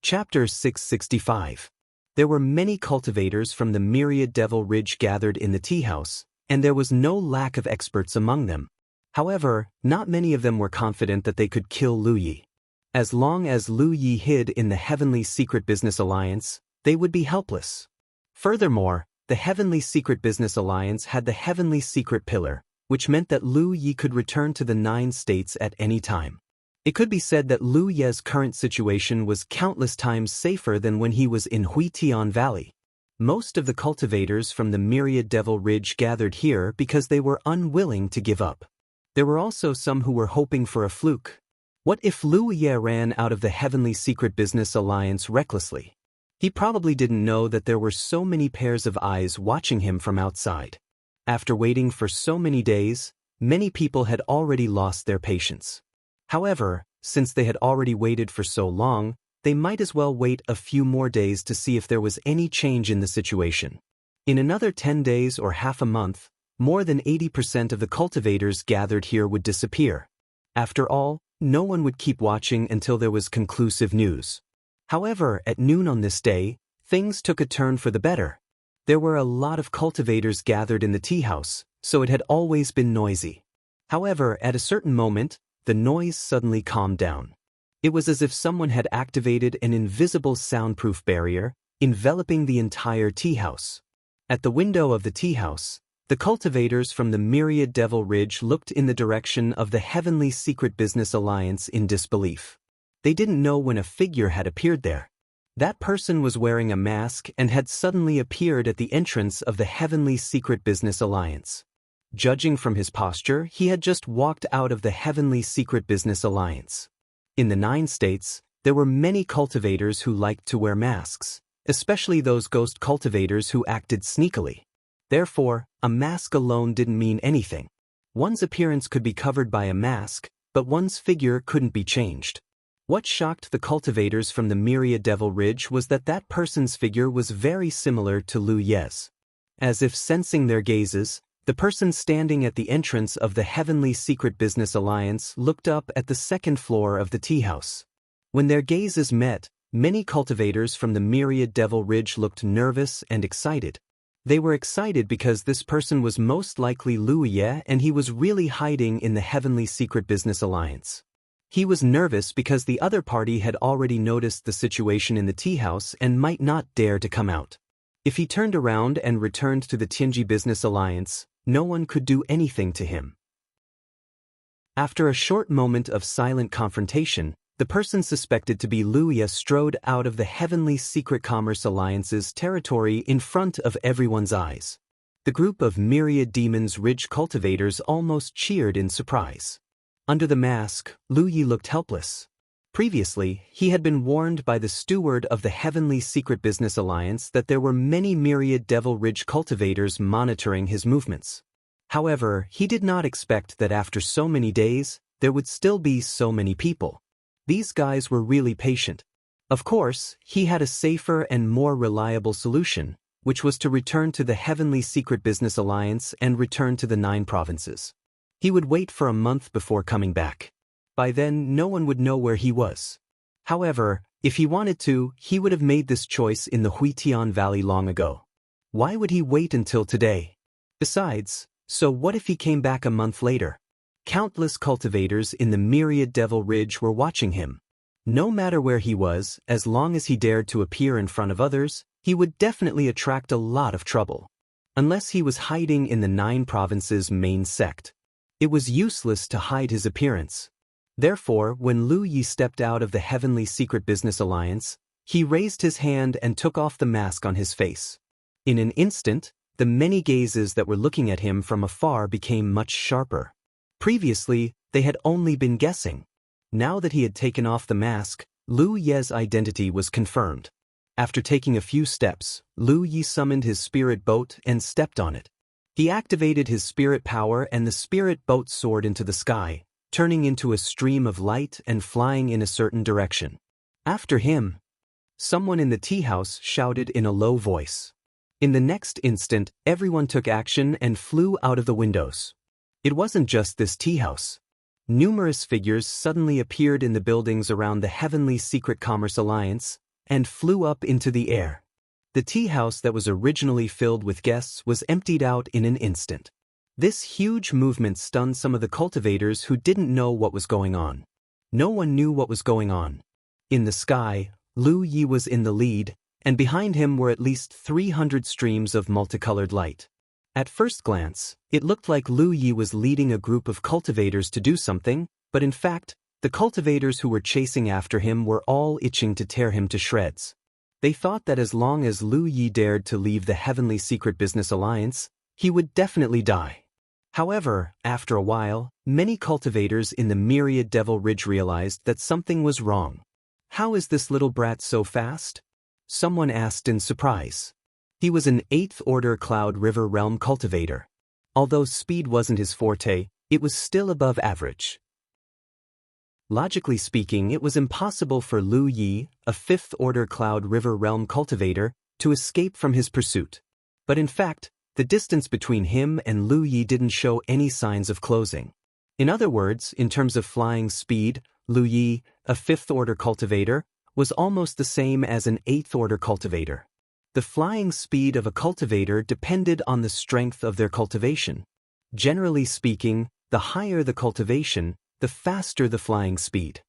Chapter 665. There were many cultivators from the myriad Devil Ridge gathered in the tea house, and there was no lack of experts among them. However, not many of them were confident that they could kill Lu Yi. As long as Lu Yi hid in the Heavenly Secret Business Alliance, they would be helpless. Furthermore, the Heavenly Secret Business Alliance had the Heavenly Secret Pillar, which meant that Lu Yi could return to the 9 states at any time. It could be said that Lu Ye's current situation was countless times safer than when he was in Huitian Valley. Most of the cultivators from the myriad Devil Ridge gathered here because they were unwilling to give up. There were also some who were hoping for a fluke. What if Lu Ye ran out of the Heavenly Secret Business Alliance recklessly? He probably didn't know that there were so many pairs of eyes watching him from outside. After waiting for so many days, many people had already lost their patience. However, since they had already waited for so long, they might as well wait a few more days to see if there was any change in the situation. In another 10 days or half a month, more than 80% of the cultivators gathered here would disappear. After all, no one would keep watching until there was conclusive news. However, at noon on this day, things took a turn for the better. There were a lot of cultivators gathered in the tea house, so it had always been noisy. However, at a certain moment, the noise suddenly calmed down. It was as if someone had activated an invisible soundproof barrier, enveloping the entire tea house. At the window of the tea house, the cultivators from the myriad Devil Ridge looked in the direction of the Heavenly Secret Business Alliance in disbelief. They didn't know when a figure had appeared there. That person was wearing a mask and had suddenly appeared at the entrance of the Heavenly Secret Business Alliance. Judging from his posture, he had just walked out of the Heavenly Secret Business Alliance. In the 9 states, there were many cultivators who liked to wear masks, especially those ghost cultivators who acted sneakily. Therefore, a mask alone didn't mean anything. One's appearance could be covered by a mask, but one's figure couldn't be changed. What shocked the cultivators from the myriad Devil Ridge was that that person's figure was very similar to Lu Ye's. As if sensing their gazes, the person standing at the entrance of the Heavenly Secret Business Alliance looked up at the 2nd floor of the tea house. When their gazes met, many cultivators from the myriad Devil Ridge looked nervous and excited. They were excited because this person was most likely Lu Ye and he was really hiding in the Heavenly Secret Business Alliance. He was nervous because the other party had already noticed the situation in the tea house and might not dare to come out. If he turned around and returned to the Tianji Business Alliance, no one could do anything to him. After a short moment of silent confrontation, the person suspected to be Lu Ye strode out of the Heavenly Secret Commerce Alliance's territory in front of everyone's eyes. The group of myriad Demons Ridge cultivators almost cheered in surprise. Under the mask, Lu Yi looked helpless. Previously, he had been warned by the steward of the Heavenly Secret Business Alliance that there were many myriad Devil Ridge cultivators monitoring his movements. However, he did not expect that after so many days, there would still be so many people. These guys were really patient. Of course, he had a safer and more reliable solution, which was to return to the Heavenly Secret Business Alliance and return to the 9 provinces. He would wait for a month before coming back. By then, no one would know where he was. However, if he wanted to, he would have made this choice in the Huitian Valley long ago. Why would he wait until today? Besides, so what if he came back a month later? Countless cultivators in the myriad Devil Ridge were watching him. No matter where he was, as long as he dared to appear in front of others, he would definitely attract a lot of trouble. Unless he was hiding in the 9 provinces' main sect. It was useless to hide his appearance. Therefore, when Lu Yi stepped out of the Heavenly Secret Business Alliance, he raised his hand and took off the mask on his face. In an instant, the many gazes that were looking at him from afar became much sharper. Previously, they had only been guessing. Now that he had taken off the mask, Lu Ye's identity was confirmed. After taking a few steps, Lu Yi summoned his spirit boat and stepped on it. He activated his spirit power and the spirit boat soared into the sky, turning into a stream of light and flying in a certain direction. After him, someone in the tea house shouted in a low voice. In the next instant, everyone took action and flew out of the windows. It wasn't just this tea house. Numerous figures suddenly appeared in the buildings around the Heavenly Secret Commerce Alliance, and flew up into the air. The tea house that was originally filled with guests was emptied out in an instant. This huge movement stunned some of the cultivators who didn't know what was going on. No one knew what was going on. In the sky, Lu Yi was in the lead, and behind him were at least 300 streams of multicolored light. At first glance, it looked like Lu Yi was leading a group of cultivators to do something, but in fact, the cultivators who were chasing after him were all itching to tear him to shreds. They thought that as long as Lu Yi dared to leave the Heavenly Secret Business Alliance, he would definitely die. However, after a while, many cultivators in the Myriad Devil Ridge realized that something was wrong. "How is this little brat so fast?" someone asked in surprise. He was an 8th Order Cloud River Realm cultivator. Although speed wasn't his forte, it was still above average. Logically speaking, it was impossible for Lu Yi, a 5th Order Cloud River Realm cultivator, to escape from his pursuit. But in fact, the distance between him and Lu Yi didn't show any signs of closing. In other words, in terms of flying speed, Lu Yi, a 5th Order cultivator, was almost the same as an 8th Order cultivator. The flying speed of a cultivator depended on the strength of their cultivation. Generally speaking, the higher the cultivation, the faster the flying speed.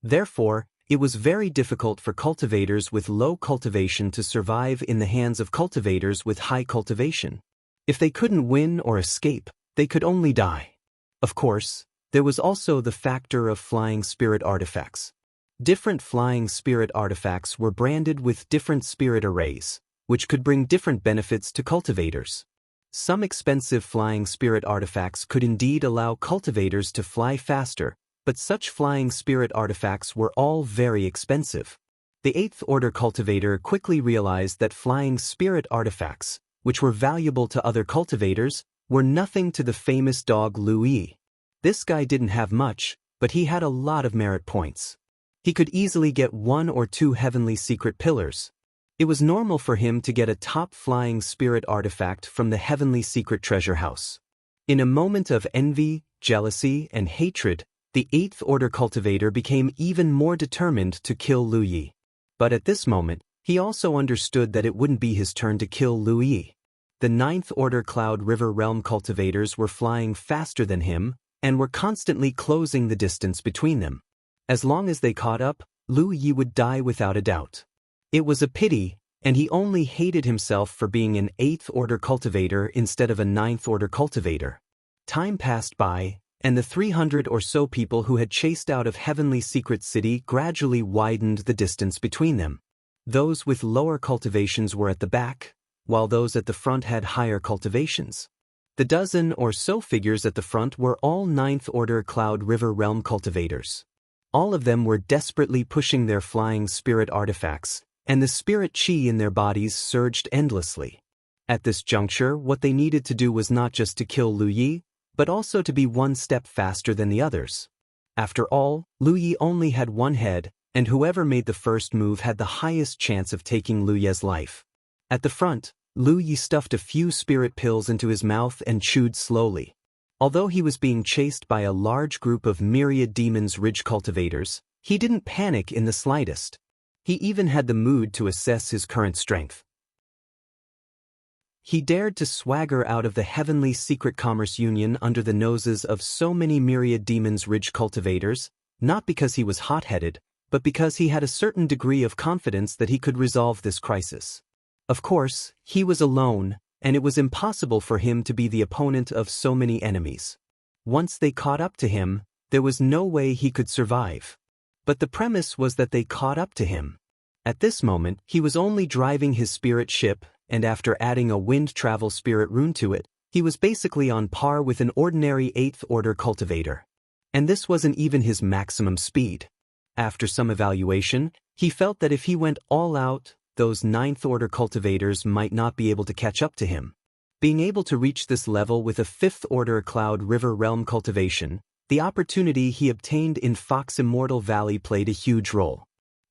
Therefore, it was very difficult for cultivators with low cultivation to survive in the hands of cultivators with high cultivation. If they couldn't win or escape, they could only die. Of course, there was also the factor of flying spirit artifacts. Different flying spirit artifacts were branded with different spirit arrays, which could bring different benefits to cultivators. Some expensive flying spirit artifacts could indeed allow cultivators to fly faster, but such flying spirit artifacts were all very expensive. The 8th Order cultivator quickly realized that flying spirit artifacts, which were valuable to other cultivators, were nothing to the famous dog Lu Yi. This guy didn't have much, but he had a lot of merit points. He could easily get 1 or 2 heavenly secret pillars. It was normal for him to get a top flying spirit artifact from the Heavenly Secret Treasure House. In a moment of envy, jealousy, and hatred, the 8th Order cultivator became even more determined to kill Lu Yi. But at this moment, he also understood that it wouldn't be his turn to kill Lu Yi. The 9th Order Cloud River Realm cultivators were flying faster than him, and were constantly closing the distance between them. As long as they caught up, Lu Yi would die without a doubt. It was a pity, and he only hated himself for being an 8th Order cultivator instead of a 9th Order cultivator. Time passed by, and the 300 or so people who had chased out of Heavenly Secret City gradually widened the distance between them. Those with lower cultivations were at the back, while those at the front had higher cultivations. The dozen or so figures at the front were all 9th Order Cloud River Realm cultivators. All of them were desperately pushing their flying spirit artifacts, and the spirit chi in their bodies surged endlessly. At this juncture, what they needed to do was not just to kill Lu Yi, but also to be one step faster than the others. After all, Lu Yi only had one head, and whoever made the first move had the highest chance of taking Lu Yi's life. At the front, Lu Yi stuffed a few spirit pills into his mouth and chewed slowly. Although he was being chased by a large group of Myriad Demons Ridge cultivators, he didn't panic in the slightest. He even had the mood to assess his current strength. He dared to swagger out of the Heavenly Secret Commerce Union under the noses of so many Myriad Demons Ridge cultivators, not because he was hot-headed, but because he had a certain degree of confidence that he could resolve this crisis. Of course, he was alone, and it was impossible for him to be the opponent of so many enemies. Once they caught up to him, there was no way he could survive. But the premise was that they caught up to him. At this moment, he was only driving his spirit ship, and after adding a wind travel spirit rune to it, he was basically on par with an ordinary 8th Order cultivator. And this wasn't even his maximum speed. After some evaluation, he felt that if he went all out, those 9th Order cultivators might not be able to catch up to him. Being able to reach this level with a 5th Order Cloud River Realm cultivation, the opportunity he obtained in Fox Immortal Valley played a huge role.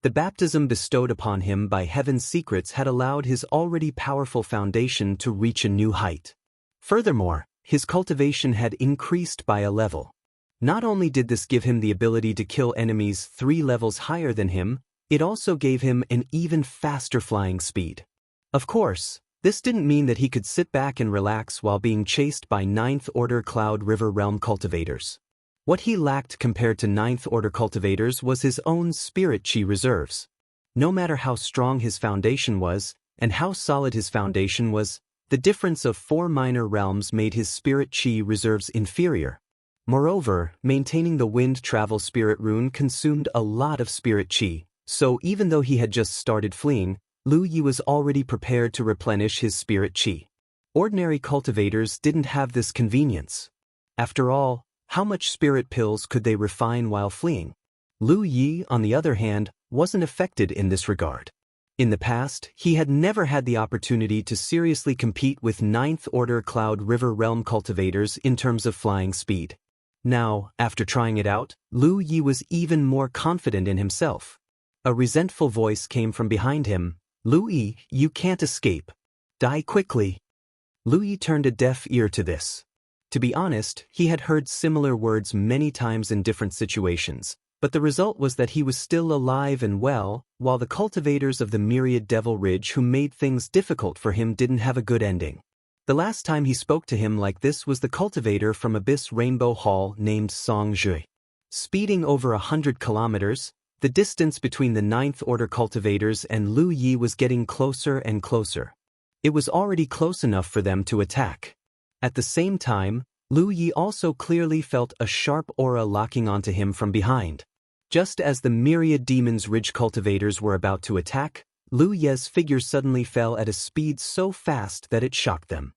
The baptism bestowed upon him by Heaven's Secrets had allowed his already powerful foundation to reach a new height. Furthermore, his cultivation had increased by a level. Not only did this give him the ability to kill enemies 3 levels higher than him, It also gave him an even faster flying speed. Of course, this didn't mean that he could sit back and relax while being chased by 9th Order Cloud River Realm cultivators. What he lacked compared to 9th Order cultivators was his own spirit chi reserves. No matter how strong his foundation was, and how solid his foundation was, the difference of 4 minor realms made his spirit chi reserves inferior. Moreover, maintaining the wind travel spirit rune consumed a lot of spirit chi, so even though he had just started fleeing, Lu Yi was already prepared to replenish his spirit chi. Ordinary cultivators didn't have this convenience. After all, how much spirit pills could they refine while fleeing? Lu Yi, on the other hand, wasn't affected in this regard. In the past, he had never had the opportunity to seriously compete with 9th Order Cloud River Realm cultivators in terms of flying speed. Now, after trying it out, Lu Yi was even more confident in himself. A resentful voice came from behind him. "Lu Yi, you can't escape. Die quickly." Lu Yi turned a deaf ear to this. To be honest, he had heard similar words many times in different situations, but the result was that he was still alive and well, while the cultivators of the Myriad Devil Ridge who made things difficult for him didn't have a good ending. The last time he spoke to him like this was the cultivator from Abyss Rainbow Hall named Song Zhui. Speeding over 100 kilometers, the distance between the 9th Order cultivators and Lu Yi was getting closer and closer. It was already close enough for them to attack. At the same time, Lu Yi also clearly felt a sharp aura locking onto him from behind. Just as the Myriad Demon's Ridge cultivators were about to attack, Lu Ye's figure suddenly fell at a speed so fast that it shocked them.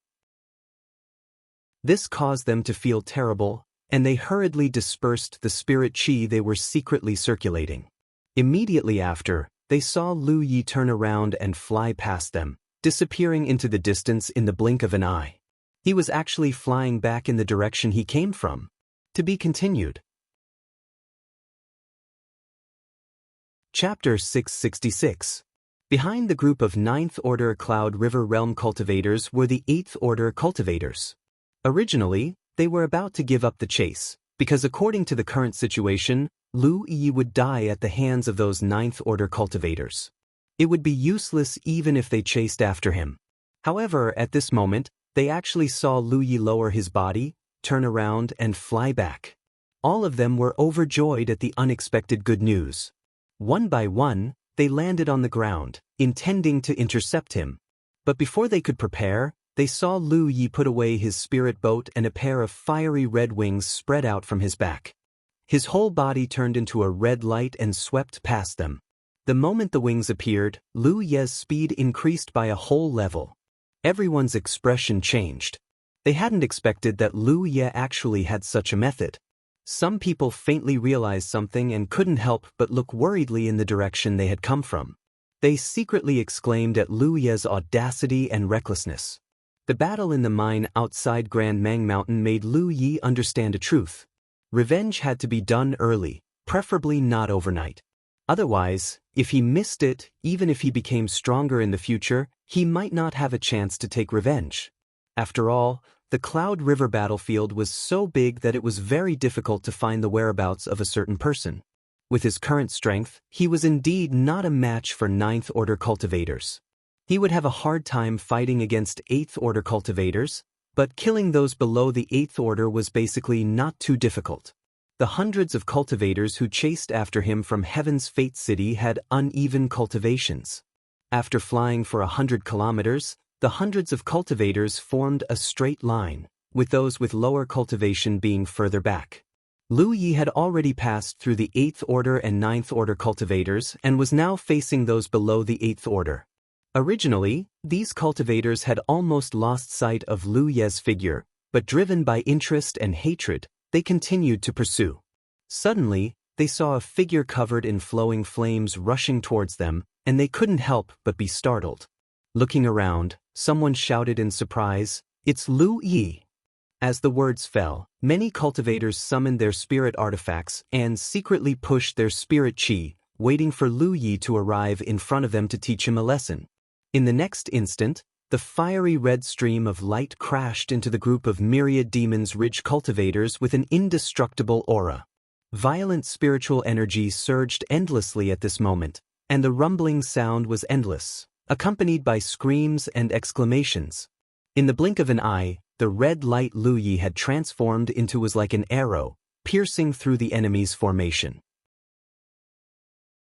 This caused them to feel terrible, and they hurriedly dispersed the spirit chi they were secretly circulating. Immediately after, they saw Lu Yi turn around and fly past them, disappearing into the distance in the blink of an eye. He was actually flying back in the direction he came from. To be continued. Chapter 666. Behind the group of 9th Order Cloud River Realm cultivators were the 8th Order cultivators. Originally, they were about to give up the chase, because according to the current situation, Lu Yi would die at the hands of those 9th Order cultivators. It would be useless even if they chased after him. However, at this moment, they actually saw Lu Yi lower his body, turn around and fly back. All of them were overjoyed at the unexpected good news. One by one, they landed on the ground, intending to intercept him. But before they could prepare, they saw Lu Yi put away his spirit boat and a pair of fiery red wings spread out from his back. His whole body turned into a red light and swept past them. The moment the wings appeared, Lu Ye's speed increased by a whole level. Everyone's expression changed. They hadn't expected that Lu Ye actually had such a method. Some people faintly realized something and couldn't help but look worriedly in the direction they had come from. They secretly exclaimed at Lu Ye's audacity and recklessness. The battle in the mine outside Grand Mang Mountain made Lu Yi understand a truth. Revenge had to be done early, preferably not overnight. Otherwise, if he missed it, even if he became stronger in the future, he might not have a chance to take revenge. After all, the Cloud River battlefield was so big that it was very difficult to find the whereabouts of a certain person. With his current strength, he was indeed not a match for 9th Order cultivators. He would have a hard time fighting against 8th Order cultivators, but killing those below the 8th Order was basically not too difficult. The hundreds of cultivators who chased after him from Heaven's Fate City had uneven cultivations. After flying for 100 kilometers, the hundreds of cultivators formed a straight line, with those with lower cultivation being further back. Lu Yi had already passed through the 8th Order and 9th Order cultivators and was now facing those below the 8th Order. Originally, these cultivators had almost lost sight of Lu Ye's figure, but driven by interest and hatred, they continued to pursue. Suddenly, they saw a figure covered in flowing flames rushing towards them, and they couldn't help but be startled. Looking around, someone shouted in surprise, "It's Lu Yi!" As the words fell, many cultivators summoned their spirit artifacts and secretly pushed their spirit chi, waiting for Lu Yi to arrive in front of them to teach him a lesson. In the next instant, the fiery red stream of light crashed into the group of Myriad Demon's Ridge cultivators with an indestructible aura. Violent spiritual energy surged endlessly at this moment, and the rumbling sound was endless, accompanied by screams and exclamations. In the blink of an eye, the red light Lu Yi had transformed into was like an arrow, piercing through the enemy's formation.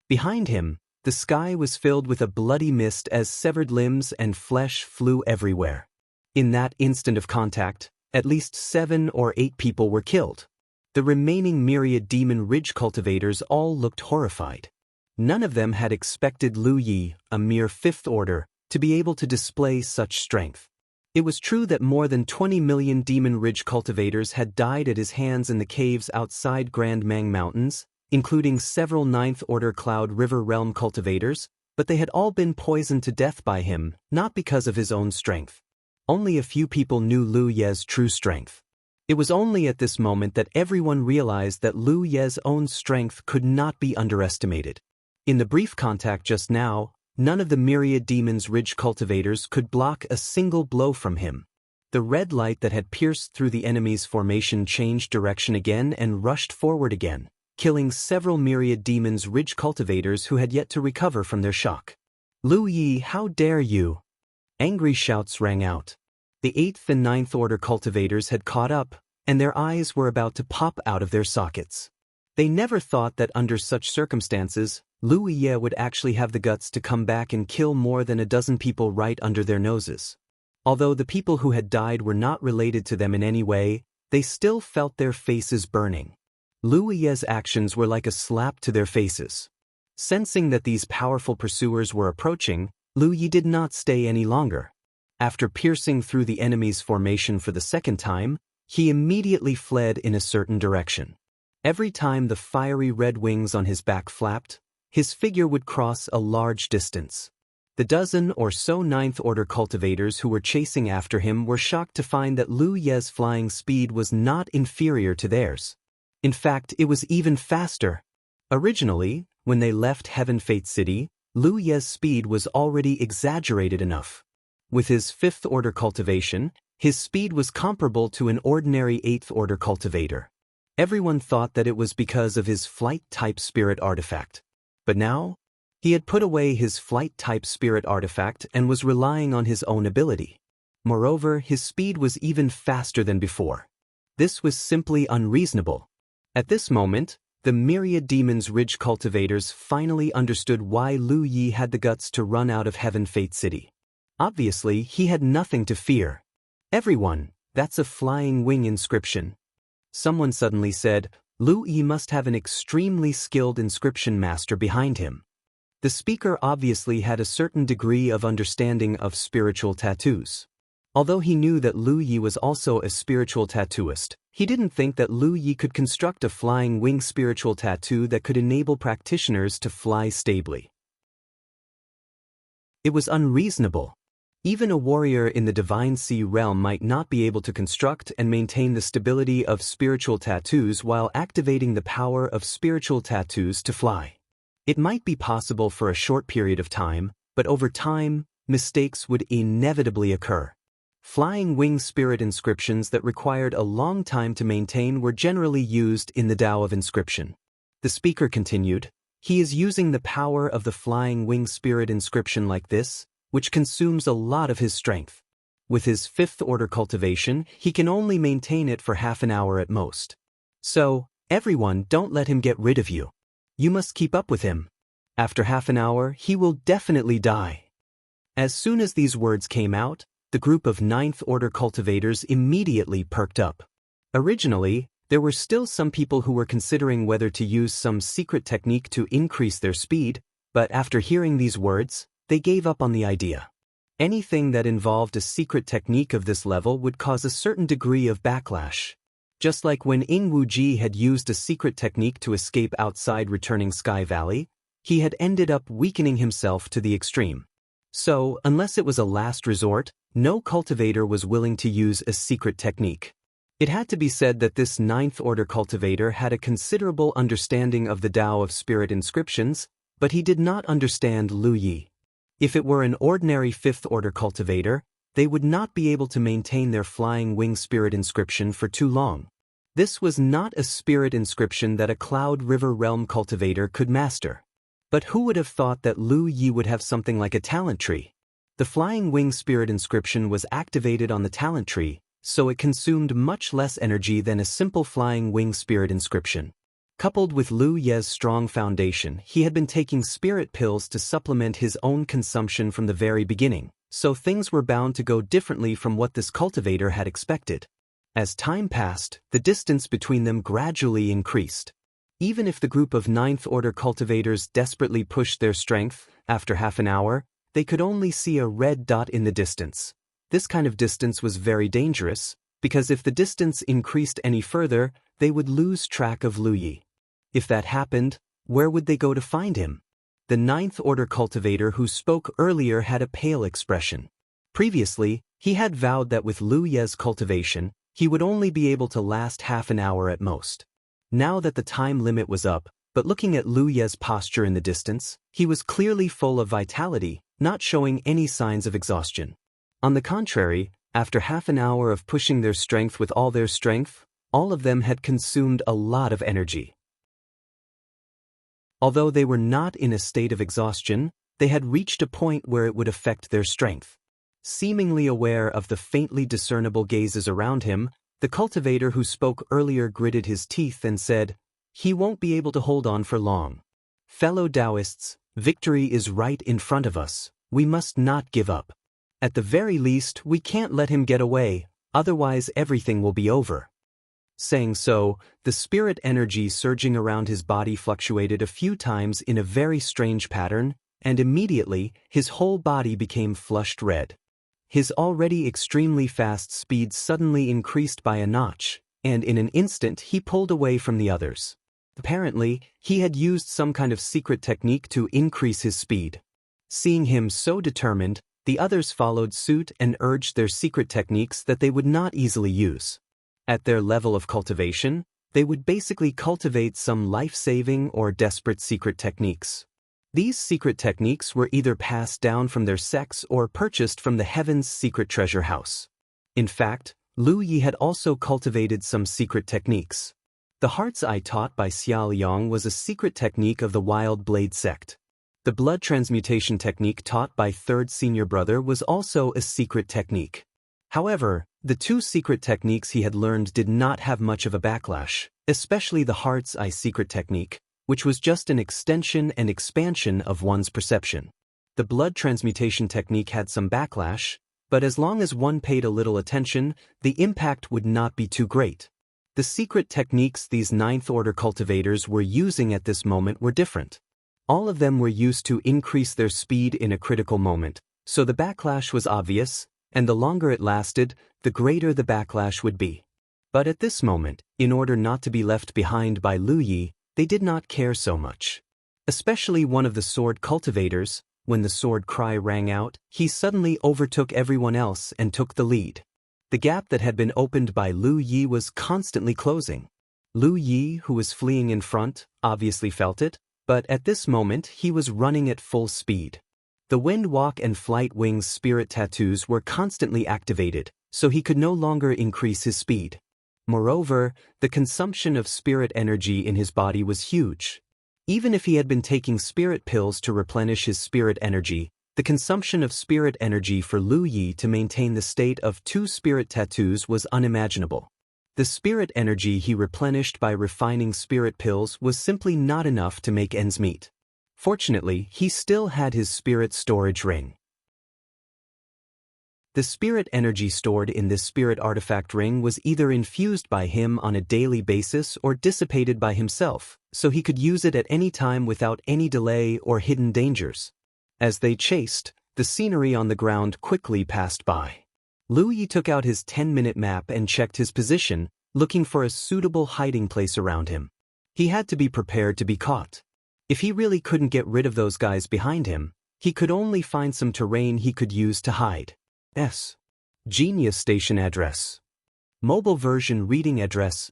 Behind him, the sky was filled with a bloody mist as severed limbs and flesh flew everywhere. In that instant of contact, at least 7 or 8 people were killed. The remaining myriad demon ridge cultivators all looked horrified. None of them had expected Lu Yi, a mere 5th order, to be able to display such strength. It was true that more than 20 million demon ridge cultivators had died at his hands in the caves outside Grand Mang Mountains, including several 9th order Cloud River realm cultivators, but they had all been poisoned to death by him, not because of his own strength. Only a few people knew Lu Ye's true strength. It was only at this moment that everyone realized that Lu Ye's own strength could not be underestimated. In the brief contact just now, none of the myriad demons ridge cultivators could block a single blow from him. The red light that had pierced through the enemy's formation changed direction again and rushed forward again, killing several myriad demons ridge cultivators who had yet to recover from their shock. Lu Yi, how dare you! Angry shouts rang out. The 8th and 9th order cultivators had caught up, and their eyes were about to pop out of their sockets. They never thought that under such circumstances, Lu Yi would actually have the guts to come back and kill more than a dozen people right under their noses. Although the people who had died were not related to them in any way, they still felt their faces burning. Lu Yi's actions were like a slap to their faces. Sensing that these powerful pursuers were approaching, Lu Yi did not stay any longer. After piercing through the enemy's formation for the second time, he immediately fled in a certain direction. Every time the fiery red wings on his back flapped, his figure would cross a large distance. The dozen or so 9th order cultivators who were chasing after him were shocked to find that Lu Yi's flying speed was not inferior to theirs. In fact, it was even faster. Originally, when they left Heaven Fate City, Lu Yi's speed was already exaggerated enough. With his 5th order cultivation, his speed was comparable to an ordinary 8th order cultivator. Everyone thought that it was because of his flight-type spirit artifact. But now, he had put away his flight-type spirit artifact and was relying on his own ability. Moreover, his speed was even faster than before. This was simply unreasonable. At this moment, the myriad demons ridge cultivators finally understood why Lu Yi had the guts to run out of Heaven Fate City. Obviously, he had nothing to fear. Everyone, that's a flying wing inscription. Someone suddenly said, Lu Yi must have an extremely skilled inscription master behind him. The speaker obviously had a certain degree of understanding of spiritual tattoos. Although he knew that Lu Yi was also a spiritual tattooist, he didn't think that Lu Yi could construct a flying wing spiritual tattoo that could enable practitioners to fly stably. It was unreasonable. Even a warrior in the Divine Sea realm might not be able to construct and maintain the stability of spiritual tattoos while activating the power of spiritual tattoos to fly. It might be possible for a short period of time, but over time, mistakes would inevitably occur. Flying wing spirit inscriptions that required a long time to maintain were generally used in the Tao of inscription. The speaker continued, he is using the power of the flying wing spirit inscription like this, which consumes a lot of his strength. With his 5th order cultivation, he can only maintain it for half an hour at most. So, everyone, don't let him get rid of you. You must keep up with him. After half an hour, he will definitely die. As soon as these words came out, the group of 9th order cultivators immediately perked up. Originally, there were still some people who were considering whether to use some secret technique to increase their speed, but after hearing these words, they gave up on the idea. Anything that involved a secret technique of this level would cause a certain degree of backlash. Just like when Ing Wuji had used a secret technique to escape outside returning Sky Valley, he had ended up weakening himself to the extreme. So, unless it was a last resort, no cultivator was willing to use a secret technique. It had to be said that this 9th order cultivator had a considerable understanding of the Tao of spirit inscriptions, but he did not understand Lu Yi. If it were an ordinary 5th order cultivator, they would not be able to maintain their flying wing spirit inscription for too long. This was not a spirit inscription that a Cloud River realm cultivator could master. But who would have thought that Lu Yi would have something like a talent tree? The flying wing spirit inscription was activated on the talent tree, so it consumed much less energy than a simple flying wing spirit inscription. Coupled with Lu Ye's strong foundation, he had been taking spirit pills to supplement his own consumption from the very beginning, so things were bound to go differently from what this cultivator had expected. As time passed, the distance between them gradually increased. Even if the group of ninth-order cultivators desperately pushed their strength, after half an hour, they could only see a red dot in the distance. This kind of distance was very dangerous, because if the distance increased any further, they would lose track of Lu Yi. If that happened, where would they go to find him? The ninth-order cultivator who spoke earlier had a pale expression. Previously, he had vowed that with Lu Ye's cultivation, he would only be able to last half an hour at most. Now that the time limit was up, but looking at Lu Ye's posture in the distance, he was clearly full of vitality, not showing any signs of exhaustion. On the contrary, after half an hour of pushing their strength with all their strength, all of them had consumed a lot of energy. Although they were not in a state of exhaustion, they had reached a point where it would affect their strength. Seemingly aware of the faintly discernible gazes around him, the cultivator who spoke earlier gritted his teeth and said, "He won't be able to hold on for long. Fellow Taoists, victory is right in front of us. We must not give up. At the very least, we can't let him get away, otherwise everything will be over." Saying so, the spirit energy surging around his body fluctuated a few times in a very strange pattern, and immediately, his whole body became flushed red. His already extremely fast speed suddenly increased by a notch, and in an instant he pulled away from the others. Apparently, he had used some kind of secret technique to increase his speed. Seeing him so determined, the others followed suit and urged their secret techniques that they would not easily use. At their level of cultivation, they would basically cultivate some life-saving or desperate secret techniques. These secret techniques were either passed down from their sex or purchased from the Heaven's secret treasure house. In fact, Lu Yi had also cultivated some secret techniques. The Heart's Eye taught by Xia Liang was a secret technique of the Wild Blade sect. The blood transmutation technique taught by Third Senior Brother was also a secret technique. However, the two secret techniques he had learned did not have much of a backlash, especially the Heart's Eye secret technique, which was just an extension and expansion of one's perception. The blood transmutation technique had some backlash, but as long as one paid a little attention, the impact would not be too great. The secret techniques these ninth-order cultivators were using at this moment were different. All of them were used to increase their speed in a critical moment, so the backlash was obvious, and the longer it lasted, the greater the backlash would be. But at this moment, in order not to be left behind by Lu Yi, they did not care so much. Especially one of the sword cultivators, when the sword cry rang out, he suddenly overtook everyone else and took the lead. The gap that had been opened by Lu Yi was constantly closing. Lu Yi, who was fleeing in front, obviously felt it, but at this moment he was running at full speed. The Wind Walk and Flight Wings spirit tattoos were constantly activated, so he could no longer increase his speed. Moreover, the consumption of spirit energy in his body was huge. Even if he had been taking spirit pills to replenish his spirit energy, the consumption of spirit energy for Lu Yi to maintain the state of 2 spirit tattoos was unimaginable. The spirit energy he replenished by refining spirit pills was simply not enough to make ends meet. Fortunately, he still had his spirit storage ring. The spirit energy stored in this spirit artifact ring was either infused by him on a daily basis or dissipated by himself, so he could use it at any time without any delay or hidden dangers. As they chased, the scenery on the ground quickly passed by. Lu Yi took out his 10-minute map and checked his position, looking for a suitable hiding place around him. He had to be prepared to be caught. If he really couldn't get rid of those guys behind him, he could only find some terrain he could use to hide. Genius Station address. Mobile version reading address.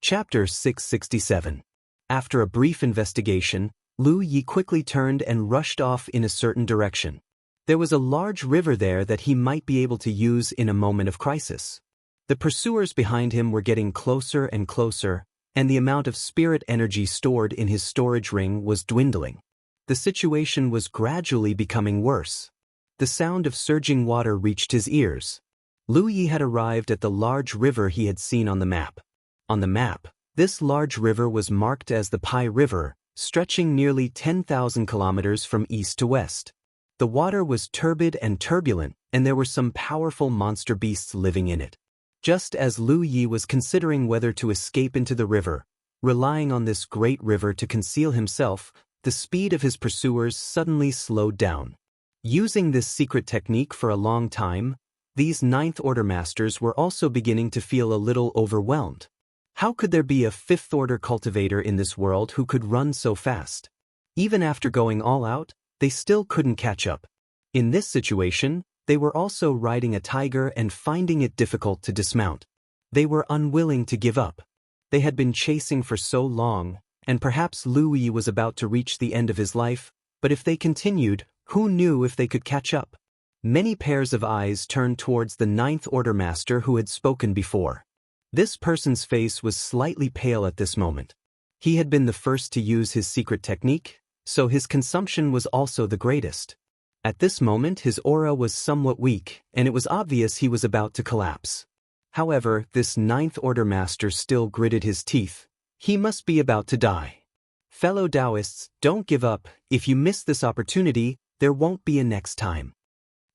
Chapter 667. After a brief investigation, Lu Yi quickly turned and rushed off in a certain direction. There was a large river there that he might be able to use in a moment of crisis. The pursuers behind him were getting closer and closer, and the amount of spirit energy stored in his storage ring was dwindling. The situation was gradually becoming worse. The sound of surging water reached his ears. Lu Yi had arrived at the large river he had seen on the map. On the map, this large river was marked as the Pai River, stretching nearly 10,000 kilometers from east to west. The water was turbid and turbulent, and there were some powerful monster beasts living in it. Just as Lu Yi was considering whether to escape into the river, relying on this great river to conceal himself, the speed of his pursuers suddenly slowed down. Using this secret technique for a long time, these Ninth Order Masters were also beginning to feel a little overwhelmed. How could there be a Fifth Order cultivator in this world who could run so fast? Even after going all out, they still couldn't catch up. In this situation, they were also riding a tiger and finding it difficult to dismount. They were unwilling to give up. They had been chasing for so long, and perhaps Lu Yi was about to reach the end of his life, but if they continued, who knew if they could catch up? Many pairs of eyes turned towards the Ninth Order Master who had spoken before. This person's face was slightly pale at this moment. He had been the first to use his secret technique, so his consumption was also the greatest. At this moment his aura was somewhat weak, and it was obvious he was about to collapse. However, this Ninth Order Master still gritted his teeth. He must be about to die. Fellow Taoists, don't give up. If you miss this opportunity, there won't be a next time.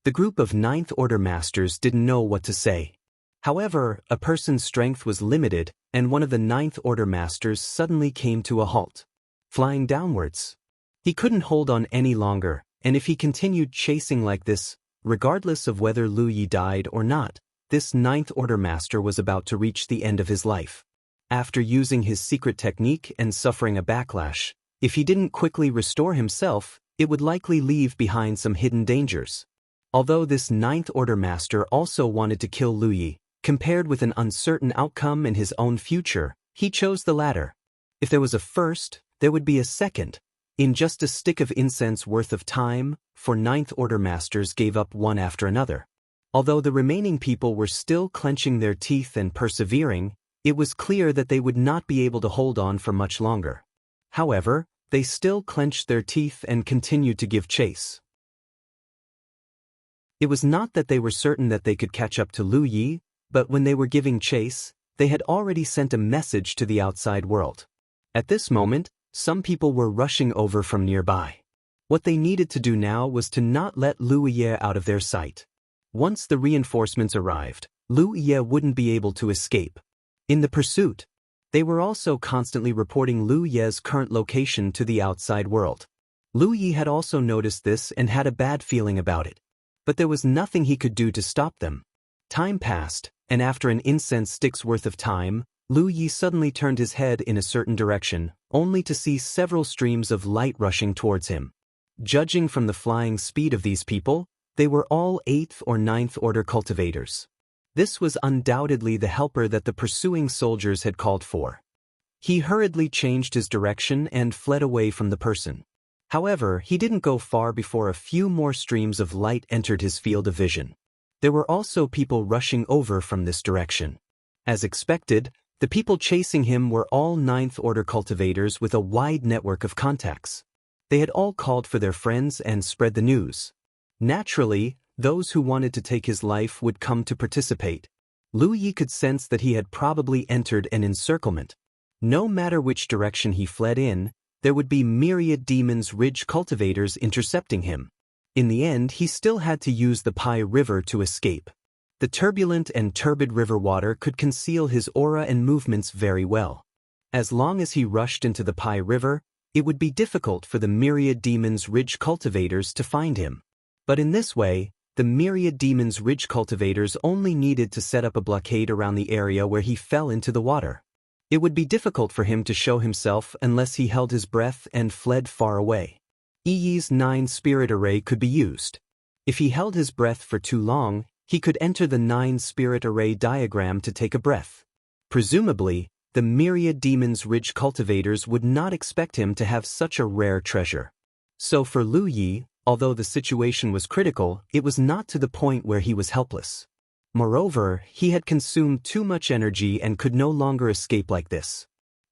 The group of Ninth Order Masters didn't know what to say. However, a person's strength was limited, and one of the Ninth Order Masters suddenly came to a halt, flying downwards. He couldn't hold on any longer, and if he continued chasing like this, regardless of whether Lu Yi died or not, this Ninth Order Master was about to reach the end of his life. After using his secret technique and suffering a backlash, if he didn't quickly restore himself, it would likely leave behind some hidden dangers. Although this Ninth Order Master also wanted to kill Lu Yi, compared with an uncertain outcome in his own future, he chose the latter. If there was a first, there would be a second. In just a stick of incense worth of time, 4 Ninth Order Masters gave up one after another. Although the remaining people were still clenching their teeth and persevering, it was clear that they would not be able to hold on for much longer. However, they still clenched their teeth and continued to give chase. It was not that they were certain that they could catch up to Lu Yi, but when they were giving chase, they had already sent a message to the outside world. At this moment, some people were rushing over from nearby. What they needed to do now was to not let Lu Yi out of their sight. Once the reinforcements arrived, Lu Yi wouldn't be able to escape. In the pursuit, they were also constantly reporting Lu Yi's current location to the outside world. Lu Yi had also noticed this and had a bad feeling about it. But there was nothing he could do to stop them. Time passed, and after an incense stick's worth of time, Lu Yi suddenly turned his head in a certain direction, only to see several streams of light rushing towards him. Judging from the flying speed of these people, they were all 8th or 9th Order cultivators. This was undoubtedly the helper that the pursuing soldiers had called for. He hurriedly changed his direction and fled away from the person. However, he didn't go far before a few more streams of light entered his field of vision. There were also people rushing over from this direction. As expected, the people chasing him were all 9th Order cultivators with a wide network of contacts. They had all called for their friends and spread the news. Naturally, those who wanted to take his life would come to participate. Lu Yi could sense that he had probably entered an encirclement. No matter which direction he fled in, there would be myriad Demon's Ridge cultivators intercepting him. In the end, he still had to use the Pai River to escape. The turbulent and turbid river water could conceal his aura and movements very well. As long as he rushed into the Pai River, it would be difficult for the myriad Demon's Ridge cultivators to find him. But in this way, the myriad Demon's Ridge cultivators only needed to set up a blockade around the area where he fell into the water. It would be difficult for him to show himself unless he held his breath and fled far away. Yi's 9 spirit array could be used. If he held his breath for too long, he could enter the 9 spirit array diagram to take a breath. Presumably, the myriad Demon's Ridge cultivators would not expect him to have such a rare treasure. So for Lu Yi, although the situation was critical, it was not to the point where he was helpless. Moreover, he had consumed too much energy and could no longer escape like this.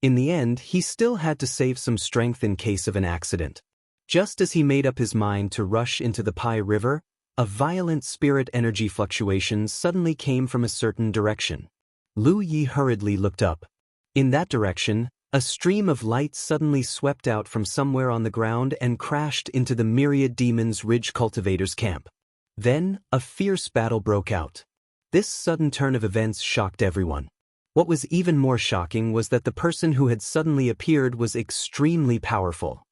In the end, he still had to save some strength in case of an accident. Just as he made up his mind to rush into the Pai River, a violent spirit energy fluctuation suddenly came from a certain direction. Lu Yi hurriedly looked up. In that direction, a stream of light suddenly swept out from somewhere on the ground and crashed into the Myriad Demons Ridge Cultivators camp. Then, a fierce battle broke out. This sudden turn of events shocked everyone. What was even more shocking was that the person who had suddenly appeared was extremely powerful.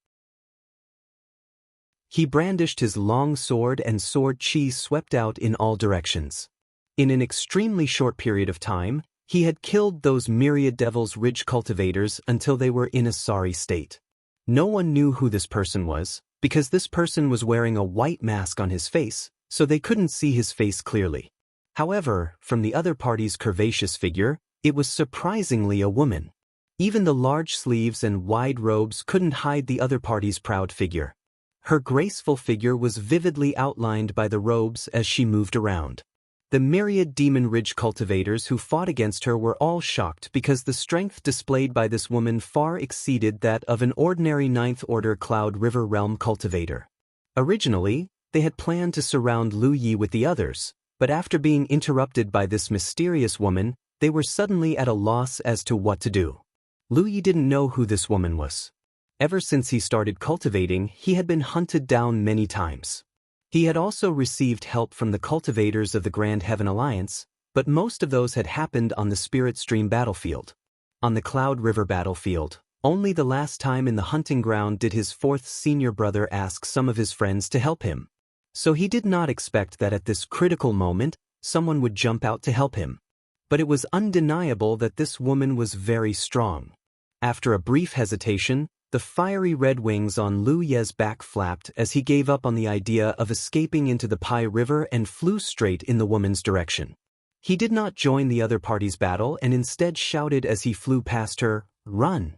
He brandished his long sword and sword chi swept out in all directions. In an extremely short period of time, he had killed those Myriad Devil's Ridge cultivators until they were in a sorry state. No one knew who this person was, because this person was wearing a white mask on his face, so they couldn't see his face clearly. However, from the other party's curvaceous figure, it was surprisingly a woman. Even the large sleeves and wide robes couldn't hide the other party's proud figure. Her graceful figure was vividly outlined by the robes as she moved around. The Myriad Demon Ridge cultivators who fought against her were all shocked because the strength displayed by this woman far exceeded that of an ordinary Ninth Order Cloud River Realm cultivator. Originally, they had planned to surround Lu Yi with the others, but after being interrupted by this mysterious woman, they were suddenly at a loss as to what to do. Lu Yi didn't know who this woman was. Ever since he started cultivating, he had been hunted down many times. He had also received help from the cultivators of the Grand Heaven Alliance, but most of those had happened on the Spirit Stream battlefield. On the Cloud River battlefield, only the last time in the hunting ground did his fourth senior brother ask some of his friends to help him. So he did not expect that at this critical moment, someone would jump out to help him. But it was undeniable that this woman was very strong. After a brief hesitation, the fiery red wings on Lu Ye's back flapped as he gave up on the idea of escaping into the Pai River and flew straight in the woman's direction. He did not join the other party's battle and instead shouted as he flew past her, "Run!"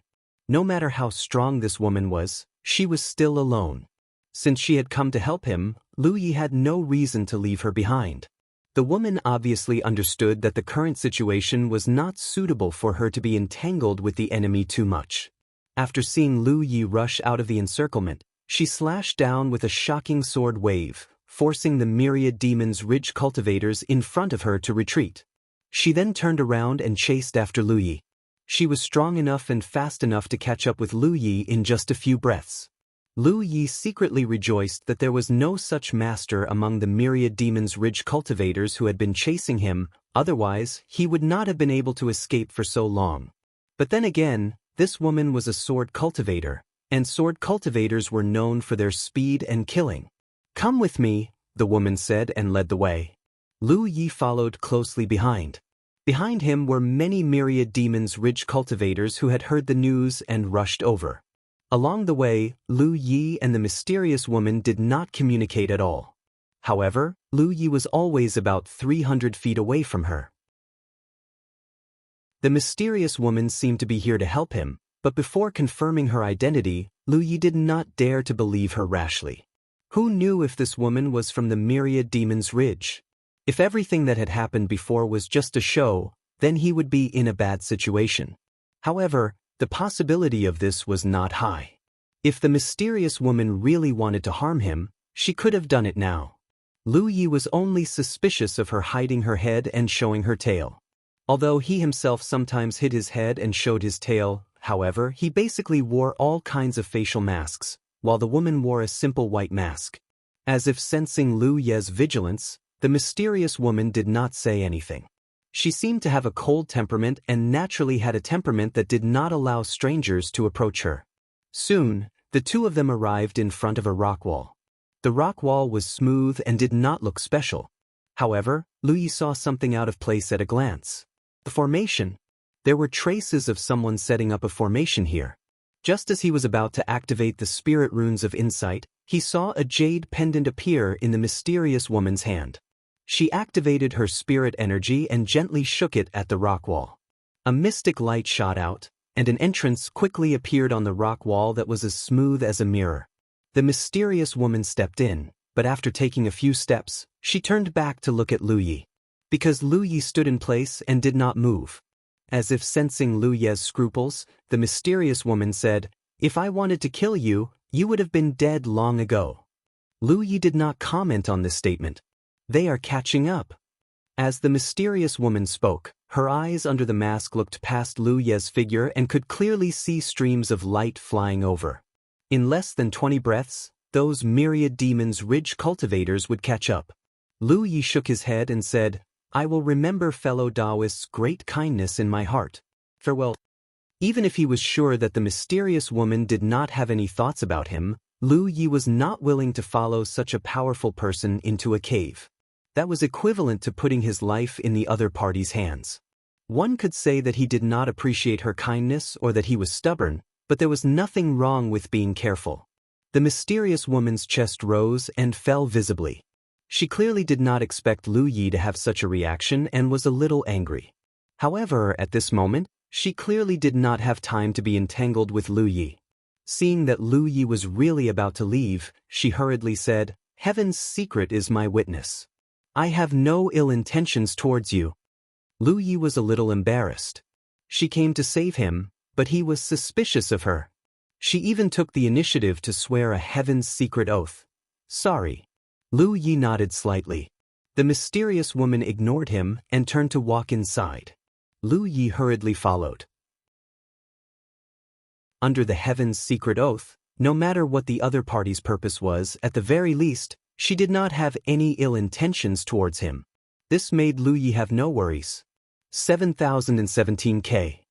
No matter how strong this woman was, she was still alone. Since she had come to help him, Lu Yi had no reason to leave her behind. The woman obviously understood that the current situation was not suitable for her to be entangled with the enemy too much. After seeing Lu Yi rush out of the encirclement, she slashed down with a shocking sword wave, forcing the Myriad Demons Ridge cultivators in front of her to retreat. She then turned around and chased after Lu Yi. She was strong enough and fast enough to catch up with Lu Yi in just a few breaths. Lu Yi secretly rejoiced that there was no such master among the Myriad Demons Ridge cultivators who had been chasing him, otherwise he would not have been able to escape for so long. But then again, this woman was a sword cultivator, and sword cultivators were known for their speed and killing. "Come with me," the woman said and led the way. Lu Yi followed closely behind. Behind him were many Myriad Demons Ridge cultivators who had heard the news and rushed over. Along the way, Lu Yi and the mysterious woman did not communicate at all. However, Lu Yi was always about 300 feet away from her. The mysterious woman seemed to be here to help him, but before confirming her identity, Lu Yi did not dare to believe her rashly. Who knew if this woman was from the Myriad Demons Ridge? If everything that had happened before was just a show, then he would be in a bad situation. However, the possibility of this was not high. If the mysterious woman really wanted to harm him, she could have done it now. Lu Yi was only suspicious of her hiding her head and showing her tail. Although he himself sometimes hid his head and showed his tail, however, he basically wore all kinds of facial masks, while the woman wore a simple white mask. As if sensing Lu Ye's vigilance, the mysterious woman did not say anything. She seemed to have a cold temperament and naturally had a temperament that did not allow strangers to approach her. Soon, the two of them arrived in front of a rock wall. The rock wall was smooth and did not look special. However, Lu Yi saw something out of place at a glance. The formation. There were traces of someone setting up a formation here. Just as he was about to activate the spirit runes of insight, he saw a jade pendant appear in the mysterious woman's hand. She activated her spirit energy and gently shook it at the rock wall. A mystic light shot out, and an entrance quickly appeared on the rock wall that was as smooth as a mirror. The mysterious woman stepped in, but after taking a few steps, she turned back to look at Lu Yi. Because Lu Yi stood in place and did not move. As if sensing Lu Ye's scruples, the mysterious woman said, "If I wanted to kill you, you would have been dead long ago." Lu Yi did not comment on this statement. They are catching up. As the mysterious woman spoke, her eyes under the mask looked past Lu Ye's figure and could clearly see streams of light flying over. In less than 20 breaths, those myriad demons' ridge cultivators would catch up. Lu Yi shook his head and said, "I will remember fellow Taoists' great kindness in my heart. Farewell." Even if he was sure that the mysterious woman did not have any thoughts about him, Lu Yi was not willing to follow such a powerful person into a cave. That was equivalent to putting his life in the other party's hands. One could say that he did not appreciate her kindness or that he was stubborn, but there was nothing wrong with being careful. The mysterious woman's chest rose and fell visibly. She clearly did not expect Lu Yi to have such a reaction and was a little angry. However, at this moment, she clearly did not have time to be entangled with Lu Yi. Seeing that Lu Yi was really about to leave, she hurriedly said, "Heaven's secret is my witness. I have no ill intentions towards you." Lu Yi was a little embarrassed. She came to save him, but he was suspicious of her. She even took the initiative to swear a heaven's secret oath. "Sorry." Lu Yi nodded slightly. The mysterious woman ignored him and turned to walk inside. Lu Yi hurriedly followed. Under the heaven's secret oath, no matter what the other party's purpose was, at the very least, she did not have any ill intentions towards him. This made Lu Yi have no worries. 7017K.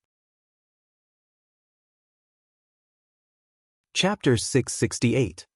Chapter 668.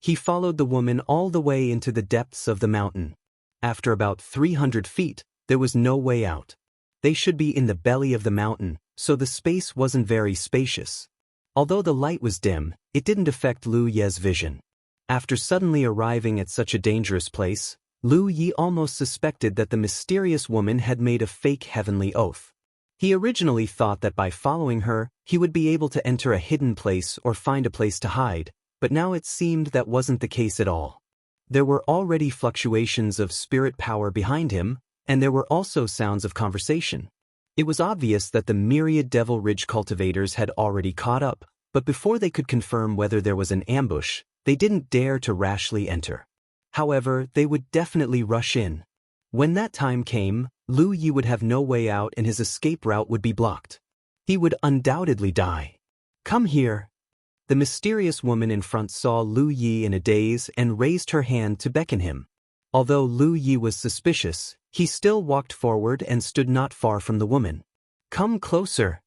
He followed the woman all the way into the depths of the mountain. After about 300 feet, there was no way out. They should be in the belly of the mountain, so the space wasn't very spacious. Although the light was dim, it didn't affect Lu Ye's vision. After suddenly arriving at such a dangerous place, Lu Yi almost suspected that the mysterious woman had made a fake heavenly oath. He originally thought that by following her, he would be able to enter a hidden place or find a place to hide, but now it seemed that wasn't the case at all. There were already fluctuations of spirit power behind him, and there were also sounds of conversation. It was obvious that the myriad Devil Ridge cultivators had already caught up, but before they could confirm whether there was an ambush, they didn't dare to rashly enter. However, they would definitely rush in. When that time came, Lu Yi would have no way out and his escape route would be blocked. He would undoubtedly die. "Come here." The mysterious woman in front saw Lu Yi in a daze and raised her hand to beckon him. Although Lu Yi was suspicious, he still walked forward and stood not far from the woman. "Come closer."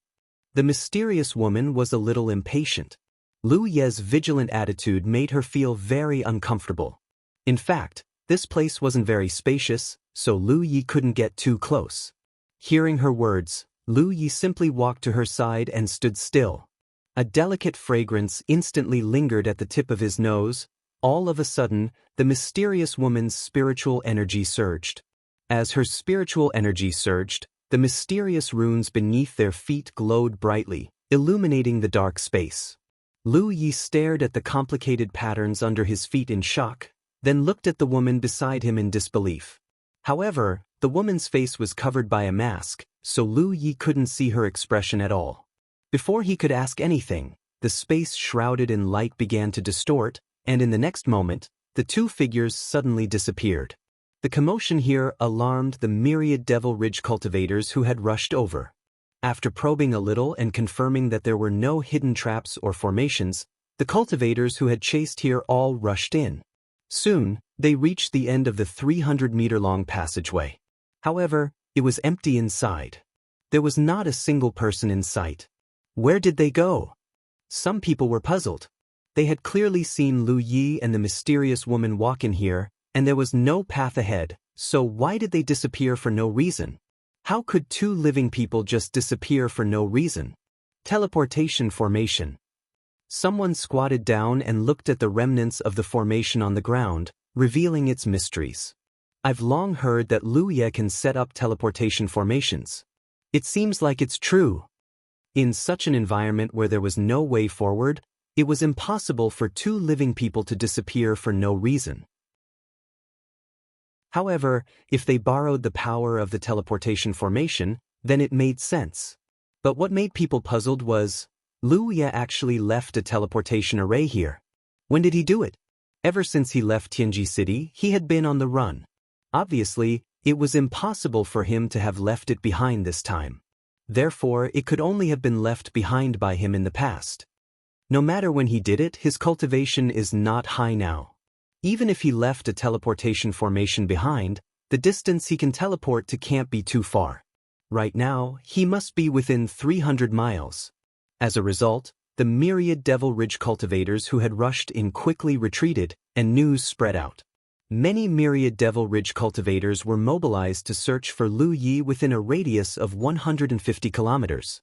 The mysterious woman was a little impatient. Lu Ye's vigilant attitude made her feel very uncomfortable. In fact, this place wasn't very spacious, so Lu Yi couldn't get too close. Hearing her words, Lu Yi simply walked to her side and stood still. A delicate fragrance instantly lingered at the tip of his nose. All of a sudden, the mysterious woman's spiritual energy surged. As her spiritual energy surged, the mysterious runes beneath their feet glowed brightly, illuminating the dark space. Lu Yi stared at the complicated patterns under his feet in shock, then looked at the woman beside him in disbelief. However, the woman's face was covered by a mask, so Lu Yi couldn't see her expression at all. Before he could ask anything, the space shrouded in light began to distort, and in the next moment, the two figures suddenly disappeared. The commotion here alarmed the myriad Devil Ridge cultivators who had rushed over. After probing a little and confirming that there were no hidden traps or formations, the cultivators who had chased here all rushed in. Soon, they reached the end of the 300-meter-long passageway. However, it was empty inside. There was not a single person in sight. Where did they go? Some people were puzzled. They had clearly seen Lu Yi and the mysterious woman walk in here, and there was no path ahead, so why did they disappear for no reason? How could two living people just disappear for no reason? Teleportation formation. Someone squatted down and looked at the remnants of the formation on the ground, revealing its mysteries. I've long heard that Lu Ye can set up teleportation formations. It seems like it's true. In such an environment where there was no way forward, it was impossible for two living people to disappear for no reason. However, if they borrowed the power of the teleportation formation, then it made sense. But what made people puzzled was, Lu Ye actually left a teleportation array here. When did he do it? Ever since he left Tianji City, he had been on the run. Obviously, it was impossible for him to have left it behind this time. Therefore, it could only have been left behind by him in the past. No matter when he did it, his cultivation is not high now. Even if he left a teleportation formation behind, the distance he can teleport to can't be too far. Right now, he must be within 300 miles. As a result, the myriad Devil Ridge cultivators who had rushed in quickly retreated, and news spread out. Many myriad Devil Ridge cultivators were mobilized to search for Lu Yi within a radius of 150 kilometers.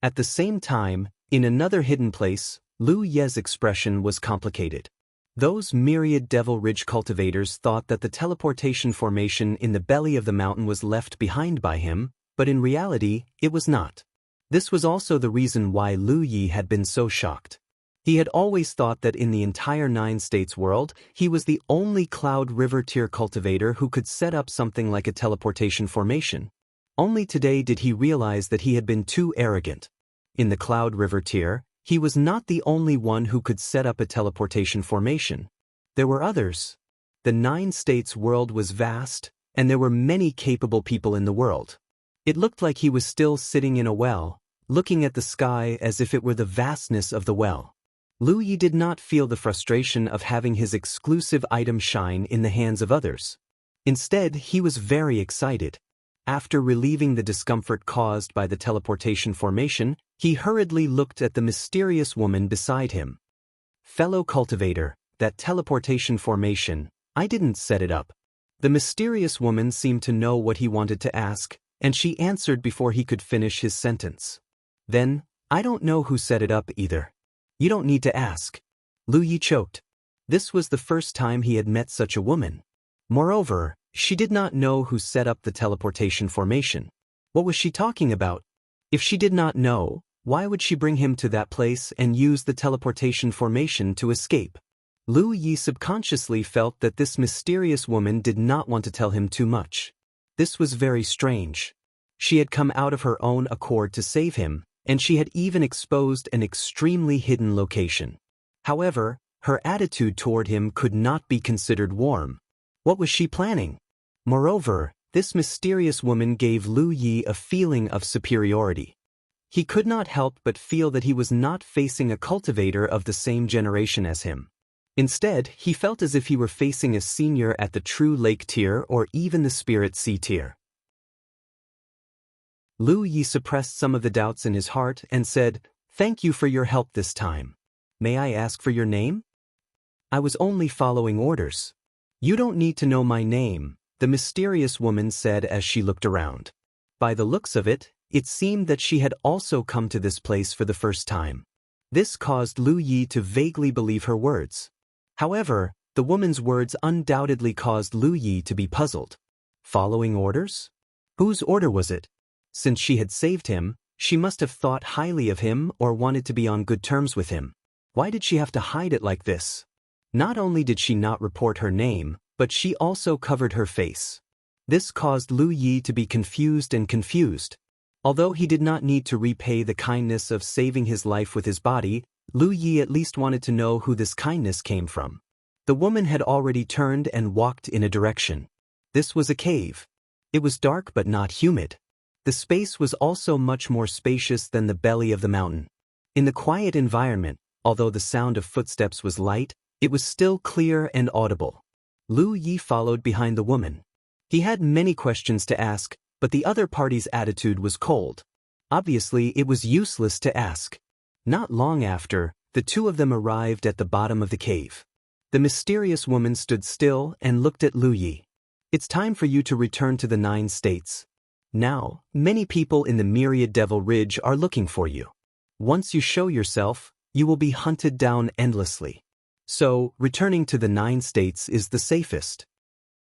At the same time, in another hidden place, Lu Ye's expression was complicated. Those myriad Devil Ridge cultivators thought that the teleportation formation in the belly of the mountain was left behind by him, but in reality, it was not. This was also the reason why Lu Yi had been so shocked. He had always thought that in the entire 9 states world, he was the only Cloud River tier cultivator who could set up something like a teleportation formation. Only today did he realize that he had been too arrogant. In the Cloud River tier, he was not the only one who could set up a teleportation formation. There were others. The 9 states world was vast, and there were many capable people in the world. It looked like he was still sitting in a well, looking at the sky as if it were the vastness of the well. Lu Yi did not feel the frustration of having his exclusive item shine in the hands of others. Instead, he was very excited. After relieving the discomfort caused by the teleportation formation, he hurriedly looked at the mysterious woman beside him. Fellow cultivator, that teleportation formation, I didn't set it up. The mysterious woman seemed to know what he wanted to ask, and she answered before he could finish his sentence. Then, I don't know who set it up either. You don't need to ask. Lu Yi choked. This was the first time he had met such a woman. Moreover, she did not know who set up the teleportation formation. What was she talking about? If she did not know, why would she bring him to that place and use the teleportation formation to escape? Lu Yi subconsciously felt that this mysterious woman did not want to tell him too much. This was very strange. She had come out of her own accord to save him, and she had even exposed an extremely hidden location. However, her attitude toward him could not be considered warm. What was she planning? Moreover, this mysterious woman gave Lu Yi a feeling of superiority. He could not help but feel that he was not facing a cultivator of the same generation as him. Instead, he felt as if he were facing a senior at the True Lake tier or even the Spirit Sea tier. Lu Yi suppressed some of the doubts in his heart and said, "Thank you for your help this time. May I ask for your name?" "I was only following orders." "You don't need to know my name," the mysterious woman said as she looked around. By the looks of it, it seemed that she had also come to this place for the first time. This caused Lu Yi to vaguely believe her words. However, the woman's words undoubtedly caused Lu Yi to be puzzled. Following orders? Whose order was it? Since she had saved him, she must have thought highly of him or wanted to be on good terms with him. Why did she have to hide it like this? Not only did she not report her name, but she also covered her face. This caused Lu Yi to be confused. Although he did not need to repay the kindness of saving his life with his body, Lu Yi at least wanted to know who this kindness came from. The woman had already turned and walked in a direction. This was a cave. It was dark but not humid. The space was also much more spacious than the belly of the mountain. In the quiet environment, although the sound of footsteps was light, it was still clear and audible. Lu Yi followed behind the woman. He had many questions to ask, but the other party's attitude was cold. Obviously, it was useless to ask. Not long after, the two of them arrived at the bottom of the cave. The mysterious woman stood still and looked at Lu Yi. "It's time for you to return to the 9 states. Now, many people in the Myriad Devil Ridge are looking for you. Once you show yourself, you will be hunted down endlessly. So, returning to the 9 states is the safest."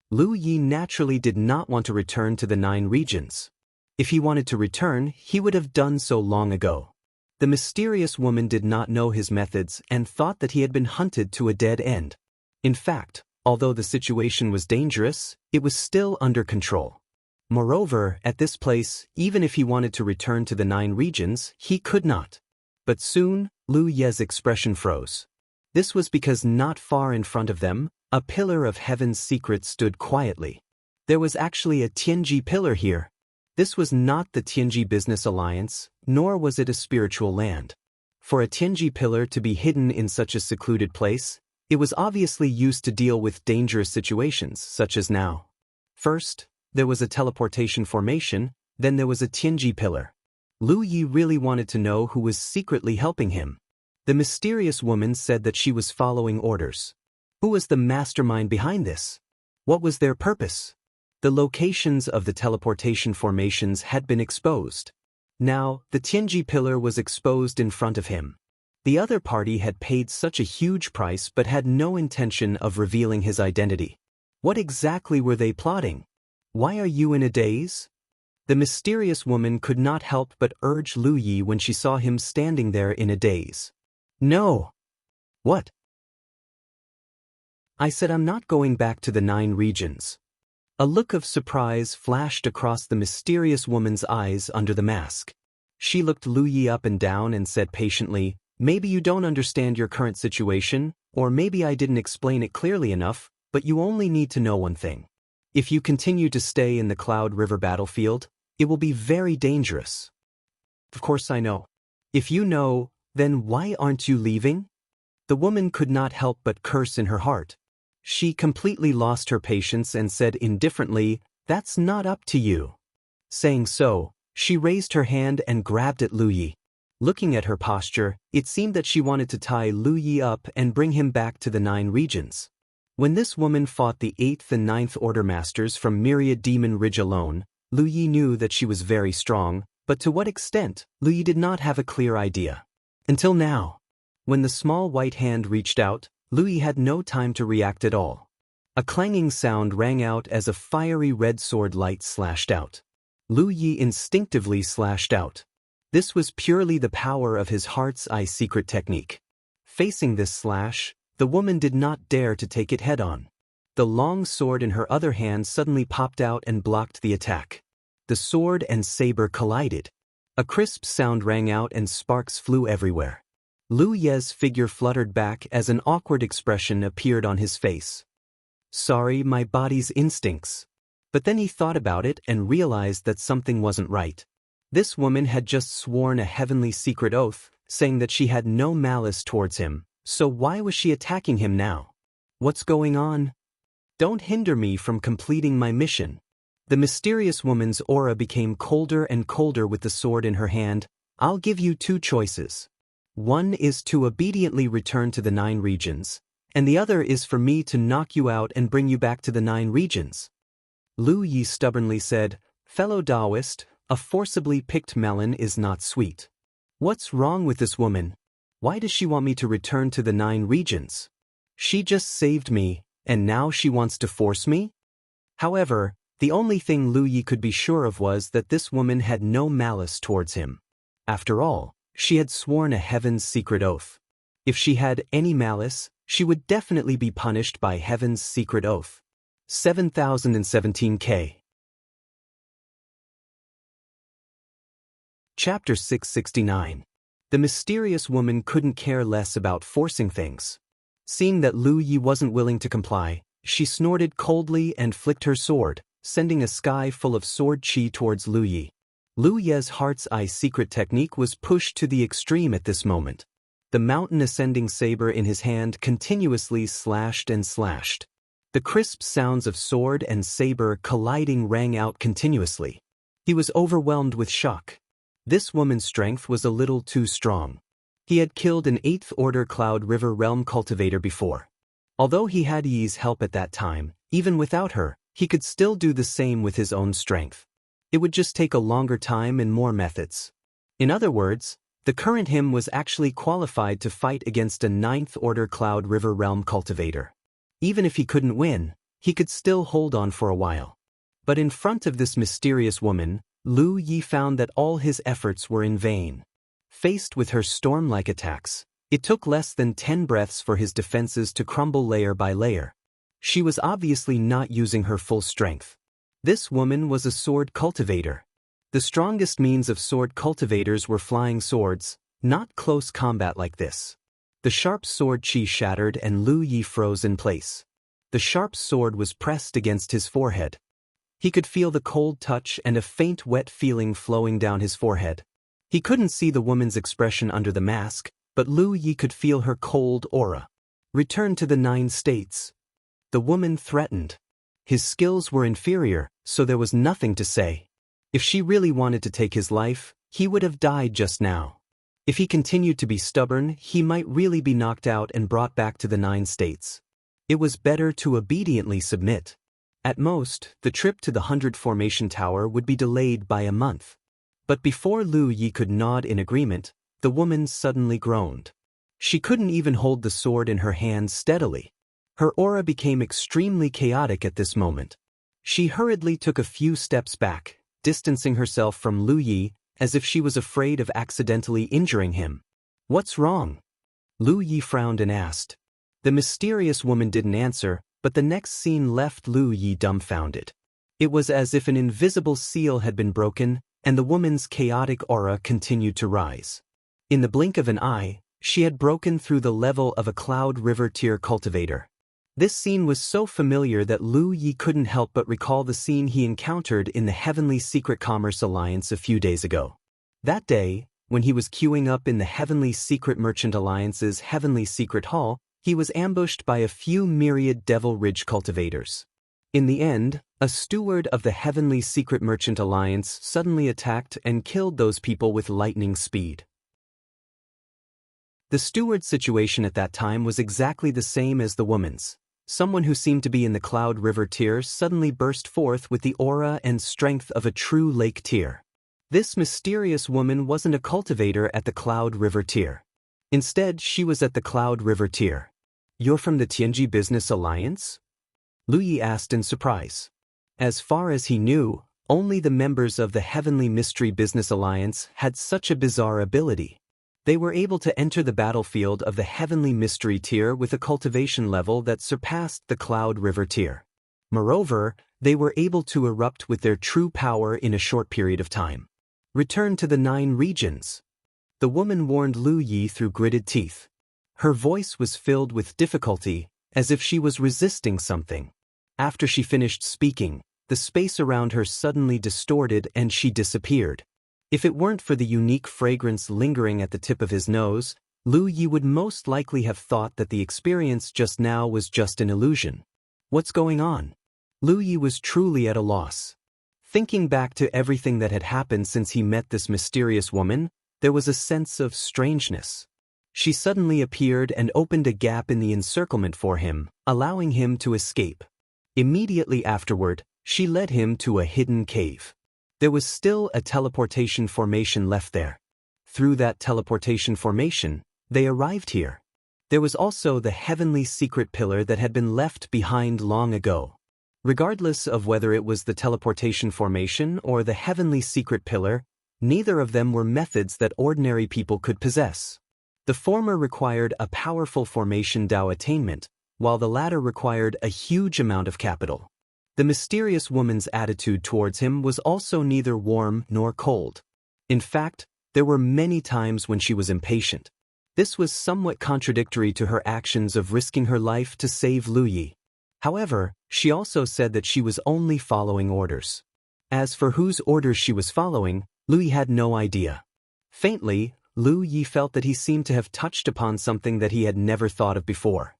Lu Yi naturally did not want to return to the 9 regions. If he wanted to return, he would have done so long ago. The mysterious woman did not know his methods and thought that he had been hunted to a dead end. In fact, although the situation was dangerous, it was still under control. Moreover, at this place, even if he wanted to return to the 9 regions, he could not. But soon, Lu Ye's expression froze. This was because not far in front of them, a pillar of heaven's secret stood quietly. There was actually a Tianji pillar here. This was not the Tianji Business Alliance, nor was it a spiritual land. For a Tianji pillar to be hidden in such a secluded place, it was obviously used to deal with dangerous situations, such as now. First, there was a teleportation formation, then there was a Tianji pillar. Lu Yi really wanted to know who was secretly helping him. The mysterious woman said that she was following orders. Who was the mastermind behind this? What was their purpose? The locations of the teleportation formations had been exposed. Now, the Tianji pillar was exposed in front of him. The other party had paid such a huge price but had no intention of revealing his identity. What exactly were they plotting? Why are you in a daze? The mysterious woman could not help but urge Lu Yi when she saw him standing there in a daze. No. What? I said I'm not going back to the 9 regions. A look of surprise flashed across the mysterious woman's eyes under the mask. She looked Lu Yi up and down and said patiently, maybe you don't understand your current situation, or maybe I didn't explain it clearly enough, but you only need to know one thing. If you continue to stay in the Cloud River battlefield, it will be very dangerous. Of course I know. If you know, then why aren't you leaving? The woman could not help but curse in her heart. She completely lost her patience and said indifferently, that's not up to you. Saying so, she raised her hand and grabbed at Lu Yi. Looking at her posture, it seemed that she wanted to tie Lu Yi up and bring him back to the 9 regions. When this woman fought the 8th and 9th Order Masters from Myriad Demon Ridge alone, Lu Yi knew that she was very strong, but to what extent, Lu Yi did not have a clear idea. Until now. When the small white hand reached out, Lu Yi had no time to react at all. A clanging sound rang out as a fiery red sword light slashed out. Lu Yi instinctively slashed out. This was purely the power of his heart's eye secret technique. Facing this slash, the woman did not dare to take it head-on. The long sword in her other hand suddenly popped out and blocked the attack. The sword and saber collided. A crisp sound rang out and sparks flew everywhere. Lu Ye's figure fluttered back as an awkward expression appeared on his face. Sorry, my body's instincts. But then he thought about it and realized that something wasn't right. This woman had just sworn a heavenly secret oath, saying that she had no malice towards him, so why was she attacking him now? What's going on? Don't hinder me from completing my mission. The mysterious woman's aura became colder and colder with the sword in her hand. I'll give you 2 choices. One is to obediently return to the 9 regions, and the other is for me to knock you out and bring you back to the 9 regions. Lu Yi stubbornly said, fellow Taoist, a forcibly picked melon is not sweet. What's wrong with this woman? Why does she want me to return to the 9 regions? She just saved me, and now she wants to force me? However, the only thing Lu Yi could be sure of was that this woman had no malice towards him. After all, she had sworn a heaven's secret oath. If she had any malice, she would definitely be punished by heaven's secret oath. 7017K. Chapter 669. The mysterious woman couldn't care less about forcing things. Seeing that Lu Yi wasn't willing to comply, she snorted coldly and flicked her sword, sending a sky full of sword chi towards Lu Yi. Lu Ye's heart's eye secret technique was pushed to the extreme at this moment. The mountain ascending saber in his hand continuously slashed and slashed. The crisp sounds of sword and saber colliding rang out continuously. He was overwhelmed with shock. This woman's strength was a little too strong. He had killed an 8th Order Cloud River Realm cultivator before. Although he had Yi's help at that time, even without her, he could still do the same with his own strength. It would just take a longer time and more methods. In other words, the current him was actually qualified to fight against a 9th Order Cloud River Realm cultivator. Even if he couldn't win, he could still hold on for a while. But in front of this mysterious woman, Lu Yi found that all his efforts were in vain. Faced with her storm-like attacks, it took less than 10 breaths for his defenses to crumble layer by layer. She was obviously not using her full strength. This woman was a sword cultivator. The strongest means of sword cultivators were flying swords, not close combat like this. The sharp sword chi shattered and Lu Yi froze in place. The sharp sword was pressed against his forehead. He could feel the cold touch and a faint wet feeling flowing down his forehead. He couldn't see the woman's expression under the mask, but Lu Yi could feel her cold aura. Return to the 9 states. The woman threatened. His skills were inferior, so there was nothing to say. If she really wanted to take his life, he would have died just now. If he continued to be stubborn, he might really be knocked out and brought back to the 9 states. It was better to obediently submit. At most, the trip to the 100 Formation Tower would be delayed by a month. But before Lu Yi could nod in agreement, the woman suddenly groaned. She couldn't even hold the sword in her hands steadily. Her aura became extremely chaotic at this moment. She hurriedly took a few steps back, distancing herself from Lu Yi, as if she was afraid of accidentally injuring him. "What's wrong?" Lu Yi frowned and asked. The mysterious woman didn't answer, but the next scene left Lu Yi dumbfounded. It was as if an invisible seal had been broken, and the woman's chaotic aura continued to rise. In the blink of an eye, she had broken through the level of a Cloud River tier cultivator. This scene was so familiar that Lu Yi couldn't help but recall the scene he encountered in the Heavenly Secret Commerce Alliance a few days ago. That day, when he was queuing up in the Heavenly Secret Merchant Alliance's Heavenly Secret Hall, he was ambushed by a few myriad Devil Ridge cultivators. In the end, a steward of the Heavenly Secret Merchant Alliance suddenly attacked and killed those people with lightning speed. The steward's situation at that time was exactly the same as the woman's. Someone who seemed to be in the Cloud River tier suddenly burst forth with the aura and strength of a true lake tier. This mysterious woman wasn't a cultivator at the Cloud River tier. Instead, she was at the Cloud River tier. "You're from the Tianji Business Alliance?" Lu Yi asked in surprise. As far as he knew, only the members of the Heavenly Mystery Business Alliance had such a bizarre ability. They were able to enter the battlefield of the Heavenly Mystery tier with a cultivation level that surpassed the Cloud River tier. Moreover, they were able to erupt with their true power in a short period of time. "Return to the 9 regions." The woman warned Lu Yi through gritted teeth. Her voice was filled with difficulty, as if she was resisting something. After she finished speaking, the space around her suddenly distorted and she disappeared. If it weren't for the unique fragrance lingering at the tip of his nose, Lu Yi would most likely have thought that the experience just now was just an illusion. What's going on? Lu Yi was truly at a loss. Thinking back to everything that had happened since he met this mysterious woman, there was a sense of strangeness. She suddenly appeared and opened a gap in the encirclement for him, allowing him to escape. Immediately afterward, she led him to a hidden cave. There was still a teleportation formation left there. Through that teleportation formation, they arrived here. There was also the Heavenly Secret Pillar that had been left behind long ago. Regardless of whether it was the teleportation formation or the Heavenly Secret Pillar, neither of them were methods that ordinary people could possess. The former required a powerful formation Dao attainment, while the latter required a huge amount of capital. The mysterious woman's attitude towards him was also neither warm nor cold. In fact, there were many times when she was impatient. This was somewhat contradictory to her actions of risking her life to save Lu Yi. However, she also said that she was only following orders. As for whose orders she was following, Lu Yi had no idea. Faintly, Lu Yi felt that he seemed to have touched upon something that he had never thought of before.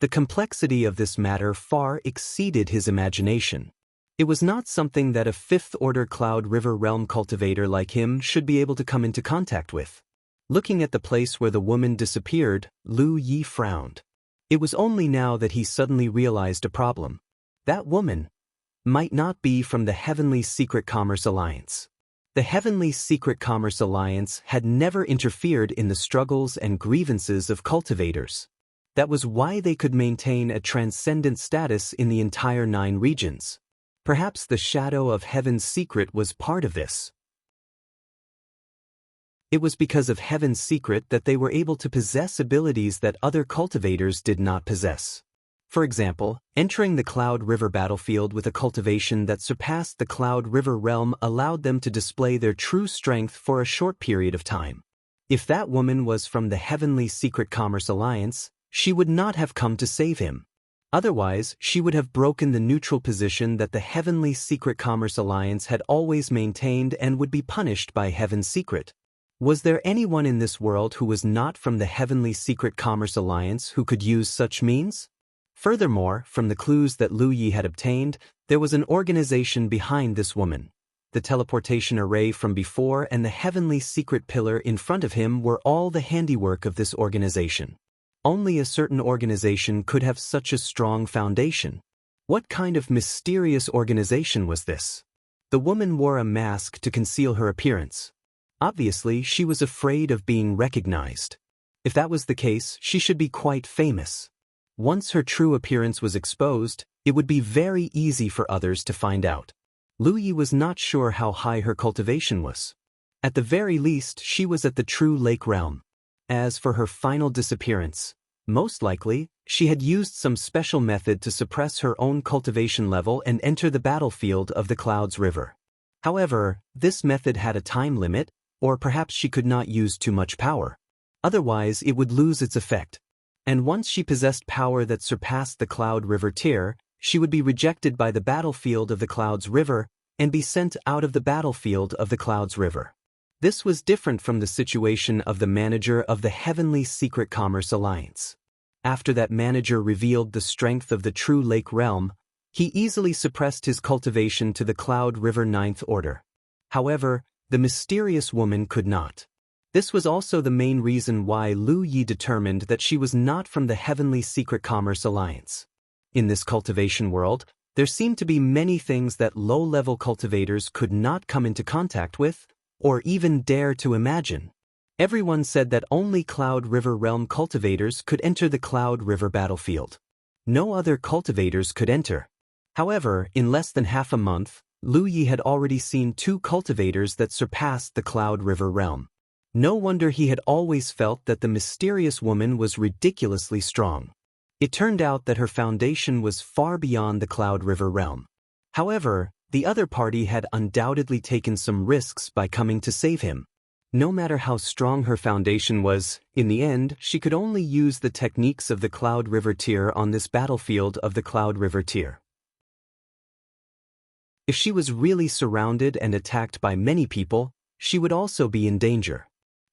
The complexity of this matter far exceeded his imagination. It was not something that a 5th-order Cloud River Realm cultivator like him should be able to come into contact with. Looking at the place where the woman disappeared, Lu Yi frowned. It was only now that he suddenly realized a problem. That woman might not be from the Heavenly Secret Commerce Alliance. The Heavenly Secret Commerce Alliance had never interfered in the struggles and grievances of cultivators. That was why they could maintain a transcendent status in the entire 9 regions. Perhaps the shadow of Heaven's secret was part of this. It was because of Heaven's secret that they were able to possess abilities that other cultivators did not possess. For example, entering the Cloud River battlefield with a cultivation that surpassed the Cloud River realm allowed them to display their true strength for a short period of time. If that woman was from the Heavenly Secret Commerce Alliance, she would not have come to save him. Otherwise, she would have broken the neutral position that the Heavenly Secret Commerce Alliance had always maintained and would be punished by Heaven's Secret. Was there anyone in this world who was not from the Heavenly Secret Commerce Alliance who could use such means? Furthermore, from the clues that Lu Yi had obtained, there was an organization behind this woman. The teleportation array from before and the Heavenly Secret Pillar in front of him were all the handiwork of this organization. Only a certain organization could have such a strong foundation. What kind of mysterious organization was this? The woman wore a mask to conceal her appearance. Obviously, she was afraid of being recognized. If that was the case, she should be quite famous. Once her true appearance was exposed, it would be very easy for others to find out. Lu Yi was not sure how high her cultivation was. At the very least, she was at the true lake realm. As for her final disappearance, most likely, she had used some special method to suppress her own cultivation level and enter the battlefield of the Clouds River. However, this method had a time limit, or perhaps she could not use too much power. Otherwise, it would lose its effect. And once she possessed power that surpassed the Cloud River tier, she would be rejected by the battlefield of the Clouds River and be sent out of the battlefield of the Clouds River. This was different from the situation of the manager of the Heavenly Secret Commerce Alliance. After that manager revealed the strength of the true lake realm, he easily suppressed his cultivation to the Cloud River 9th Order. However, the mysterious woman could not. This was also the main reason why Lu Yi determined that she was not from the Heavenly Secret Commerce Alliance. In this cultivation world, there seemed to be many things that low-level cultivators could not come into contact with, or even dare to imagine. Everyone said that only Cloud River realm cultivators could enter the Cloud River battlefield. No other cultivators could enter. However, in less than half a month, Lu Yi had already seen 2 cultivators that surpassed the Cloud River realm. No wonder he had always felt that the mysterious woman was ridiculously strong. It turned out that her foundation was far beyond the Cloud River realm. However, the other party had undoubtedly taken some risks by coming to save him. No matter how strong her foundation was, in the end, she could only use the techniques of the Cloud River tier on this battlefield of the Cloud River tier. If she was really surrounded and attacked by many people, she would also be in danger.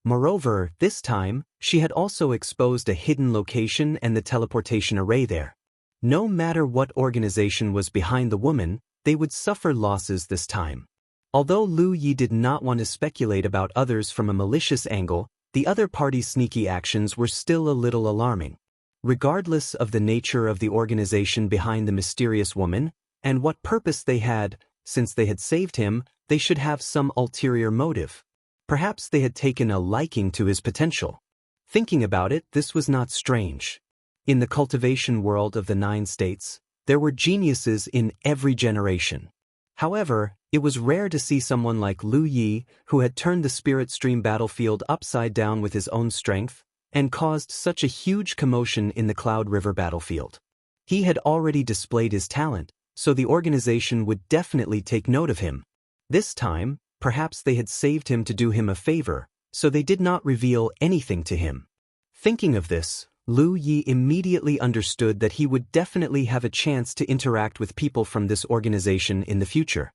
Moreover, this time, she had also exposed a hidden location and the teleportation array there. No matter what organization was behind the woman, they would suffer losses this time. Although Lu Yi did not want to speculate about others from a malicious angle, the other party's sneaky actions were still a little alarming. Regardless of the nature of the organization behind the mysterious woman, and what purpose they had, since they had saved him, they should have some ulterior motive. Perhaps they had taken a liking to his potential. Thinking about it, this was not strange. In the cultivation world of the 9 states, there were geniuses in every generation. However, it was rare to see someone like Lu Yi, who had turned the Spirit Stream battlefield upside down with his own strength, and caused such a huge commotion in the Cloud River battlefield. He had already displayed his talent, so the organization would definitely take note of him. This time, perhaps they had saved him to do him a favor, so they did not reveal anything to him. Thinking of this, Lu Yi immediately understood that he would definitely have a chance to interact with people from this organization in the future.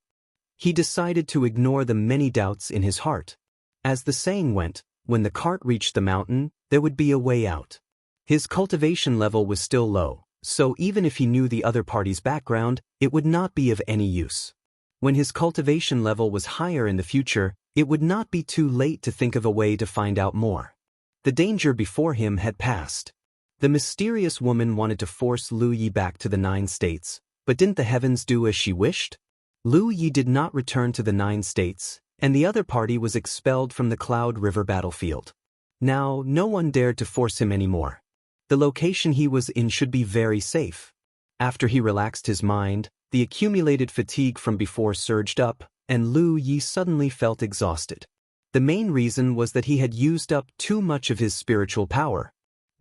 He decided to ignore the many doubts in his heart. As the saying went, when the cart reached the mountain, there would be a way out. His cultivation level was still low, so even if he knew the other party's background, it would not be of any use. When his cultivation level was higher in the future, it would not be too late to think of a way to find out more. The danger before him had passed. The mysterious woman wanted to force Lu Yi back to the 9 states, but didn't the heavens do as she wished? Lu Yi did not return to the 9 states, and the other party was expelled from the Cloud River battlefield. Now, no one dared to force him anymore. The location he was in should be very safe. After he relaxed his mind, the accumulated fatigue from before surged up, and Lu Yi suddenly felt exhausted. The main reason was that he had used up too much of his spiritual power.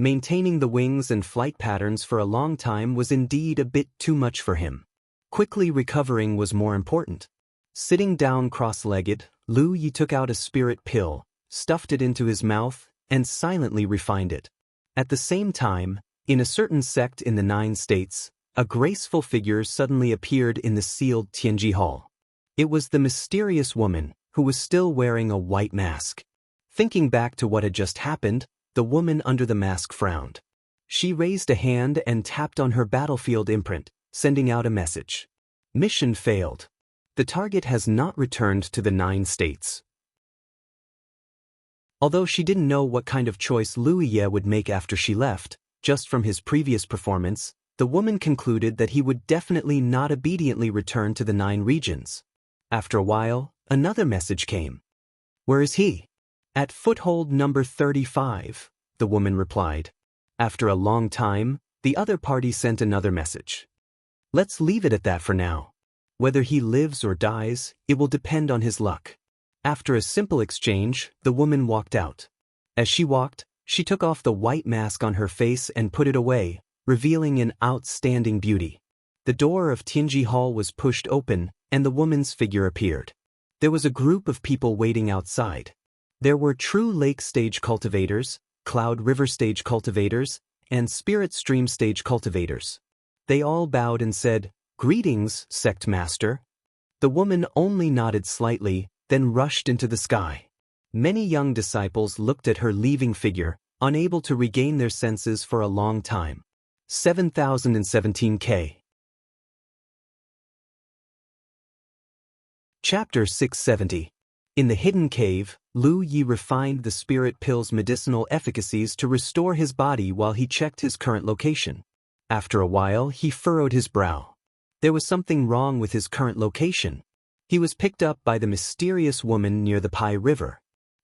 Maintaining the wings and flight patterns for a long time was indeed a bit too much for him. Quickly recovering was more important. Sitting down cross-legged, Lu Yi took out a spirit pill, stuffed it into his mouth, and silently refined it. At the same time, in a certain sect in the 9 states, a graceful figure suddenly appeared in the sealed Tianji Hall. It was the mysterious woman, who was still wearing a white mask. Thinking back to what had just happened, the woman under the mask frowned. She raised a hand and tapped on her battlefield imprint, sending out a message. Mission failed. The target has not returned to the 9 states. Although she didn't know what kind of choice Lu Yi would make after she left, just from his previous performance, the woman concluded that he would definitely not obediently return to the 9 regions. After a while, another message came. Where is he? At foothold number 35, the woman replied. After a long time, the other party sent another message. Let's leave it at that for now. Whether he lives or dies, it will depend on his luck. After a simple exchange, the woman walked out. As she walked, she took off the white mask on her face and put it away, revealing an outstanding beauty. The door of Tianji Hall was pushed open, and the woman's figure appeared. There was a group of people waiting outside. There were true lake stage cultivators, cloud river stage cultivators, and spirit stream stage cultivators. They all bowed and said, "Greetings, sect master." The woman only nodded slightly, then rushed into the sky. Many young disciples looked at her leaving figure, unable to regain their senses for a long time. 7017K. Chapter 670. In the hidden cave, Lu Yi refined the spirit pill's medicinal efficacies to restore his body while he checked his current location. After a while, he furrowed his brow. There was something wrong with his current location. He was picked up by the mysterious woman near the Pai River.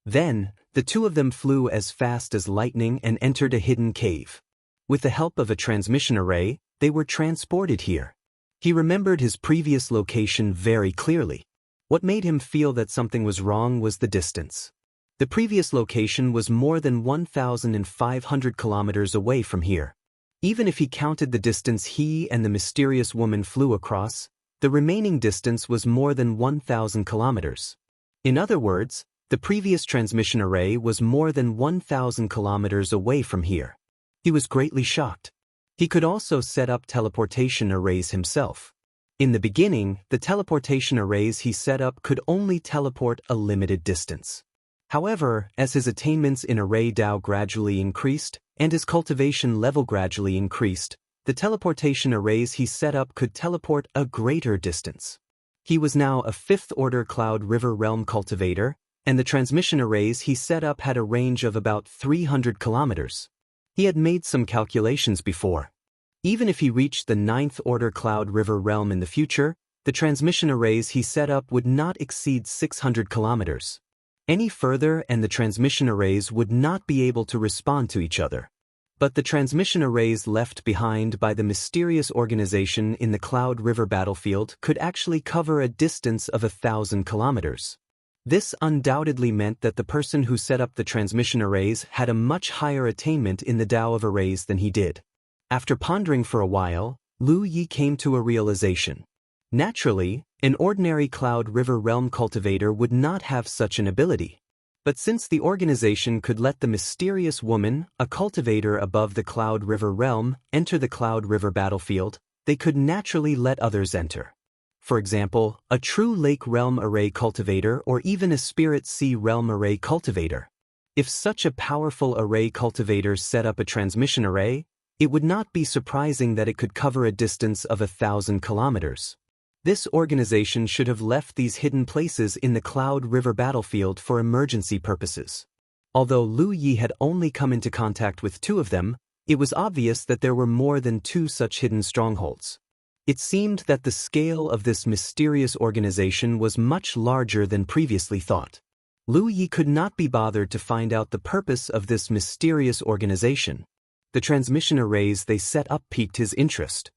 Then, the two of them flew as fast as lightning and entered a hidden cave. With the help of a transmission array, they were transported here. He remembered his previous location very clearly. What made him feel that something was wrong was the distance. The previous location was more than 1,500 kilometers away from here. Even if he counted the distance he and the mysterious woman flew across, the remaining distance was more than 1,000 kilometers. In other words, the previous transmission array was more than 1,000 kilometers away from here. He was greatly shocked. He could also set up teleportation arrays himself. In the beginning, the teleportation arrays he set up could only teleport a limited distance. However, as his attainments in array Dao gradually increased, and his cultivation level gradually increased, the teleportation arrays he set up could teleport a greater distance. He was now a 5th-order Cloud River Realm cultivator, and the transmission arrays he set up had a range of about 300 kilometers. He had made some calculations before. Even if he reached the 9th-order Cloud River Realm in the future, the transmission arrays he set up would not exceed 600 kilometers. Any further and the transmission arrays would not be able to respond to each other. But the transmission arrays left behind by the mysterious organization in the Cloud River battlefield could actually cover a distance of 1,000 kilometers. This undoubtedly meant that the person who set up the transmission arrays had a much higher attainment in the Dao of arrays than he did. After pondering for a while, Lu Yi came to a realization. Naturally, an ordinary Cloud River Realm cultivator would not have such an ability. But since the organization could let the mysterious woman, a cultivator above the Cloud River Realm, enter the Cloud River battlefield, they could naturally let others enter. For example, a true Lake Realm Array cultivator or even a Spirit Sea Realm Array cultivator. If such a powerful array cultivator set up a transmission array, it would not be surprising that it could cover a distance of 1,000 kilometers. This organization should have left these hidden places in the Cloud River battlefield for emergency purposes. Although Lu Yi had only come into contact with 2 of them, it was obvious that there were more than 2 such hidden strongholds. It seemed that the scale of this mysterious organization was much larger than previously thought. Lu Yi could not be bothered to find out the purpose of this mysterious organization. The transmission arrays they set up piqued his interest.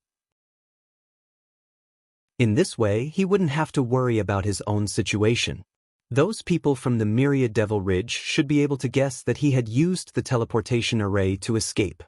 In this way, he wouldn't have to worry about his own situation. Those people from the Myriad Devil Ridge should be able to guess that he had used the teleportation array to escape.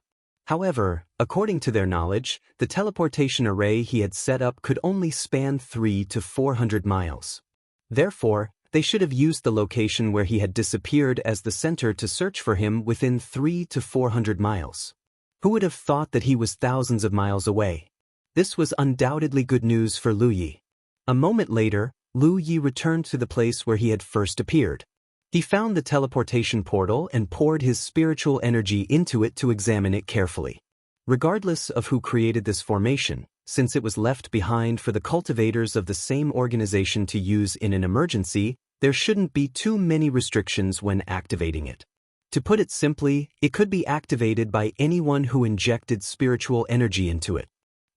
However, according to their knowledge, the teleportation array he had set up could only span 300 to 400 miles. Therefore, they should have used the location where he had disappeared as the center to search for him within 300 to 400 miles. Who would have thought that he was thousands of miles away? This was undoubtedly good news for Lu Yi. A moment later, Lu Yi returned to the place where he had first appeared. He found the teleportation portal and poured his spiritual energy into it to examine it carefully. Regardless of who created this formation, since it was left behind for the cultivators of the same organization to use in an emergency, there shouldn't be too many restrictions when activating it. To put it simply, it could be activated by anyone who injected spiritual energy into it.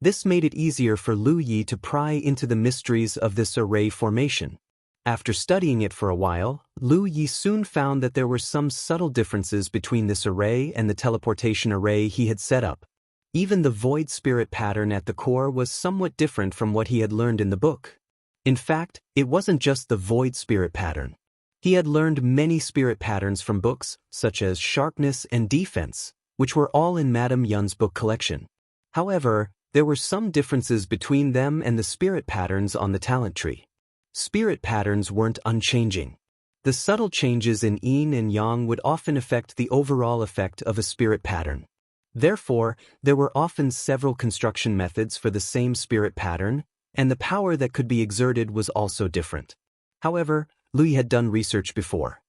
This made it easier for Lu Yi to pry into the mysteries of this array formation. After studying it for a while, Lu Yi soon found that there were some subtle differences between this array and the teleportation array he had set up. Even the void spirit pattern at the core was somewhat different from what he had learned in the book. In fact, it wasn't just the void spirit pattern. He had learned many spirit patterns from books, such as Sharpness and Defense, which were all in Madame Yun's book collection. However, there were some differences between them and the spirit patterns on the talent tree. Spirit patterns weren't unchanging. The subtle changes in yin and yang would often affect the overall effect of a spirit pattern. Therefore, there were often several construction methods for the same spirit pattern, and the power that could be exerted was also different. However, Lu Yi had done research before.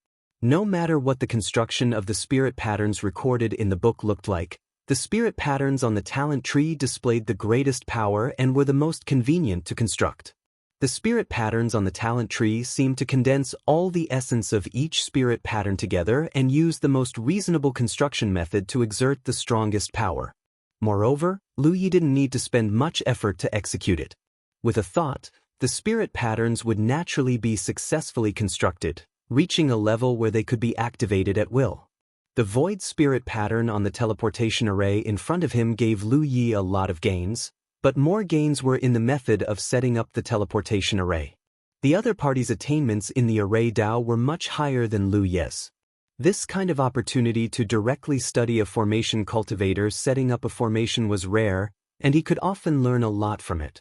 No matter what the construction of the spirit patterns recorded in the book looked like, the spirit patterns on the talent tree displayed the greatest power and were the most convenient to construct. The spirit patterns on the talent tree seemed to condense all the essence of each spirit pattern together and use the most reasonable construction method to exert the strongest power. Moreover, Lu Yi didn't need to spend much effort to execute it. With a thought, the spirit patterns would naturally be successfully constructed, reaching a level where they could be activated at will. The void spirit pattern on the teleportation array in front of him gave Lu Yi a lot of gains, but more gains were in the method of setting up the teleportation array. The other party's attainments in the array Dao were much higher than Lu Yi's. This kind of opportunity to directly study a formation cultivator setting up a formation was rare, and he could often learn a lot from it.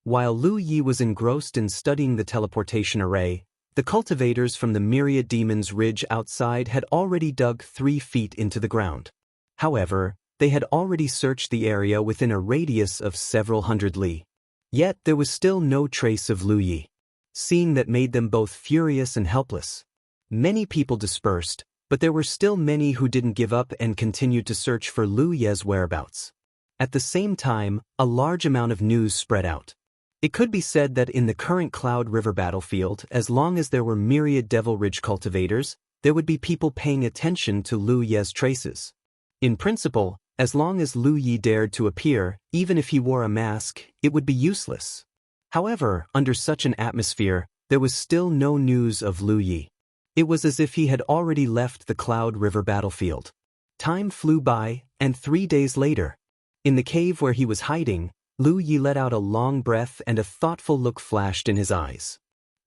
While Lu Yi was engrossed in studying the teleportation array, the cultivators from the Myriad Demon's Ridge outside had already dug 3 feet into the ground. However, they had already searched the area within a radius of several hundred li. Yet there was still no trace of Lu Yi. Seeing that made them both furious and helpless. Many people dispersed, but there were still many who didn't give up and continued to search for Lu Yi's whereabouts. At the same time, a large amount of news spread out. It could be said that in the current Cloud River battlefield, as long as there were Myriad Devil Ridge cultivators, there would be people paying attention to Lu Yi's traces. In principle, as long as Lu Yi dared to appear, even if he wore a mask, it would be useless. However, under such an atmosphere, there was still no news of Lu Yi. It was as if he had already left the Cloud River battlefield. Time flew by, and 3 days later, in the cave where he was hiding, Lu Yi let out a long breath and a thoughtful look flashed in his eyes.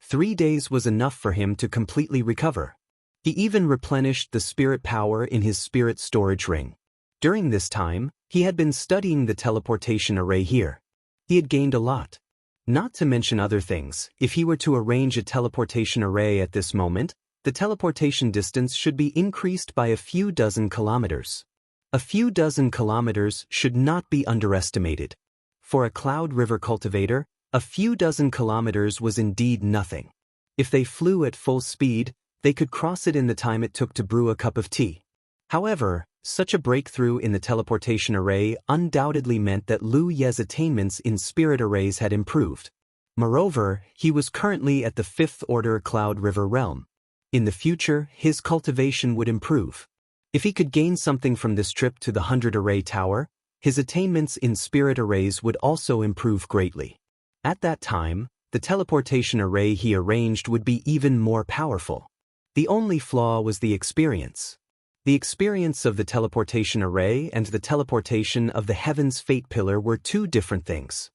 3 days was enough for him to completely recover. He even replenished the spirit power in his spirit storage ring. During this time, he had been studying the teleportation array here. He had gained a lot. Not to mention other things, if he were to arrange a teleportation array at this moment, the teleportation distance should be increased by a few dozen kilometers. A few dozen kilometers should not be underestimated. For a Cloud River cultivator, a few dozen kilometers was indeed nothing. If they flew at full speed, they could cross it in the time it took to brew a cup of tea. However, such a breakthrough in the teleportation array undoubtedly meant that Lu Yi's attainments in spirit arrays had improved. Moreover, he was currently at the 5th order Cloud River realm. In the future, his cultivation would improve. If he could gain something from this trip to the 100 array tower, his attainments in spirit arrays would also improve greatly. At that time, the teleportation array he arranged would be even more powerful. The only flaw was the experience. The experience of the teleportation array and the teleportation of the Heaven's Fate Pillar were 2 different things.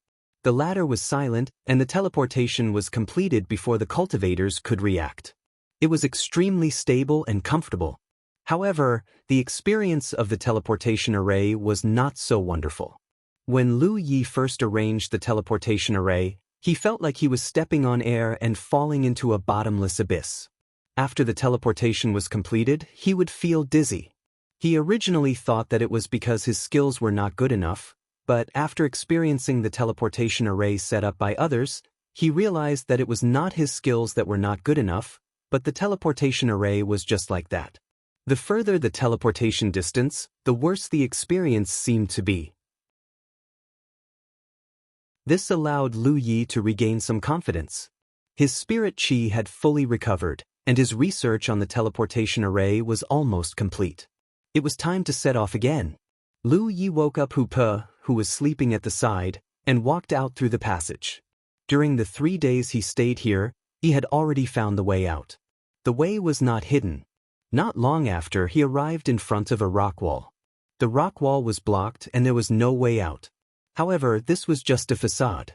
The latter was silent, and the teleportation was completed before the cultivators could react. It was extremely stable and comfortable. However, the experience of the teleportation array was not so wonderful. When Lu Yi first arranged the teleportation array, he felt like he was stepping on air and falling into a bottomless abyss. After the teleportation was completed, he would feel dizzy. He originally thought that it was because his skills were not good enough, but after experiencing the teleportation array set up by others, he realized that it was not his skills that were not good enough, but the teleportation array was just like that. The further the teleportation distance, the worse the experience seemed to be. This allowed Lu Yi to regain some confidence. His spirit chi had fully recovered, and his research on the teleportation array was almost complete. It was time to set off again. Lu Yi woke up Hu Pe, who was sleeping at the side, and walked out through the passage. During the 3 days he stayed here, he had already found the way out. The way was not hidden. Not long after, he arrived in front of a rock wall. The rock wall was blocked and there was no way out. However, this was just a facade.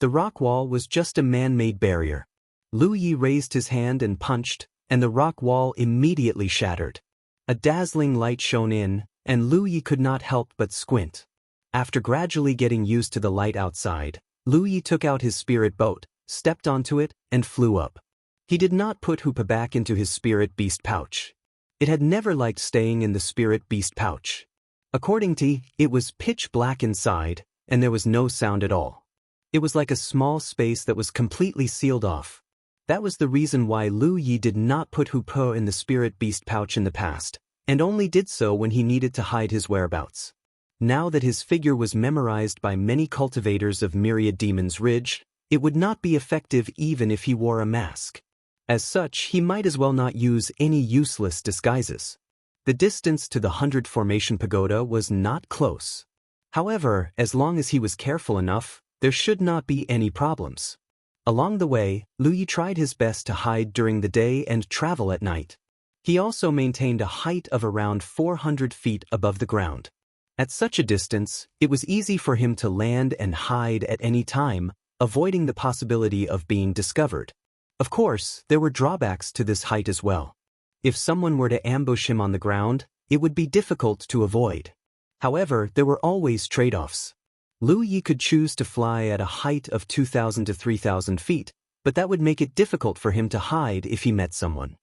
The rock wall was just a man-made barrier. Lu Yi raised his hand and punched, and the rock wall immediately shattered. A dazzling light shone in, and Lu Yi could not help but squint. After gradually getting used to the light outside, Lu Yi took out his spirit boat, stepped onto it, and flew up. He did not put Hoopa back into his spirit beast pouch. It had never liked staying in the spirit beast pouch. According to it was pitch black inside, and there was no sound at all. It was like a small space that was completely sealed off. That was the reason why Lu Yi did not put Hoopa in the spirit beast pouch in the past, and only did so when he needed to hide his whereabouts. Now that his figure was memorized by many cultivators of Myriad Demon's Ridge, it would not be effective even if he wore a mask. As such, he might as well not use any useless disguises. The distance to the 100 Formation Pagoda was not close. However, as long as he was careful enough, there should not be any problems. Along the way, Lu Yi tried his best to hide during the day and travel at night. He also maintained a height of around 400 feet above the ground. At such a distance, it was easy for him to land and hide at any time, avoiding the possibility of being discovered. Of course, there were drawbacks to this height as well. If someone were to ambush him on the ground, it would be difficult to avoid. However, there were always trade-offs. Lu Yi could choose to fly at a height of 2,000 to 3,000 feet, but that would make it difficult for him to hide if he met someone.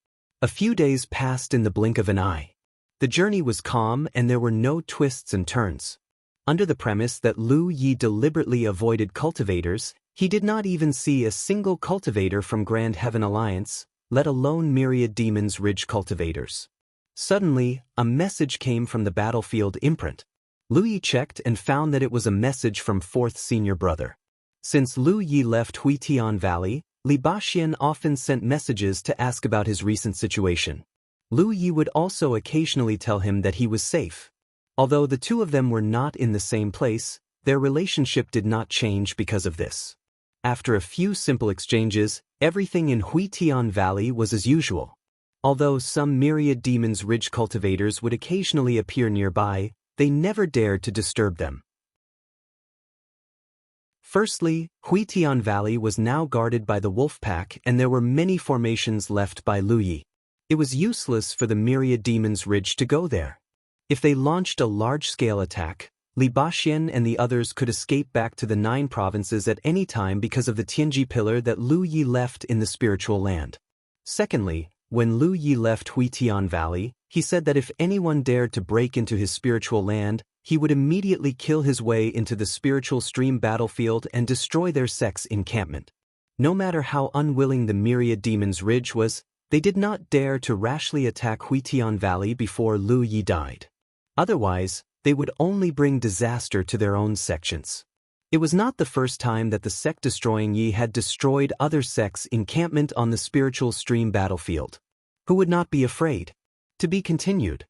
A few days passed in the blink of an eye. The journey was calm and there were no twists and turns. Under the premise that Lu Yi deliberately avoided cultivators, he did not even see a single cultivator from Grand Heaven Alliance, let alone Myriad Demon's Ridge cultivators. Suddenly, a message came from the battlefield imprint. Lu Yi checked and found that it was a message from 4th Senior Brother. Since Lu Yi left Huitian Valley, Li Baxian often sent messages to ask about his recent situation. Lu Yi would also occasionally tell him that he was safe. Although the two of them were not in the same place, their relationship did not change because of this. After a few simple exchanges, everything in Huitian Valley was as usual. Although some Myriad Demon's Ridge cultivators would occasionally appear nearby, they never dared to disturb them. Firstly, Huitian Valley was now guarded by the wolf pack and there were many formations left by Lu Yi. It was useless for the Myriad Demon's Ridge to go there. If they launched a large-scale attack, Li Baxian and the others could escape back to the 9 provinces at any time because of the Tianji pillar that Lu Yi left in the spiritual land. Secondly, when Lu Yi left Huitian Valley, he said that if anyone dared to break into his spiritual land, he would immediately kill his way into the spiritual stream battlefield and destroy their sect's encampment. No matter how unwilling the Myriad Demon's Ridge was, they did not dare to rashly attack Huitian Valley before Lu Yi died. Otherwise, they would only bring disaster to their own sections. It was not the first time that the sect destroying Yi had destroyed other sects' encampment on the spiritual stream battlefield. Who would not be afraid? To be continued.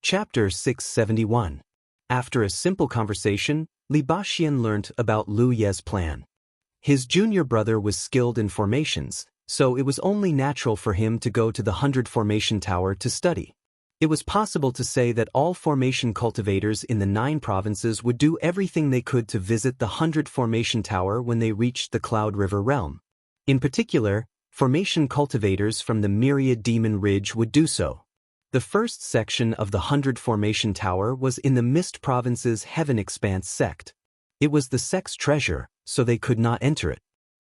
Chapter 671. After a simple conversation, Li Baxian learnt about Lu Ye's plan. His junior brother was skilled in formations, so it was only natural for him to go to the 100 Formation Tower to study. It was possible to say that all formation cultivators in the 9 provinces would do everything they could to visit the 100 Formation Tower when they reached the Cloud River realm. In particular, formation cultivators from the Myriad Demon Ridge would do so. The first section of the 100 Formation Tower was in the Mist Province's Heaven Expanse sect. It was the sect's treasure, so they could not enter it.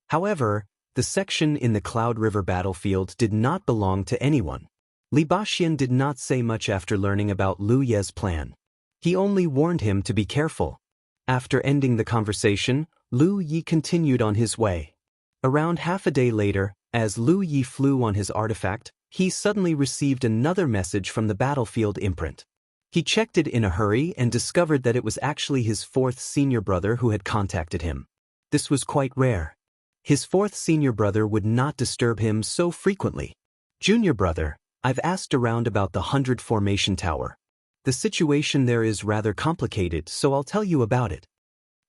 However, the section in the Cloud River battlefield did not belong to anyone. Li Baxian did not say much after learning about Lu Ye's plan. He only warned him to be careful. After ending the conversation, Lu Yi continued on his way. Around half a day later, as Lu Yi flew on his artifact, he suddenly received another message from the battlefield imprint. He checked it in a hurry and discovered that it was actually his 4th senior brother who had contacted him. This was quite rare. His 4th senior brother would not disturb him so frequently. Junior brother, I've asked around about the 100 Formation Tower. The situation there is rather complicated, so I'll tell you about it.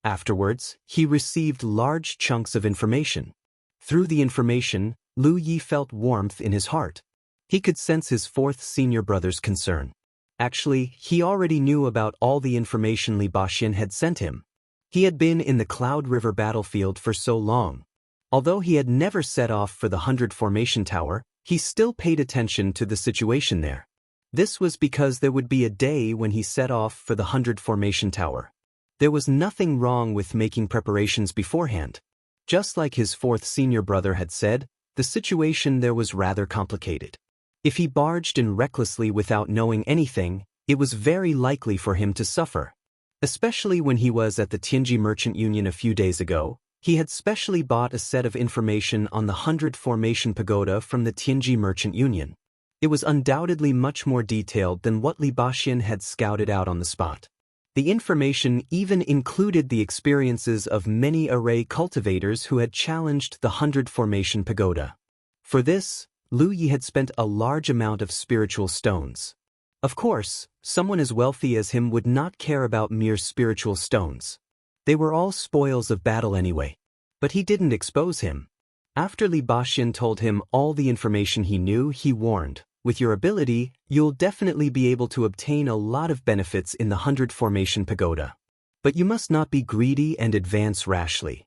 Afterwards, he received large chunks of information. Through the information, Lu Yi felt warmth in his heart. He could sense his 4th senior brother's concern. Actually, he already knew about all the information Li Baxian had sent him. He had been in the Cloud River battlefield for so long. Although he had never set off for the 100 Formation Tower, he still paid attention to the situation there. This was because there would be a day when he set off for the 100 Formation Tower. There was nothing wrong with making preparations beforehand. Just like his 4th senior brother had said, the situation there was rather complicated. If he barged in recklessly without knowing anything, it was very likely for him to suffer. Especially when he was at the Tianji Merchant Union a few days ago, he had specially bought a set of information on the 100 Formation Pagoda from the Tianji Merchant Union. It was undoubtedly much more detailed than what Li Baxian had scouted out on the spot. The information even included the experiences of many array cultivators who had challenged the 100 Formation Pagoda. For this, Lu Yi had spent a large amount of spiritual stones. Of course, someone as wealthy as him would not care about mere spiritual stones. They were all spoils of battle anyway. But he didn't expose him. After Li Baxian told him all the information he knew, he warned, with your ability, you'll definitely be able to obtain a lot of benefits in the 100 Formation Pagoda. But you must not be greedy and advance rashly.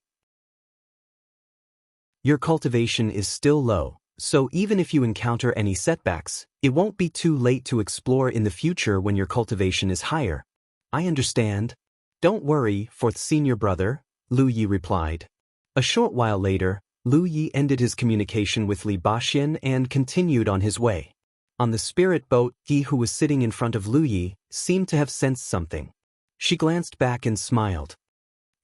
Your cultivation is still low, so even if you encounter any setbacks, it won't be too late to explore in the future when your cultivation is higher. I understand. Don't worry, 4th senior brother, Lu Yi replied. A short while later, Lu Yi ended his communication with Li Baxian and continued on his way. On the spirit boat, he who was sitting in front of Lu Yi seemed to have sensed something. She glanced back and smiled.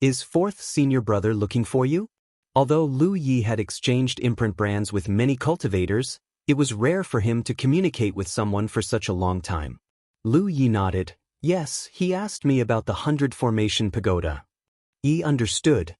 Is 4th senior brother looking for you? Although Lu Yi had exchanged imprint brands with many cultivators, it was rare for him to communicate with someone for such a long time. Lu Yi nodded. Yes, he asked me about the 100 Formation Pagoda. Yi understood.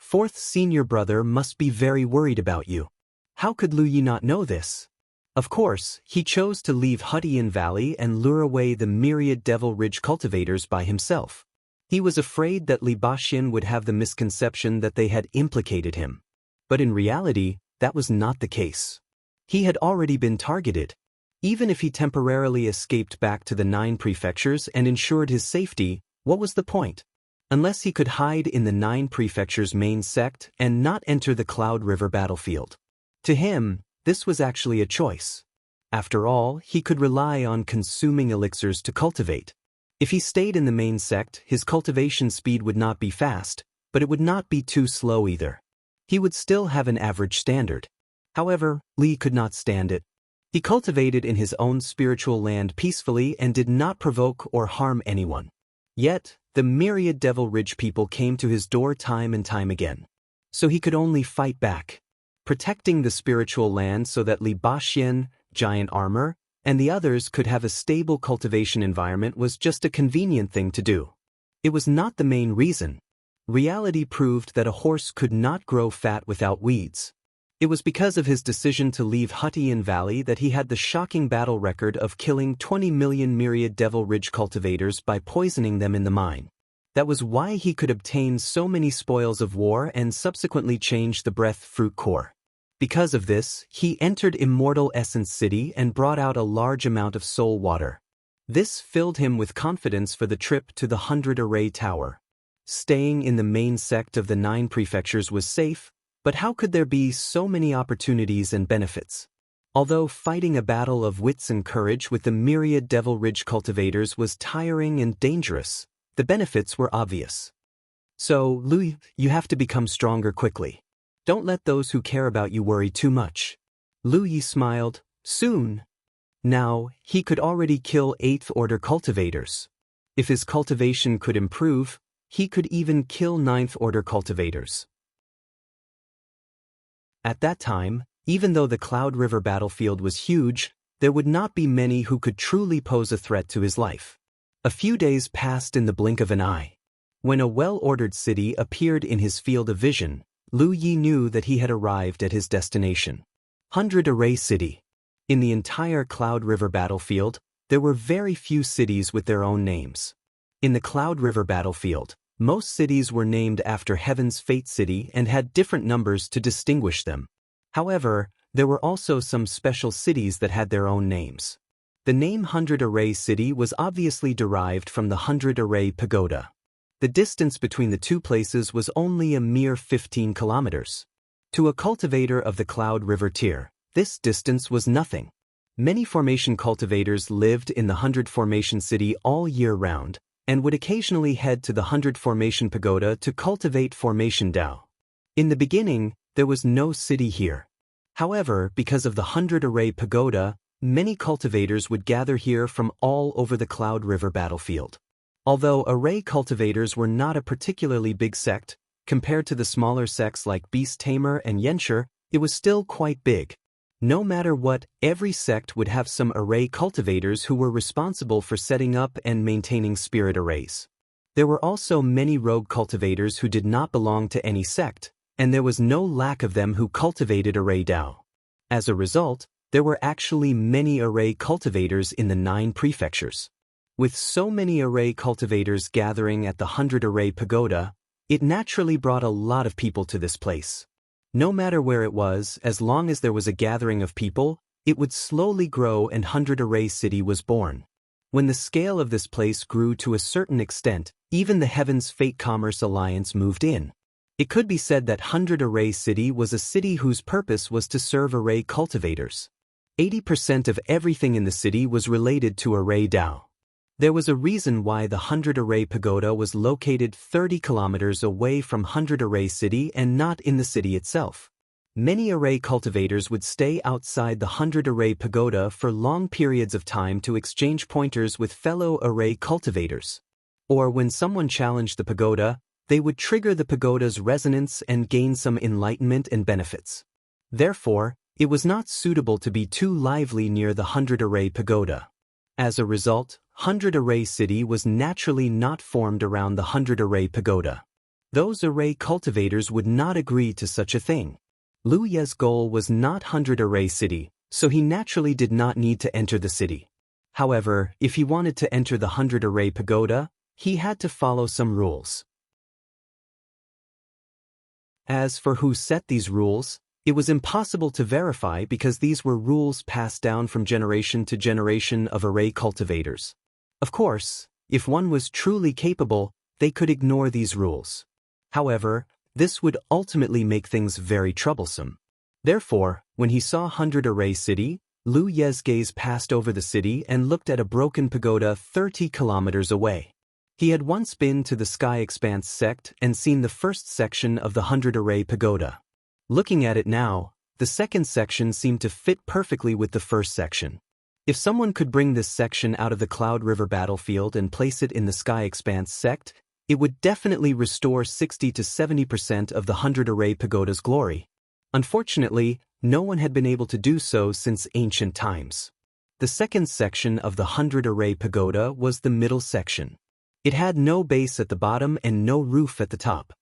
4th senior brother must be very worried about you. How could Lu Yi not know this? Of course, he chose to leave Hutian Valley and lure away the Myriad Devil Ridge cultivators by himself. He was afraid that Li Baxian would have the misconception that they had implicated him. But in reality, that was not the case. He had already been targeted. Even if he temporarily escaped back to the 9 prefectures and ensured his safety, what was the point? Unless he could hide in the 9 prefectures' main sect and not enter the Cloud River battlefield. To him, this was actually a choice. After all, he could rely on consuming elixirs to cultivate. If he stayed in the main sect, his cultivation speed would not be fast, but it would not be too slow either. He would still have an average standard. However, Li could not stand it. He cultivated in his own spiritual land peacefully and did not provoke or harm anyone. Yet, the Myriad Devil Ridge people came to his door time and time again. So he could only fight back. Protecting the spiritual land so that Li Baxian, Giant Armor, and the others could have a stable cultivation environment was just a convenient thing to do. It was not the main reason. Reality proved that a horse could not grow fat without weeds. It was because of his decision to leave Hutian Valley that he had the shocking battle record of killing 20 million Myriad Devil Ridge cultivators by poisoning them in the mine. That was why he could obtain so many spoils of war and subsequently change the breath fruit core. Because of this, he entered Immortal Essence City and brought out a large amount of soul water. This filled him with confidence for the trip to the 100-array tower. Staying in the main sect of the 9 prefectures was safe, but how could there be so many opportunities and benefits? Although fighting a battle of wits and courage with the myriad Devil Ridge cultivators was tiring and dangerous, the benefits were obvious. So, Lu, you have to become stronger quickly. Don't let those who care about you worry too much. Lu Yi smiled. Soon. Now, he could already kill 8th Order cultivators. If his cultivation could improve, he could even kill 9th Order cultivators. At that time, even though the Cloud River battlefield was huge, there would not be many who could truly pose a threat to his life. A few days passed in the blink of an eye. When a well-ordered city appeared in his field of vision, Lu Yi knew that he had arrived at his destination. 100-array City. In the entire Cloud River battlefield, there were very few cities with their own names. In the Cloud River battlefield, most cities were named after Heaven's Fate City and had different numbers to distinguish them. However, there were also some special cities that had their own names. The name 100-array City was obviously derived from the 100-array pagoda. The distance between the two places was only a mere 15 kilometers. To a cultivator of the Cloud River tier, this distance was nothing. Many formation cultivators lived in the 100 Formation City all year round, and would occasionally head to the 100 Formation Pagoda to cultivate Formation Dao. In the beginning, there was no city here. However, because of the 100-array pagoda, many cultivators would gather here from all over the Cloud River battlefield. Although array cultivators were not a particularly big sect, compared to the smaller sects like Beast Tamer and Yenshur, it was still quite big. No matter what, every sect would have some array cultivators who were responsible for setting up and maintaining spirit arrays. There were also many rogue cultivators who did not belong to any sect, and there was no lack of them who cultivated array Dao. As a result, there were actually many array cultivators in the 9 prefectures. With so many array cultivators gathering at the 100-array pagoda, it naturally brought a lot of people to this place. No matter where it was, as long as there was a gathering of people, it would slowly grow and 100-array City was born. When the scale of this place grew to a certain extent, even the Heaven's Fate Commerce Alliance moved in. It could be said that 100-array City was a city whose purpose was to serve array cultivators. 80% of everything in the city was related to array Dao. There was a reason why the 100-array pagoda was located 30 kilometers away from 100-array City and not in the city itself. Many array cultivators would stay outside the 100-array pagoda for long periods of time to exchange pointers with fellow array cultivators. Or when someone challenged the pagoda, they would trigger the pagoda's resonance and gain some enlightenment and benefits. Therefore, it was not suitable to be too lively near the 100-array pagoda. As a result, 100-array City was naturally not formed around the 100-array pagoda. Those array cultivators would not agree to such a thing. Lu Ye's goal was not 100-array City, so he naturally did not need to enter the city. However, if he wanted to enter the 100-array pagoda, he had to follow some rules. As for who set these rules, it was impossible to verify because these were rules passed down from generation to generation of array cultivators. Of course, if one was truly capable, they could ignore these rules. However, this would ultimately make things very troublesome. Therefore, when he saw 100-array City, Lu Ye's gaze passed over the city and looked at a broken pagoda 30 kilometers away. He had once been to the Sky Expanse sect and seen the first section of the 100-array pagoda. Looking at it now, the second section seemed to fit perfectly with the first section. If someone could bring this section out of the Cloud River battlefield and place it in the Sky Expanse sect, it would definitely restore 60 to 70% of the 100-array pagoda's glory. Unfortunately, no one had been able to do so since ancient times. The second section of the 100-array pagoda was the middle section. It had no base at the bottom and no roof at the top.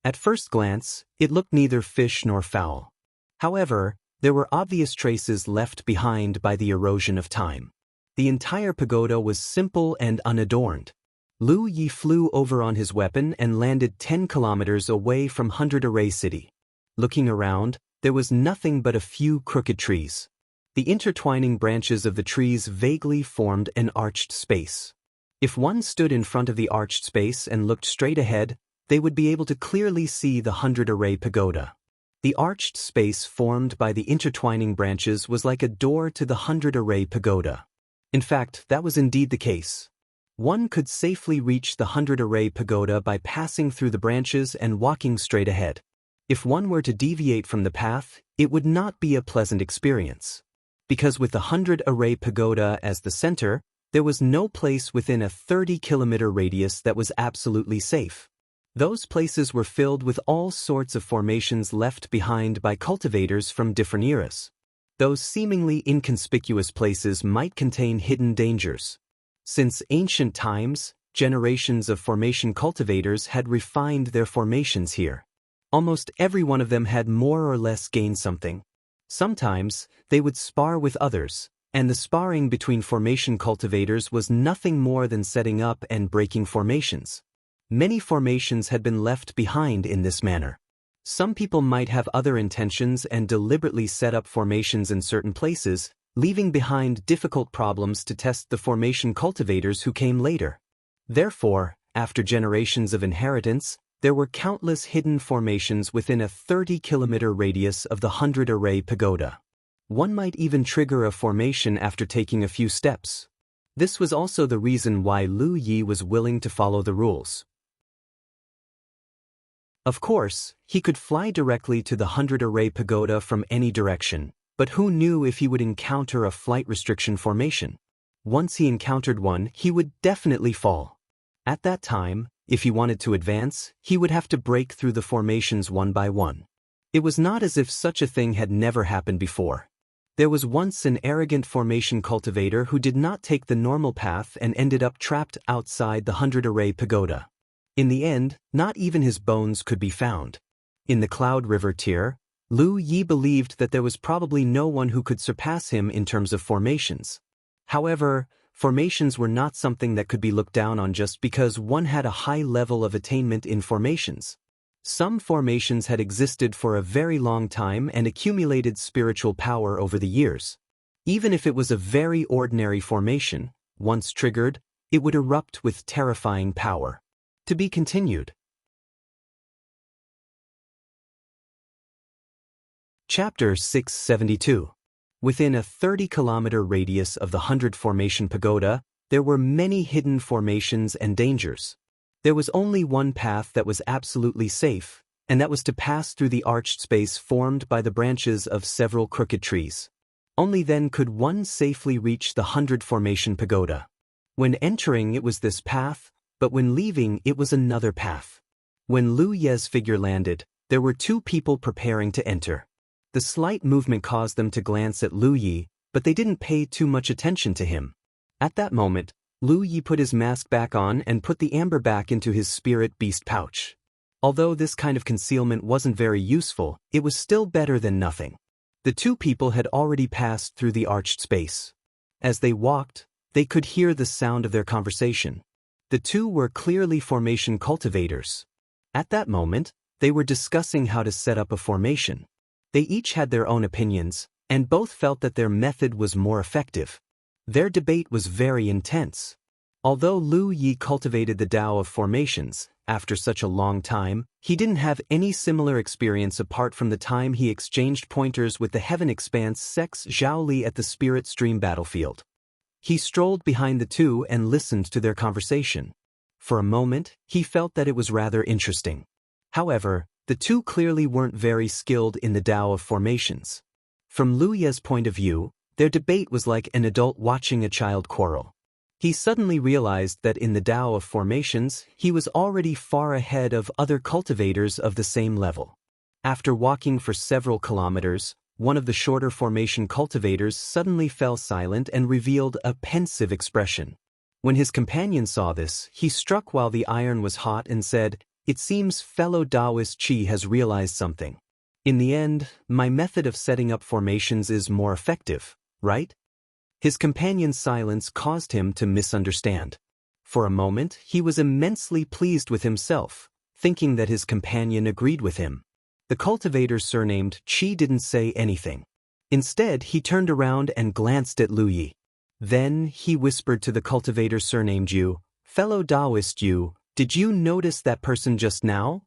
At first glance, it looked neither fish nor fowl. However, there were obvious traces left behind by the erosion of time. The entire pagoda was simple and unadorned. Lu Yi flew over on his weapon and landed 10 kilometers away from 100-array City. Looking around, there was nothing but a few crooked trees. The intertwining branches of the trees vaguely formed an arched space. If one stood in front of the arched space and looked straight ahead, they would be able to clearly see the 100-array pagoda. The arched space formed by the intertwining branches was like a door to the 100-array pagoda. In fact, that was indeed the case. One could safely reach the 100-array pagoda by passing through the branches and walking straight ahead. If one were to deviate from the path, it would not be a pleasant experience. Because with the 100-array pagoda as the center, there was no place within a 30-kilometer radius that was absolutely safe. Those places were filled with all sorts of formations left behind by cultivators from different eras. Those seemingly inconspicuous places might contain hidden dangers. Since ancient times, generations of formation cultivators had refined their formations here. Almost every one of them had more or less gained something. Sometimes, they would spar with others, and the sparring between formation cultivators was nothing more than setting up and breaking formations. Many formations had been left behind in this manner. Some people might have other intentions and deliberately set up formations in certain places, leaving behind difficult problems to test the formation cultivators who came later. Therefore, after generations of inheritance, there were countless hidden formations within a 30-kilometer radius of the 100-array pagoda. One might even trigger a formation after taking a few steps. This was also the reason why Lu Yi was willing to follow the rules. Of course, he could fly directly to the 100-array pagoda from any direction, but who knew if he would encounter a flight restriction formation? Once he encountered one, he would definitely fall. At that time, if he wanted to advance, he would have to break through the formations one by one. It was not as if such a thing had never happened before. There was once an arrogant formation cultivator who did not take the normal path and ended up trapped outside the 100-array pagoda. In the end, not even his bones could be found. In the Cloud River tier, Lu Yi believed that there was probably no one who could surpass him in terms of formations. However, formations were not something that could be looked down on just because one had a high level of attainment in formations. Some formations had existed for a very long time and accumulated spiritual power over the years. Even if it was a very ordinary formation, once triggered, it would erupt with terrifying power. To be continued. Chapter 672. Within a 30-kilometer radius of the 100 formation pagoda, there were many hidden formations and dangers. There was only one path that was absolutely safe, and that was to pass through the arched space formed by the branches of several crooked trees. Only then could one safely reach the 100 formation pagoda. When entering, it was this path, but when leaving, it was another path. When Lu Ye's figure landed, there were two people preparing to enter. The slight movement caused them to glance at Lu Yi, but they didn't pay too much attention to him. At that moment, Lu Yi put his mask back on and put the amber back into his spirit beast pouch. Although this kind of concealment wasn't very useful, it was still better than nothing. The two people had already passed through the arched space. As they walked, they could hear the sound of their conversation. The two were clearly formation cultivators. At that moment, they were discussing how to set up a formation. They each had their own opinions, and both felt that their method was more effective. Their debate was very intense. Although Lu Yi cultivated the Tao of formations, after such a long time, he didn't have any similar experience apart from the time he exchanged pointers with the Heaven Expanse Sex Zhao Li at the Spirit Stream battlefield. He strolled behind the two and listened to their conversation. For a moment, he felt that it was rather interesting. However, the two clearly weren't very skilled in the Tao of formations. From Lu Ye's point of view, their debate was like an adult watching a child quarrel. He suddenly realized that in the Tao of formations, he was already far ahead of other cultivators of the same level. After walking for several kilometers, one of the shorter formation cultivators suddenly fell silent and revealed a pensive expression. When his companion saw this, he struck while the iron was hot and said, "It seems fellow Taoist Qi has realized something. In the end, my method of setting up formations is more effective, right?" His companion's silence caused him to misunderstand. For a moment, he was immensely pleased with himself, thinking that his companion agreed with him. The cultivator surnamed Qi didn't say anything. Instead, he turned around and glanced at Lu Yi. Then, he whispered to the cultivator surnamed Yu, "Fellow Taoist Yu, did you notice that person just now?"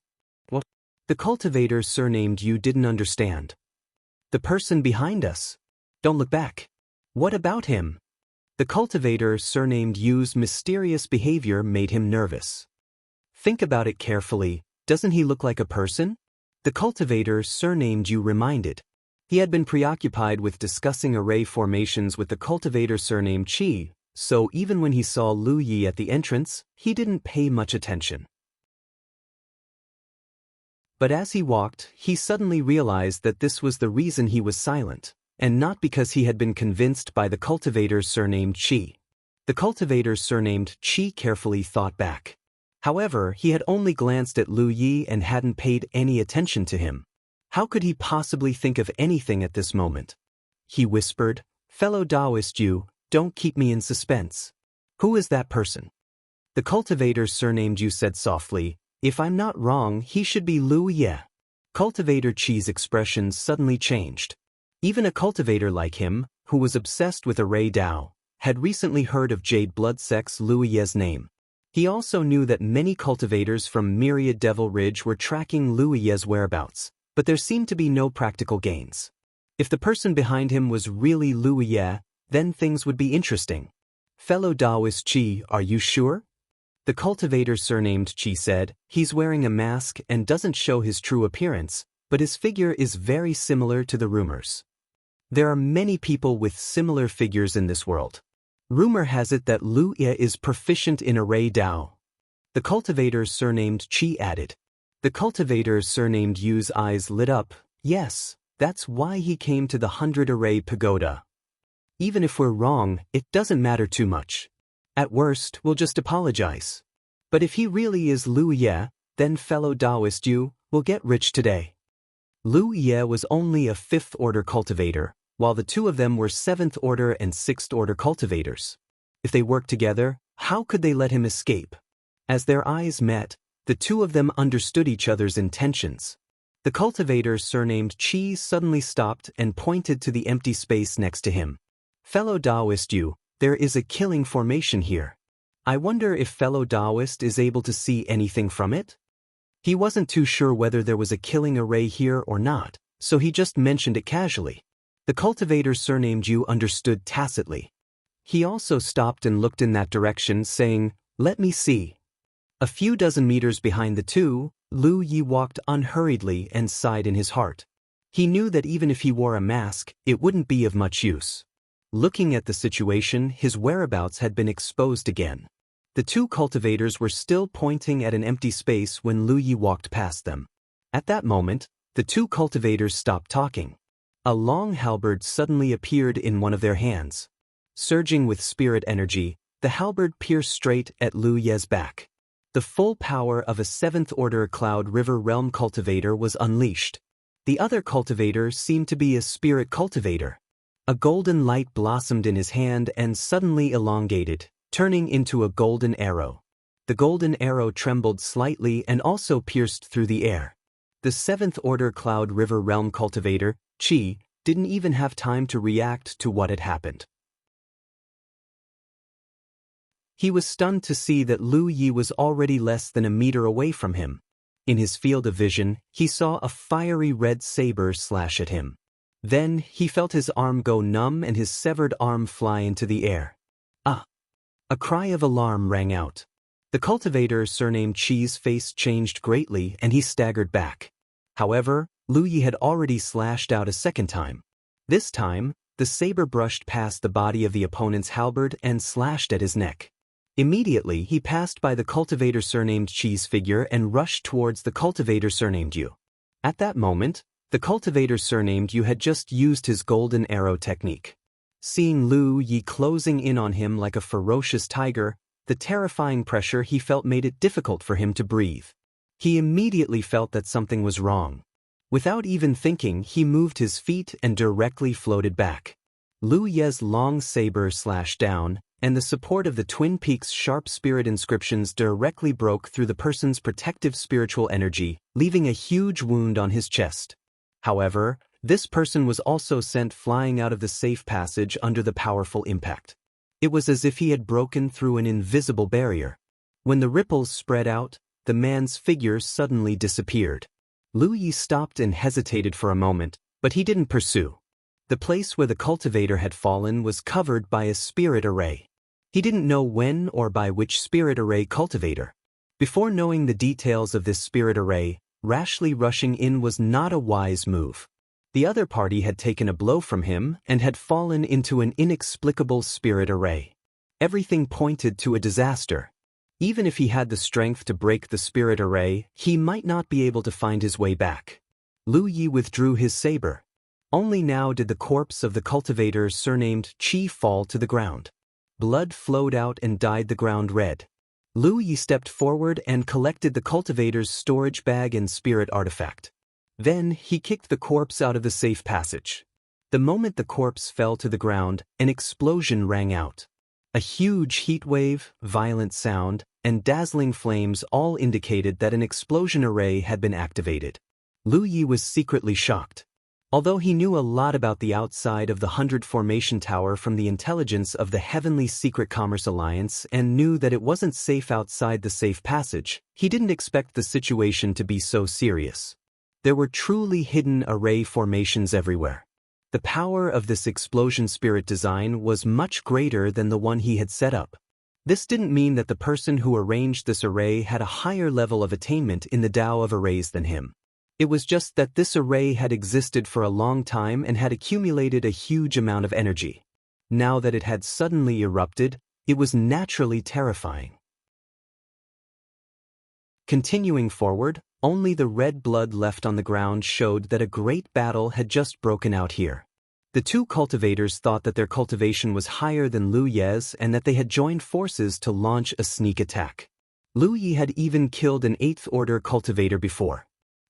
What? The cultivator surnamed Yu didn't understand. "The person behind us. Don't look back." "What about him?" The cultivator surnamed Yu's mysterious behavior made him nervous. "Think about it carefully, doesn't he look like a person?" The cultivator surnamed Yu reminded. He had been preoccupied with discussing array formations with the cultivator surnamed Qi, so even when he saw Lu Yi at the entrance, he didn't pay much attention. But as he walked, he suddenly realized that this was the reason he was silent, and not because he had been convinced by the cultivator surnamed Qi. The cultivator surnamed Qi carefully thought back. However, he had only glanced at Lu Yi and hadn't paid any attention to him. How could he possibly think of anything at this moment? He whispered, "Fellow Taoist Yu, don't keep me in suspense. Who is that person?" The cultivator surnamed Yu said softly, "If I'm not wrong, he should be Lu Ye." Cultivator Qi's expression suddenly changed. Even a cultivator like him, who was obsessed with array Dao, had recently heard of Jade Blood Sect's Lu Ye's name. He also knew that many cultivators from Myriad Devil Ridge were tracking Lu Ye's whereabouts, but there seemed to be no practical gains. If the person behind him was really Lu Ye, then things would be interesting. "Fellow Taoist Qi, are you sure?" The cultivator surnamed Qi said, "He's wearing a mask and doesn't show his true appearance, but his figure is very similar to the rumors. There are many people with similar figures in this world. Rumor has it that Lu Ye is proficient in array Dao." The cultivator surnamed Qi added. The cultivator surnamed Yu's eyes lit up. "Yes, that's why he came to the 100-array pagoda. Even if we're wrong, it doesn't matter too much. At worst, we'll just apologize. But if he really is Lu Ye, then fellow Taoist Yu will get rich today." Lu Ye was only a 5th-order cultivator, while the two of them were 7th-order and 6th-order cultivators. If they worked together, how could they let him escape? As their eyes met, the two of them understood each other's intentions. The cultivator surnamed Qi suddenly stopped and pointed to the empty space next to him. "Fellow Taoist Yu, there is a killing formation here. I wonder if fellow Taoist is able to see anything from it?" He wasn't too sure whether there was a killing array here or not, so he just mentioned it casually. The cultivator surnamed Yu understood tacitly. He also stopped and looked in that direction, saying, "Let me see." A few dozen meters behind the two, Lu Yi walked unhurriedly and sighed in his heart. He knew that even if he wore a mask, it wouldn't be of much use. Looking at the situation, his whereabouts had been exposed again. The two cultivators were still pointing at an empty space when Lu Yi walked past them. At that moment, the two cultivators stopped talking. A long halberd suddenly appeared in one of their hands. Surging with spirit energy, the halberd pierced straight at Lu Ye's back. The full power of a 7th-order Cloud River Realm cultivator was unleashed. The other cultivator seemed to be a spirit cultivator. A golden light blossomed in his hand and suddenly elongated, turning into a golden arrow. The golden arrow trembled slightly and also pierced through the air. The 7th-order Cloud River Realm cultivator, Qi, didn't even have time to react to what had happened. He was stunned to see that Lu Yi was already less than a meter away from him. In his field of vision, he saw a fiery red saber slash at him. Then, he felt his arm go numb and his severed arm fly into the air. "Ah!" A cry of alarm rang out. The cultivator surnamed Qi's face changed greatly and he staggered back. However, Lu Yi had already slashed out a second time. This time, the saber brushed past the body of the opponent's halberd and slashed at his neck. Immediately, he passed by the cultivator surnamed Qi's figure and rushed towards the cultivator surnamed Yu. At that moment, the cultivator surnamed Yu had just used his golden arrow technique. Seeing Lu Yi closing in on him like a ferocious tiger, the terrifying pressure he felt made it difficult for him to breathe. He immediately felt that something was wrong. Without even thinking, he moved his feet and directly floated back. Lu Ye's long saber slashed down, and the support of the Twin Peaks' sharp spirit inscriptions directly broke through the person's protective spiritual energy, leaving a huge wound on his chest. However, this person was also sent flying out of the safe passage under the powerful impact. It was as if he had broken through an invisible barrier. When the ripples spread out, the man's figure suddenly disappeared. Lu Yi stopped and hesitated for a moment, but he didn't pursue. The place where the cultivator had fallen was covered by a spirit array. He didn't know when or by which spirit array cultivator. Before knowing the details of this spirit array, rashly rushing in was not a wise move. The other party had taken a blow from him and had fallen into an inexplicable spirit array. Everything pointed to a disaster. Even if he had the strength to break the spirit array, he might not be able to find his way back. Lu Yi withdrew his saber. Only now did the corpse of the cultivator surnamed Qi fall to the ground. Blood flowed out and dyed the ground red. Lu Yi stepped forward and collected the cultivator's storage bag and spirit artifact. Then he kicked the corpse out of the safe passage. The moment the corpse fell to the ground, an explosion rang out. A huge heat wave, violent sound, and dazzling flames all indicated that an explosion array had been activated. Lu Yi was secretly shocked. Although he knew a lot about the outside of the 100 Formation Tower from the intelligence of the Heavenly Secret Commerce Alliance and knew that it wasn't safe outside the safe passage, he didn't expect the situation to be so serious. There were truly hidden array formations everywhere. The power of this explosion spirit design was much greater than the one he had set up. This didn't mean that the person who arranged this array had a higher level of attainment in the Tao of arrays than him. It was just that this array had existed for a long time and had accumulated a huge amount of energy. Now that it had suddenly erupted, it was naturally terrifying. Continuing forward, only the red blood left on the ground showed that a great battle had just broken out here. The two cultivators thought that their cultivation was higher than Lu Ye's and that they had joined forces to launch a sneak attack. Lu Yi had even killed an 8th order cultivator before.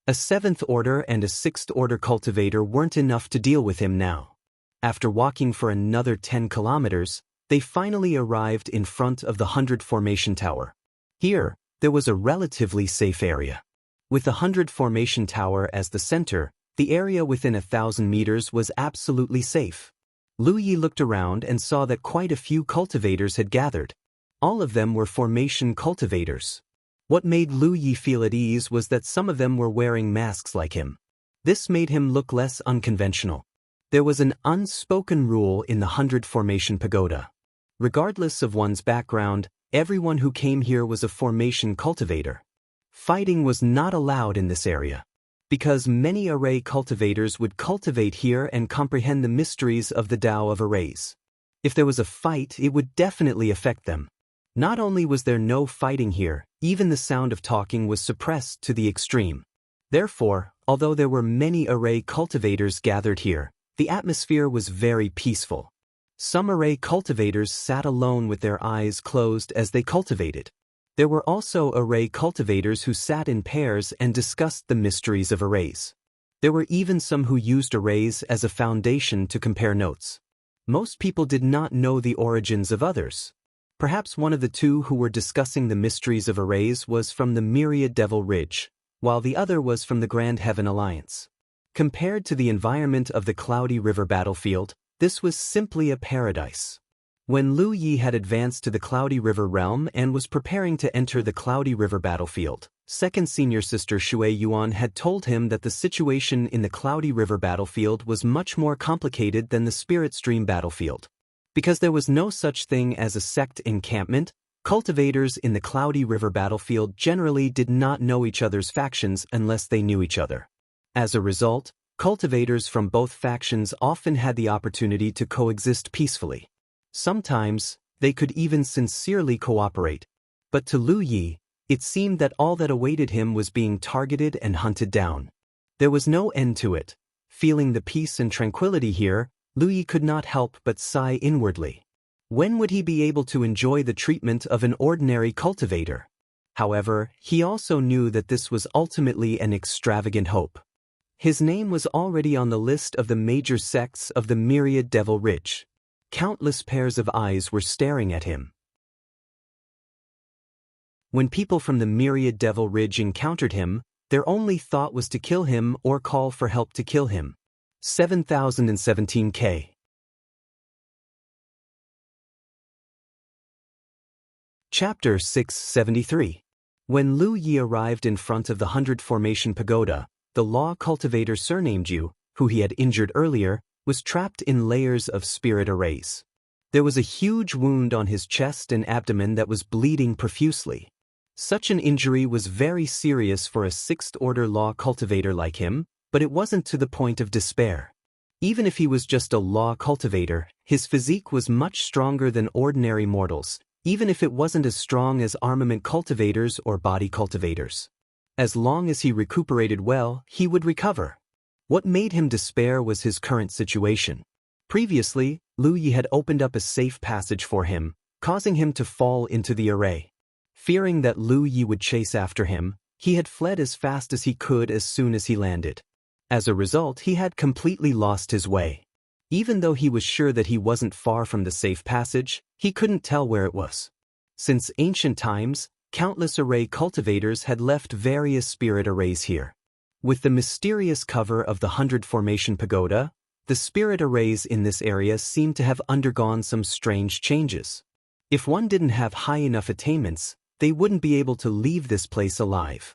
A 7th order and a 6th order cultivator weren't enough to deal with him now. After walking for another 10 kilometers, they finally arrived in front of the 100 Formation Tower. Here, there was a relatively safe area. With the 100 Formation Tower as the center, the area within 1,000 meters was absolutely safe. Lu Yi looked around and saw that quite a few cultivators had gathered. All of them were formation cultivators. What made Lu Yi feel at ease was that some of them were wearing masks like him. This made him look less unconventional. There was an unspoken rule in the 100 Formation Pagoda. Regardless of one's background, everyone who came here was a formation cultivator. Fighting was not allowed in this area, because many array cultivators would cultivate here and comprehend the mysteries of the Tao of arrays. If there was a fight, it would definitely affect them. Not only was there no fighting here, even the sound of talking was suppressed to the extreme. Therefore, although there were many array cultivators gathered here, the atmosphere was very peaceful. Some array cultivators sat alone with their eyes closed as they cultivated. There were also array cultivators who sat in pairs and discussed the mysteries of arrays. There were even some who used arrays as a foundation to compare notes. Most people did not know the origins of others. Perhaps one of the two who were discussing the mysteries of arrays was from the Myriad Devil Ridge, while the other was from the Grand Heaven Alliance. Compared to the environment of the Cloudy River battlefield, this was simply a paradise. When Lu Yi had advanced to the Cloudy River realm and was preparing to enter the Cloudy River battlefield, second senior sister Shui Yuan had told him that the situation in the Cloudy River battlefield was much more complicated than the Spirit Stream battlefield. Because there was no such thing as a sect encampment, cultivators in the Cloudy River battlefield generally did not know each other's factions unless they knew each other. As a result, cultivators from both factions often had the opportunity to coexist peacefully. Sometimes, they could even sincerely cooperate. But to Lu Yi, it seemed that all that awaited him was being targeted and hunted down. There was no end to it. Feeling the peace and tranquility here, Lu Yi could not help but sigh inwardly. When would he be able to enjoy the treatment of an ordinary cultivator? However, he also knew that this was ultimately an extravagant hope. His name was already on the list of the major sects of the Myriad Devil Ridge. Countless pairs of eyes were staring at him. When people from the Myriad Devil Ridge encountered him, their only thought was to kill him or call for help to kill him. 7017K. Chapter 673. When Lu Yi arrived in front of the 100 Formation Pagoda, the law cultivator surnamed Yu, who he had injured earlier, was trapped in layers of spirit arrays. There was a huge wound on his chest and abdomen that was bleeding profusely. Such an injury was very serious for a 6th-order law cultivator like him, but it wasn't to the point of despair. Even if he was just a law cultivator, his physique was much stronger than ordinary mortals, even if it wasn't as strong as armament cultivators or body cultivators. As long as he recuperated well, he would recover. What made him despair was his current situation. Previously, Lu Yi had opened up a safe passage for him, causing him to fall into the array. Fearing that Lu Yi would chase after him, he had fled as fast as he could as soon as he landed. As a result, he had completely lost his way. Even though he was sure that he wasn't far from the safe passage, he couldn't tell where it was. Since ancient times, countless array cultivators had left various spirit arrays here. With the mysterious cover of the 100 Formation Pagoda, the spirit arrays in this area seemed to have undergone some strange changes. If one didn't have high enough attainments, they wouldn't be able to leave this place alive.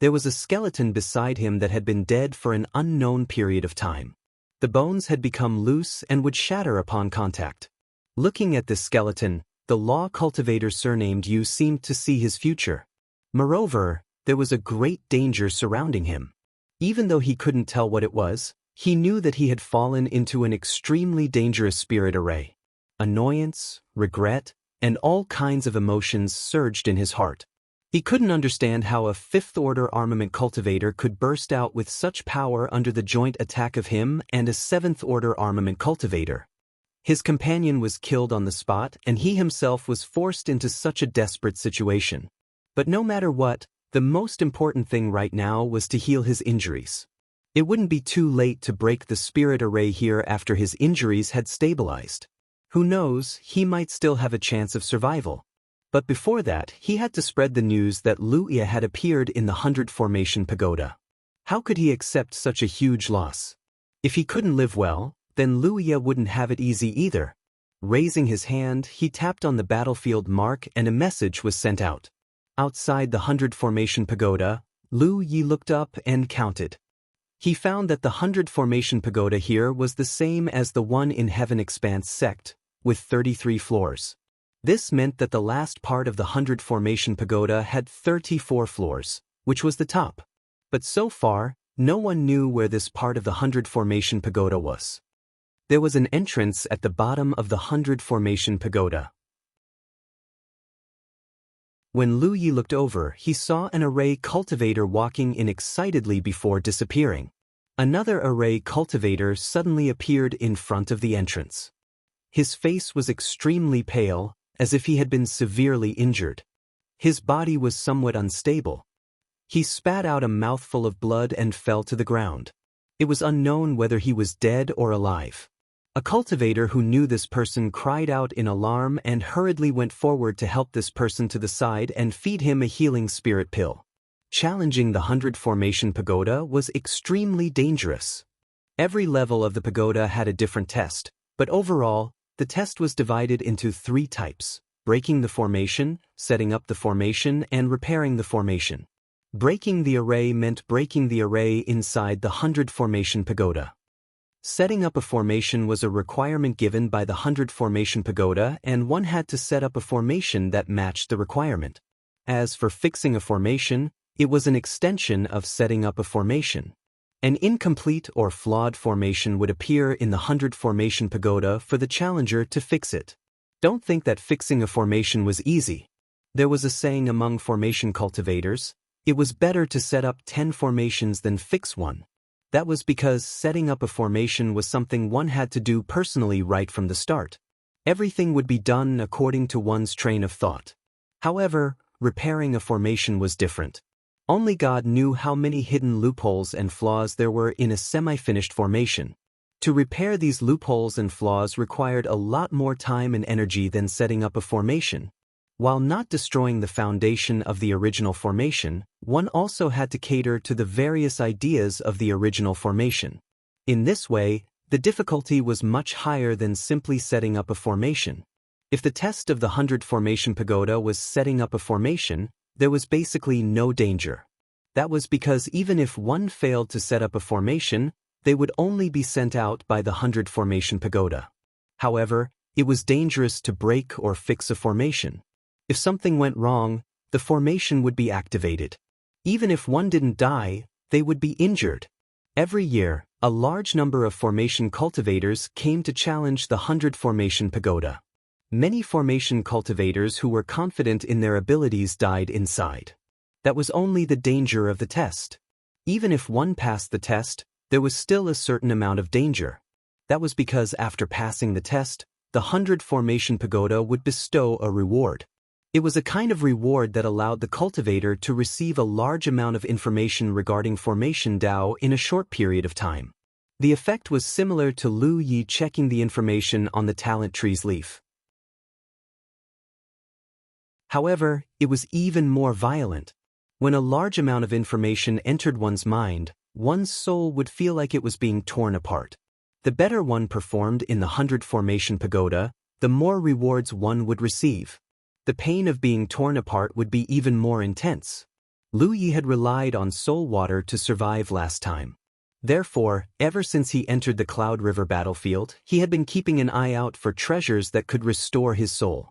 There was a skeleton beside him that had been dead for an unknown period of time. The bones had become loose and would shatter upon contact. Looking at this skeleton, the law cultivator surnamed Yu seemed to see his future. Moreover, there was a great danger surrounding him. Even though he couldn't tell what it was, he knew that he had fallen into an extremely dangerous spirit array. Annoyance, regret, and all kinds of emotions surged in his heart. He couldn't understand how a 5th-order armament cultivator could burst out with such power under the joint attack of him and a 7th-order armament cultivator. His companion was killed on the spot, and he himself was forced into such a desperate situation. But no matter what, the most important thing right now was to heal his injuries. It wouldn't be too late to break the spirit array here after his injuries had stabilized. Who knows, he might still have a chance of survival. But before that, he had to spread the news that Lu Yi had appeared in the 100 Formation Pagoda. How could he accept such a huge loss? If he couldn't live well, then Lu Yi wouldn't have it easy either. Raising his hand, he tapped on the battlefield mark and a message was sent out. Outside the 100 Formation Pagoda, Lu Yi looked up and counted. He found that the 100 Formation Pagoda here was the same as the one in Heaven Expanse sect, with 33 floors. This meant that the last part of the 100 Formation Pagoda had 34 floors, which was the top. But so far, no one knew where this part of the 100 Formation Pagoda was. There was an entrance at the bottom of the 100 Formation Pagoda. When Lu Yi looked over, he saw an array cultivator walking in excitedly before disappearing. Another array cultivator suddenly appeared in front of the entrance. His face was extremely pale, as if he had been severely injured. His body was somewhat unstable. He spat out a mouthful of blood and fell to the ground. It was unknown whether he was dead or alive. A cultivator who knew this person cried out in alarm and hurriedly went forward to help this person to the side and feed him a healing spirit pill. Challenging the 100 Formation Pagoda was extremely dangerous. Every level of the pagoda had a different test, but overall, the test was divided into 3 types: breaking the formation, setting up the formation, and repairing the formation. Breaking the array meant breaking the array inside the 100 Formation Pagoda. Setting up a formation was a requirement given by the 100 Formation Pagoda, and one had to set up a formation that matched the requirement. As for fixing a formation, it was an extension of setting up a formation. An incomplete or flawed formation would appear in the 100 Formation Pagoda for the challenger to fix it. Don't think that fixing a formation was easy. There was a saying among formation cultivators: it was better to set up 10 formations than fix one. That was because setting up a formation was something one had to do personally right from the start. Everything would be done according to one's train of thought. However, repairing a formation was different. Only God knew how many hidden loopholes and flaws there were in a semi-finished formation. To repair these loopholes and flaws required a lot more time and energy than setting up a formation. While not destroying the foundation of the original formation, one also had to cater to the various ideas of the original formation. In this way, the difficulty was much higher than simply setting up a formation. If the test of the 100 formation pagoda was setting up a formation, there was basically no danger. That was because even if one failed to set up a formation, they would only be sent out by the 100 formation pagoda. However, it was dangerous to break or fix a formation. If something went wrong, the formation would be activated. Even if one didn't die, they would be injured. Every year, a large number of formation cultivators came to challenge the 100 formation pagoda. Many formation cultivators who were confident in their abilities died inside. That was only the danger of the test. Even if one passed the test, there was still a certain amount of danger. That was because after passing the test, the 100 formation pagoda would bestow a reward. It was a kind of reward that allowed the cultivator to receive a large amount of information regarding formation Dao in a short period of time. The effect was similar to Lu Yi checking the information on the talent tree's leaf. However, it was even more violent. When a large amount of information entered one's mind, one's soul would feel like it was being torn apart. The better one performed in the 100 formation pagoda, the more rewards one would receive. The pain of being torn apart would be even more intense. Lu Yi had relied on soul water to survive last time. Therefore, ever since he entered the Cloud River battlefield, he had been keeping an eye out for treasures that could restore his soul.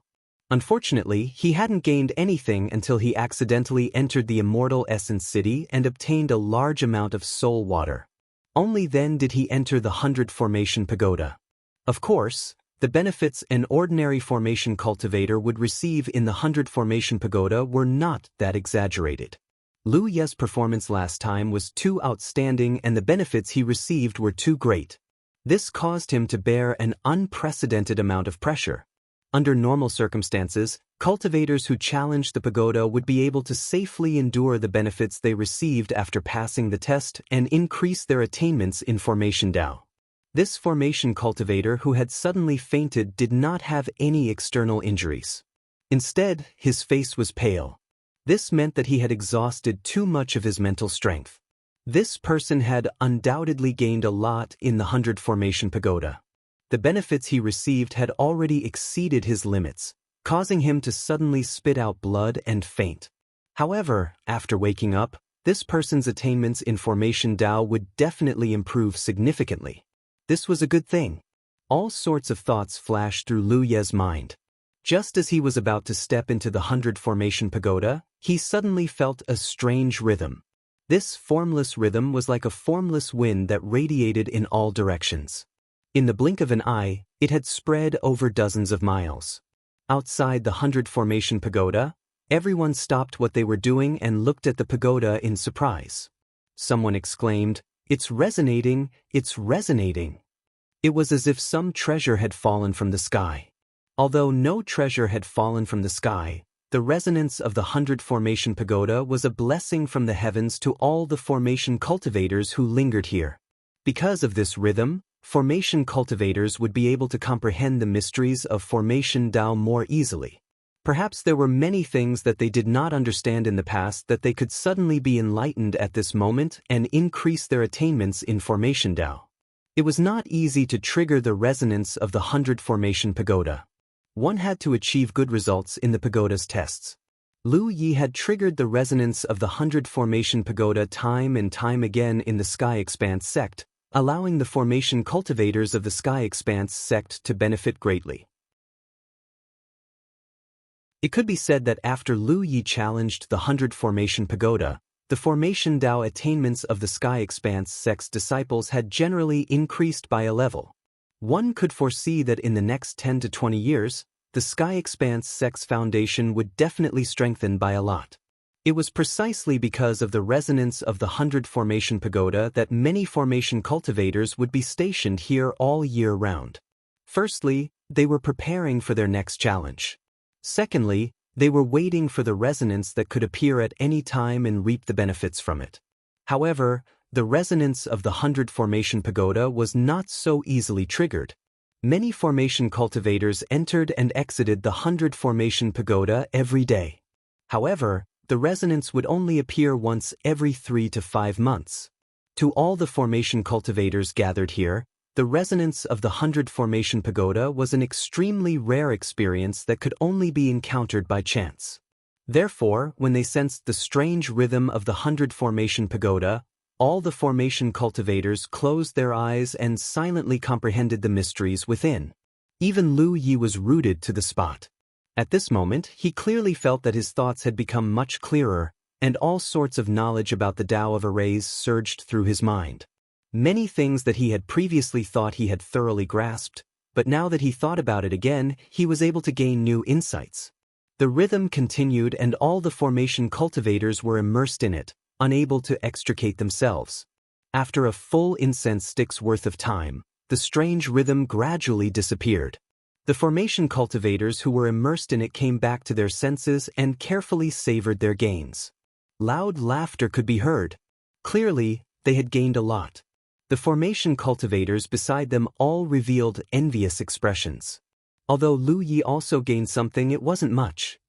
Unfortunately, he hadn't gained anything until he accidentally entered the Immortal Essence City and obtained a large amount of soul water. Only then did he enter the 100 formation pagoda. Of course, the benefits an ordinary formation cultivator would receive in the 100 formation pagoda were not that exaggerated. Lu Ye's performance last time was too outstanding and the benefits he received were too great. This caused him to bear an unprecedented amount of pressure. Under normal circumstances, cultivators who challenged the pagoda would be able to safely endure the benefits they received after passing the test and increase their attainments in formation Dao. This formation cultivator who had suddenly fainted did not have any external injuries. Instead, his face was pale. This meant that he had exhausted too much of his mental strength. This person had undoubtedly gained a lot in the 100 formation pagoda. The benefits he received had already exceeded his limits, causing him to suddenly spit out blood and faint. However, after waking up, this person's attainments in formation Dao would definitely improve significantly. This was a good thing. All sorts of thoughts flashed through Lu Ye's mind. Just as he was about to step into the 100 formation pagoda, he suddenly felt a strange rhythm. This formless rhythm was like a formless wind that radiated in all directions. In the blink of an eye, it had spread over dozens of miles. Outside the 100 formation pagoda, everyone stopped what they were doing and looked at the pagoda in surprise. Someone exclaimed, "It's resonating, it's resonating." It was as if some treasure had fallen from the sky. Although no treasure had fallen from the sky, the resonance of the 100 formation pagoda was a blessing from the heavens to all the formation cultivators who lingered here. Because of this rhythm, formation cultivators would be able to comprehend the mysteries of formation Dao more easily. Perhaps there were many things that they did not understand in the past that they could suddenly be enlightened at this moment and increase their attainments in formation Dao. It was not easy to trigger the resonance of the 100 formation pagoda. One had to achieve good results in the pagoda's tests. Lu Yi had triggered the resonance of the 100 formation pagoda time and time again in the Sky Expanse sect, allowing the formation cultivators of the Sky Expanse sect to benefit greatly. It could be said that after Lu Yi challenged the 100 formation pagoda, the formation Dao attainments of the Sky Expanse sect's disciples had generally increased by a level. One could foresee that in the next 10 to 20 years, the Sky Expanse sect's foundation would definitely strengthen by a lot. It was precisely because of the resonance of the 100 formation pagoda that many formation cultivators would be stationed here all year round. Firstly, they were preparing for their next challenge. Secondly, they were waiting for the resonance that could appear at any time and reap the benefits from it. However, the resonance of the 100 Formation Pagoda was not so easily triggered. Many formation cultivators entered and exited the 100 Formation Pagoda every day. However, the resonance would only appear once every 3 to 5 months. To all the formation cultivators gathered here, the resonance of the 100 Formation Pagoda was an extremely rare experience that could only be encountered by chance. Therefore, when they sensed the strange rhythm of the 100 Formation Pagoda, all the formation cultivators closed their eyes and silently comprehended the mysteries within. Even Lu Yi was rooted to the spot. At this moment, he clearly felt that his thoughts had become much clearer, and all sorts of knowledge about the Tao of Arrays surged through his mind. Many things that he had previously thought he had thoroughly grasped, but now that he thought about it again, he was able to gain new insights. The rhythm continued and all the formation cultivators were immersed in it, unable to extricate themselves. After a full incense stick's worth of time, the strange rhythm gradually disappeared. The formation cultivators who were immersed in it came back to their senses and carefully savored their gains. Loud laughter could be heard. Clearly, they had gained a lot. The formation cultivators beside them all revealed envious expressions. Although Lu Yi also gained something, it wasn't much.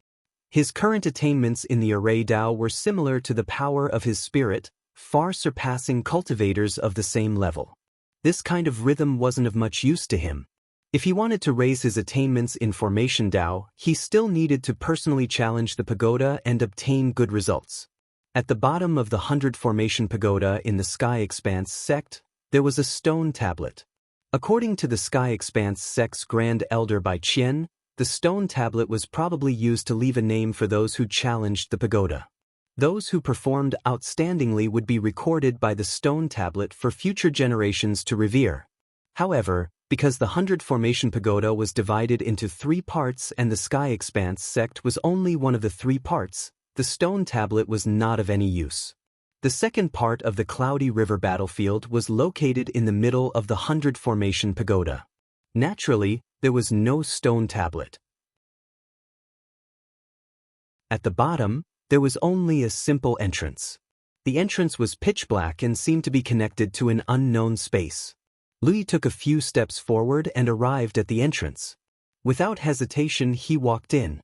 His current attainments in the Array Tao were similar to the power of his spirit, far surpassing cultivators of the same level. This kind of rhythm wasn't of much use to him. If he wanted to raise his attainments in Formation Tao, he still needed to personally challenge the pagoda and obtain good results. At the bottom of the 100 Formation Pagoda in the Sky Expanse sect, there was a stone tablet. According to the Sky Expanse sect's Grand Elder Bai Qian, the stone tablet was probably used to leave a name for those who challenged the pagoda. Those who performed outstandingly would be recorded by the stone tablet for future generations to revere. However, because the 100 Formation Pagoda was divided into 3 parts and the Sky Expanse sect was only one of the 3 parts, the stone tablet was not of any use. The second part of the Cloudy River battlefield was located in the middle of the 100 Formation Pagoda. Naturally, there was no stone tablet. At the bottom, there was only a simple entrance. The entrance was pitch black and seemed to be connected to an unknown space. Lu Yi took a few steps forward and arrived at the entrance. Without hesitation, he walked in.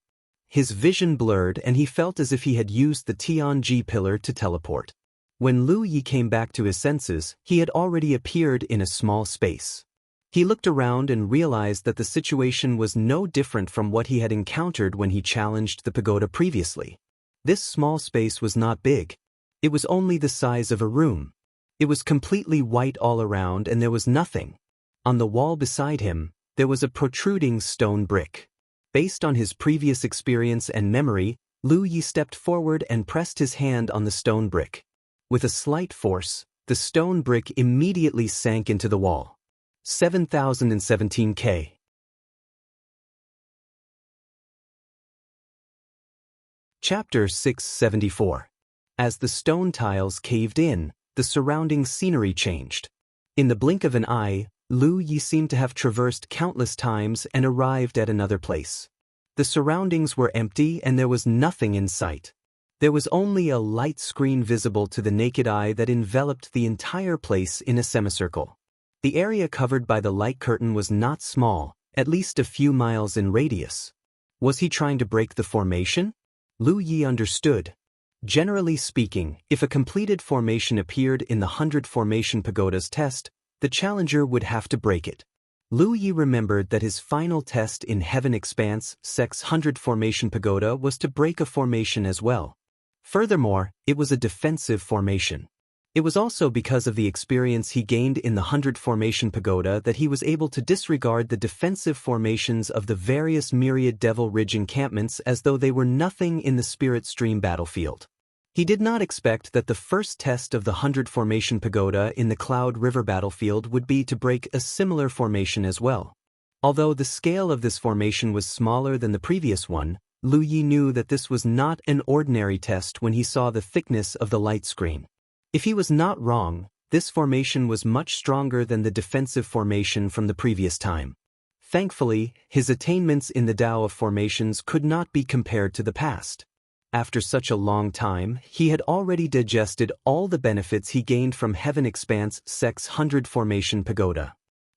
His vision blurred and he felt as if he had used the Tianji pillar to teleport. When Lu Yi came back to his senses, he had already appeared in a small space. He looked around and realized that the situation was no different from what he had encountered when he challenged the pagoda previously. This small space was not big. It was only the size of a room. It was completely white all around and there was nothing. On the wall beside him, there was a protruding stone brick. Based on his previous experience and memory, Lu Yi stepped forward and pressed his hand on the stone brick. With a slight force, the stone brick immediately sank into the wall. 7017 K. Chapter 674. As the stone tiles caved in, the surrounding scenery changed. In the blink of an eye, Lu Yi seemed to have traversed countless times and arrived at another place. The surroundings were empty and there was nothing in sight. There was only a light screen visible to the naked eye that enveloped the entire place in a semicircle. The area covered by the light curtain was not small, at least a few miles in radius. Was he trying to break the formation? Lu Yi understood. Generally speaking, if a completed formation appeared in the 100 Formation Pagoda's test, the challenger would have to break it. Lu Yi remembered that his final test in Heaven Expanse sect's 100 Formation Pagoda was to break a formation as well. Furthermore, it was a defensive formation. It was also because of the experience he gained in the 100 Formation Pagoda that he was able to disregard the defensive formations of the various myriad Devil Ridge encampments as though they were nothing in the Spirit Stream battlefield. He did not expect that the first test of the 100 Formation Pagoda in the Cloud River battlefield would be to break a similar formation as well. Although the scale of this formation was smaller than the previous one, Lu Yi knew that this was not an ordinary test when he saw the thickness of the light screen. If he was not wrong, this formation was much stronger than the defensive formation from the previous time. Thankfully, his attainments in the Tao of formations could not be compared to the past. After such a long time, he had already digested all the benefits he gained from Heaven Expanse Sec's 100 Formation Pagoda.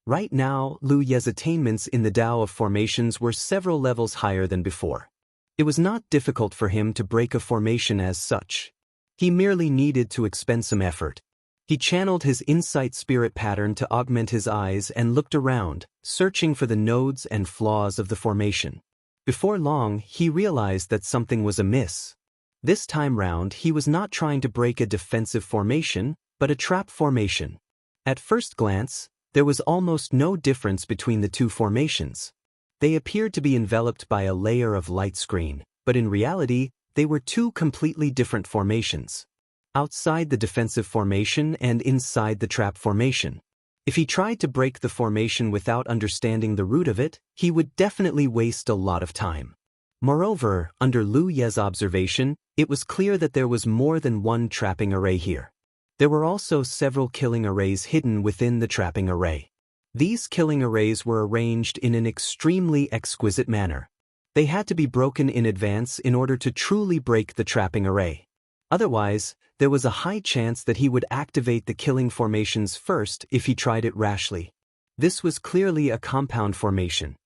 Right now, Lu Ye's attainments in the Tao of Formations were several levels higher than before. It was not difficult for him to break a formation as such. He merely needed to expend some effort. He channeled his insight spirit pattern to augment his eyes and looked around, searching for the nodes and flaws of the formation. Before long, he realized that something was amiss. This time round, he was not trying to break a defensive formation, but a trap formation. At first glance, there was almost no difference between the two formations. They appeared to be enveloped by a layer of light screen, but in reality, they were two completely different formations. Outside the defensive formation and inside the trap formation. If he tried to break the formation without understanding the root of it, he would definitely waste a lot of time. Moreover, under Lu Ye's observation, it was clear that there was more than one trapping array here. There were also several killing arrays hidden within the trapping array. These killing arrays were arranged in an extremely exquisite manner. They had to be broken in advance in order to truly break the trapping array. Otherwise, there was a high chance that he would activate the killing formations first if he tried it rashly. This was clearly a compound formation.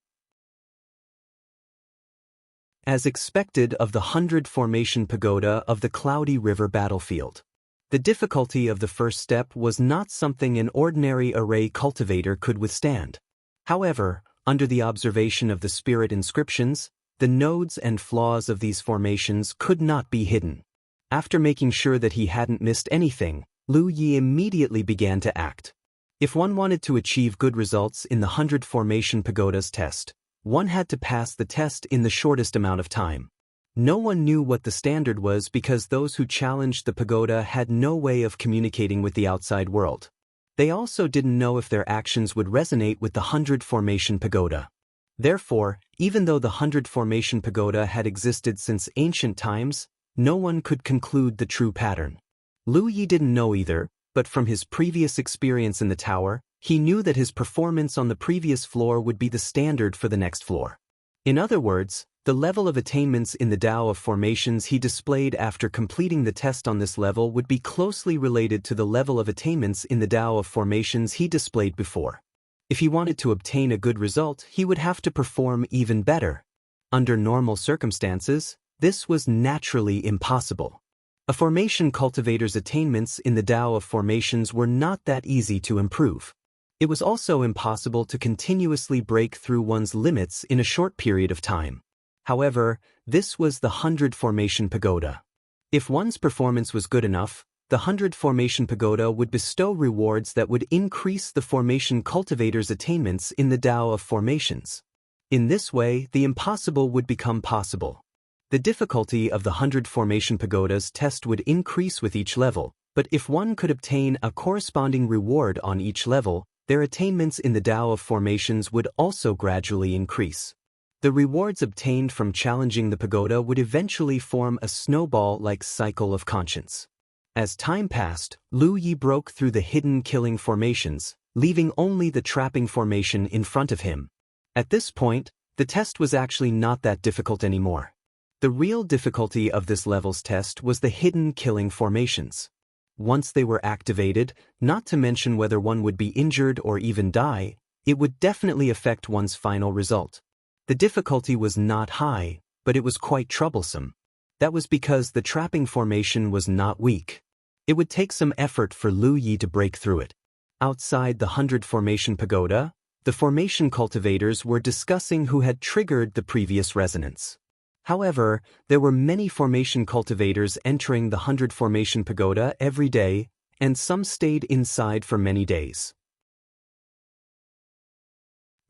As expected of the 100 Formation Pagoda of the Cloudy River battlefield. The difficulty of the first step was not something an ordinary array cultivator could withstand. However, under the observation of the spirit inscriptions, the nodes and flaws of these formations could not be hidden. After making sure that he hadn't missed anything, Lu Yi immediately began to act. If one wanted to achieve good results in the 100 Formation Pagodas test, one had to pass the test in the shortest amount of time. No one knew what the standard was because those who challenged the pagoda had no way of communicating with the outside world. They also didn't know if their actions would resonate with the 100 Formation Pagoda. Therefore, even though the 100 Formation Pagoda had existed since ancient times, no one could conclude the true pattern. Lu Yi didn't know either, but from his previous experience in the tower, he knew that his performance on the previous floor would be the standard for the next floor. In other words, the level of attainments in the Tao of Formations he displayed after completing the test on this level would be closely related to the level of attainments in the Tao of Formations he displayed before. If he wanted to obtain a good result, he would have to perform even better. Under normal circumstances, this was naturally impossible. A formation cultivator's attainments in the Tao of Formations were not that easy to improve. It was also impossible to continuously break through one's limits in a short period of time. However, this was the 100 Formation Pagoda. If one's performance was good enough, the 100 Formation Pagoda would bestow rewards that would increase the formation cultivator's attainments in the Tao of Formations. In this way, the impossible would become possible. The difficulty of the 100 Formation Pagodas test would increase with each level, but if one could obtain a corresponding reward on each level, their attainments in the Tao of Formations would also gradually increase. The rewards obtained from challenging the pagoda would eventually form a snowball-like cycle of conscience. As time passed, Lu Yi broke through the hidden killing formations, leaving only the trapping formation in front of him. At this point, the test was actually not that difficult anymore. The real difficulty of this level's test was the hidden killing formations. Once they were activated, not to mention whether one would be injured or even die, it would definitely affect one's final result. The difficulty was not high, but it was quite troublesome. That was because the trapping formation was not weak. It would take some effort for Lu Yi to break through it. Outside the 100 Formation Pagoda, the formation cultivators were discussing who had triggered the previous resonance. However, there were many formation cultivators entering the 100 Formation Pagoda every day, and some stayed inside for many days.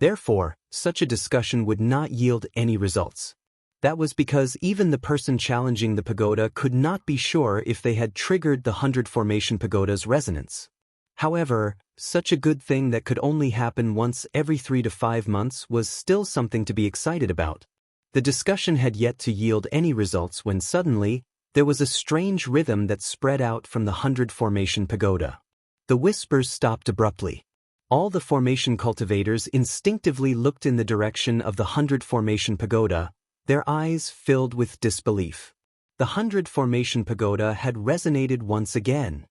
Therefore, such a discussion would not yield any results. That was because even the person challenging the pagoda could not be sure if they had triggered the 100 Formation Pagoda's resonance. However, such a good thing that could only happen once every 3 to 5 months was still something to be excited about. The discussion had yet to yield any results when suddenly, there was a strange rhythm that spread out from the 100 Formation Pagoda. The whispers stopped abruptly. All the formation cultivators instinctively looked in the direction of the 100 Formation Pagoda, their eyes filled with disbelief. The 100 Formation Pagoda had resonated once again.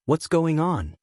What's going on?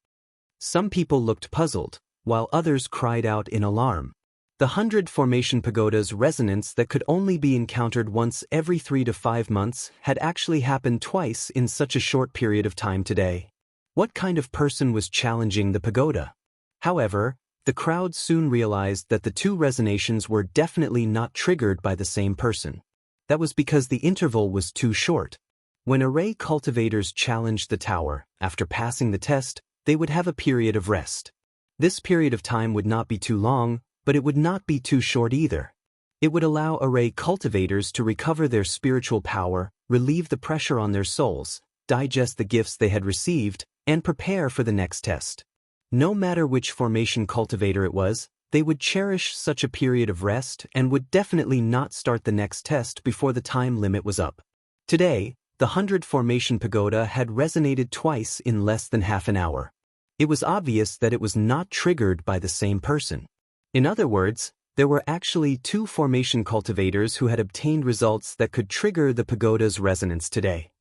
Some people looked puzzled, while others cried out in alarm. The 100 Formation Pagoda's resonance that could only be encountered once every 3 to 5 months had actually happened twice in such a short period of time today. What kind of person was challenging the pagoda? However, the crowd soon realized that the two resonations were definitely not triggered by the same person. That was because the interval was too short. When array cultivators challenged the tower, after passing the test, they would have a period of rest. This period of time would not be too long, but it would not be too short either. It would allow array cultivators to recover their spiritual power, relieve the pressure on their souls, digest the gifts they had received, and prepare for the next test. No matter which formation cultivator it was, they would cherish such a period of rest and would definitely not start the next test before the time limit was up. Today, the 100 Formation Pagoda had resonated twice in less than half an hour. It was obvious that it was not triggered by the same person. In other words, there were actually two formation cultivators who had obtained results that could trigger the pagoda's resonance today.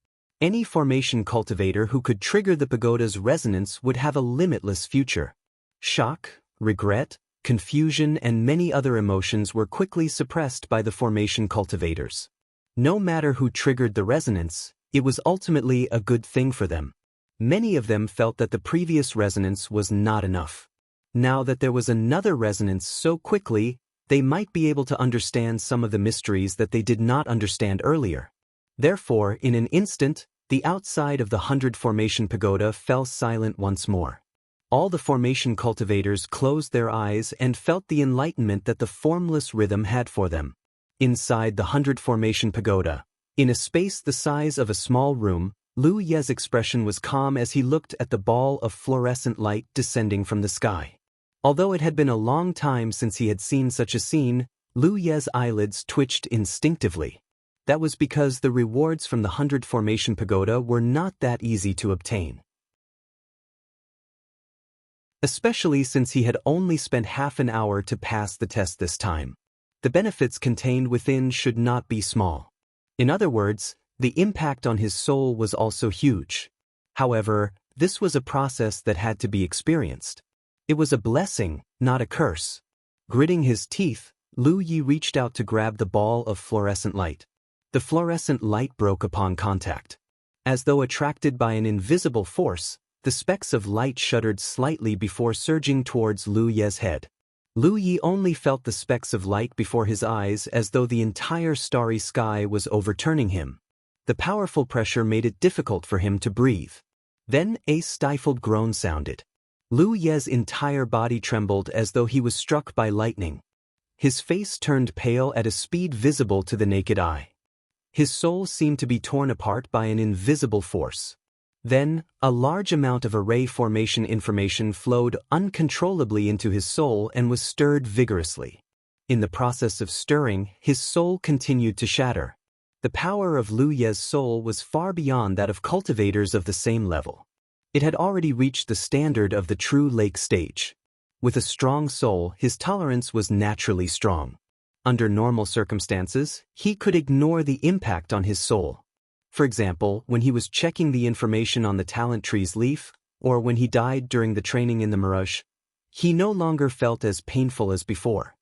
Any formation cultivator who could trigger the pagoda's resonance would have a limitless future. Shock, regret, confusion, and many other emotions were quickly suppressed by the formation cultivators. No matter who triggered the resonance, it was ultimately a good thing for them. Many of them felt that the previous resonance was not enough. Now that there was another resonance so quickly, they might be able to understand some of the mysteries that they did not understand earlier. Therefore, in an instant, the outside of the 100 Formation Pagoda fell silent once more. All the formation cultivators closed their eyes and felt the enlightenment that the formless rhythm had for them. Inside the 100 Formation Pagoda, in a space the size of a small room, Lu Ye's expression was calm as he looked at the ball of fluorescent light descending from the sky. Although it had been a long time since he had seen such a scene, Lu Ye's eyelids twitched instinctively. That was because the rewards from the 100 Formation Pagoda were not that easy to obtain. Especially since he had only spent half an hour to pass the test this time. The benefits contained within should not be small. In other words, the impact on his soul was also huge. However, this was a process that had to be experienced. It was a blessing, not a curse. Gritting his teeth, Lu Yi reached out to grab the ball of fluorescent light. The fluorescent light broke upon contact. As though attracted by an invisible force, the specks of light shuddered slightly before surging towards Lu Ye's head. Lu Yi only felt the specks of light before his eyes as though the entire starry sky was overturning him. The powerful pressure made it difficult for him to breathe. Then a stifled groan sounded. Lu Ye's entire body trembled as though he was struck by lightning. His face turned pale at a speed visible to the naked eye. His soul seemed to be torn apart by an invisible force. Then, a large amount of array formation information flowed uncontrollably into his soul and was stirred vigorously. In the process of stirring, his soul continued to shatter. The power of Lu Ye's soul was far beyond that of cultivators of the same level. It had already reached the standard of the true lake stage. With a strong soul, his tolerance was naturally strong. Under normal circumstances, he could ignore the impact on his soul. For example, when he was checking the information on the talent tree's leaf, or when he died during the training in the mirage, he no longer felt as painful as before.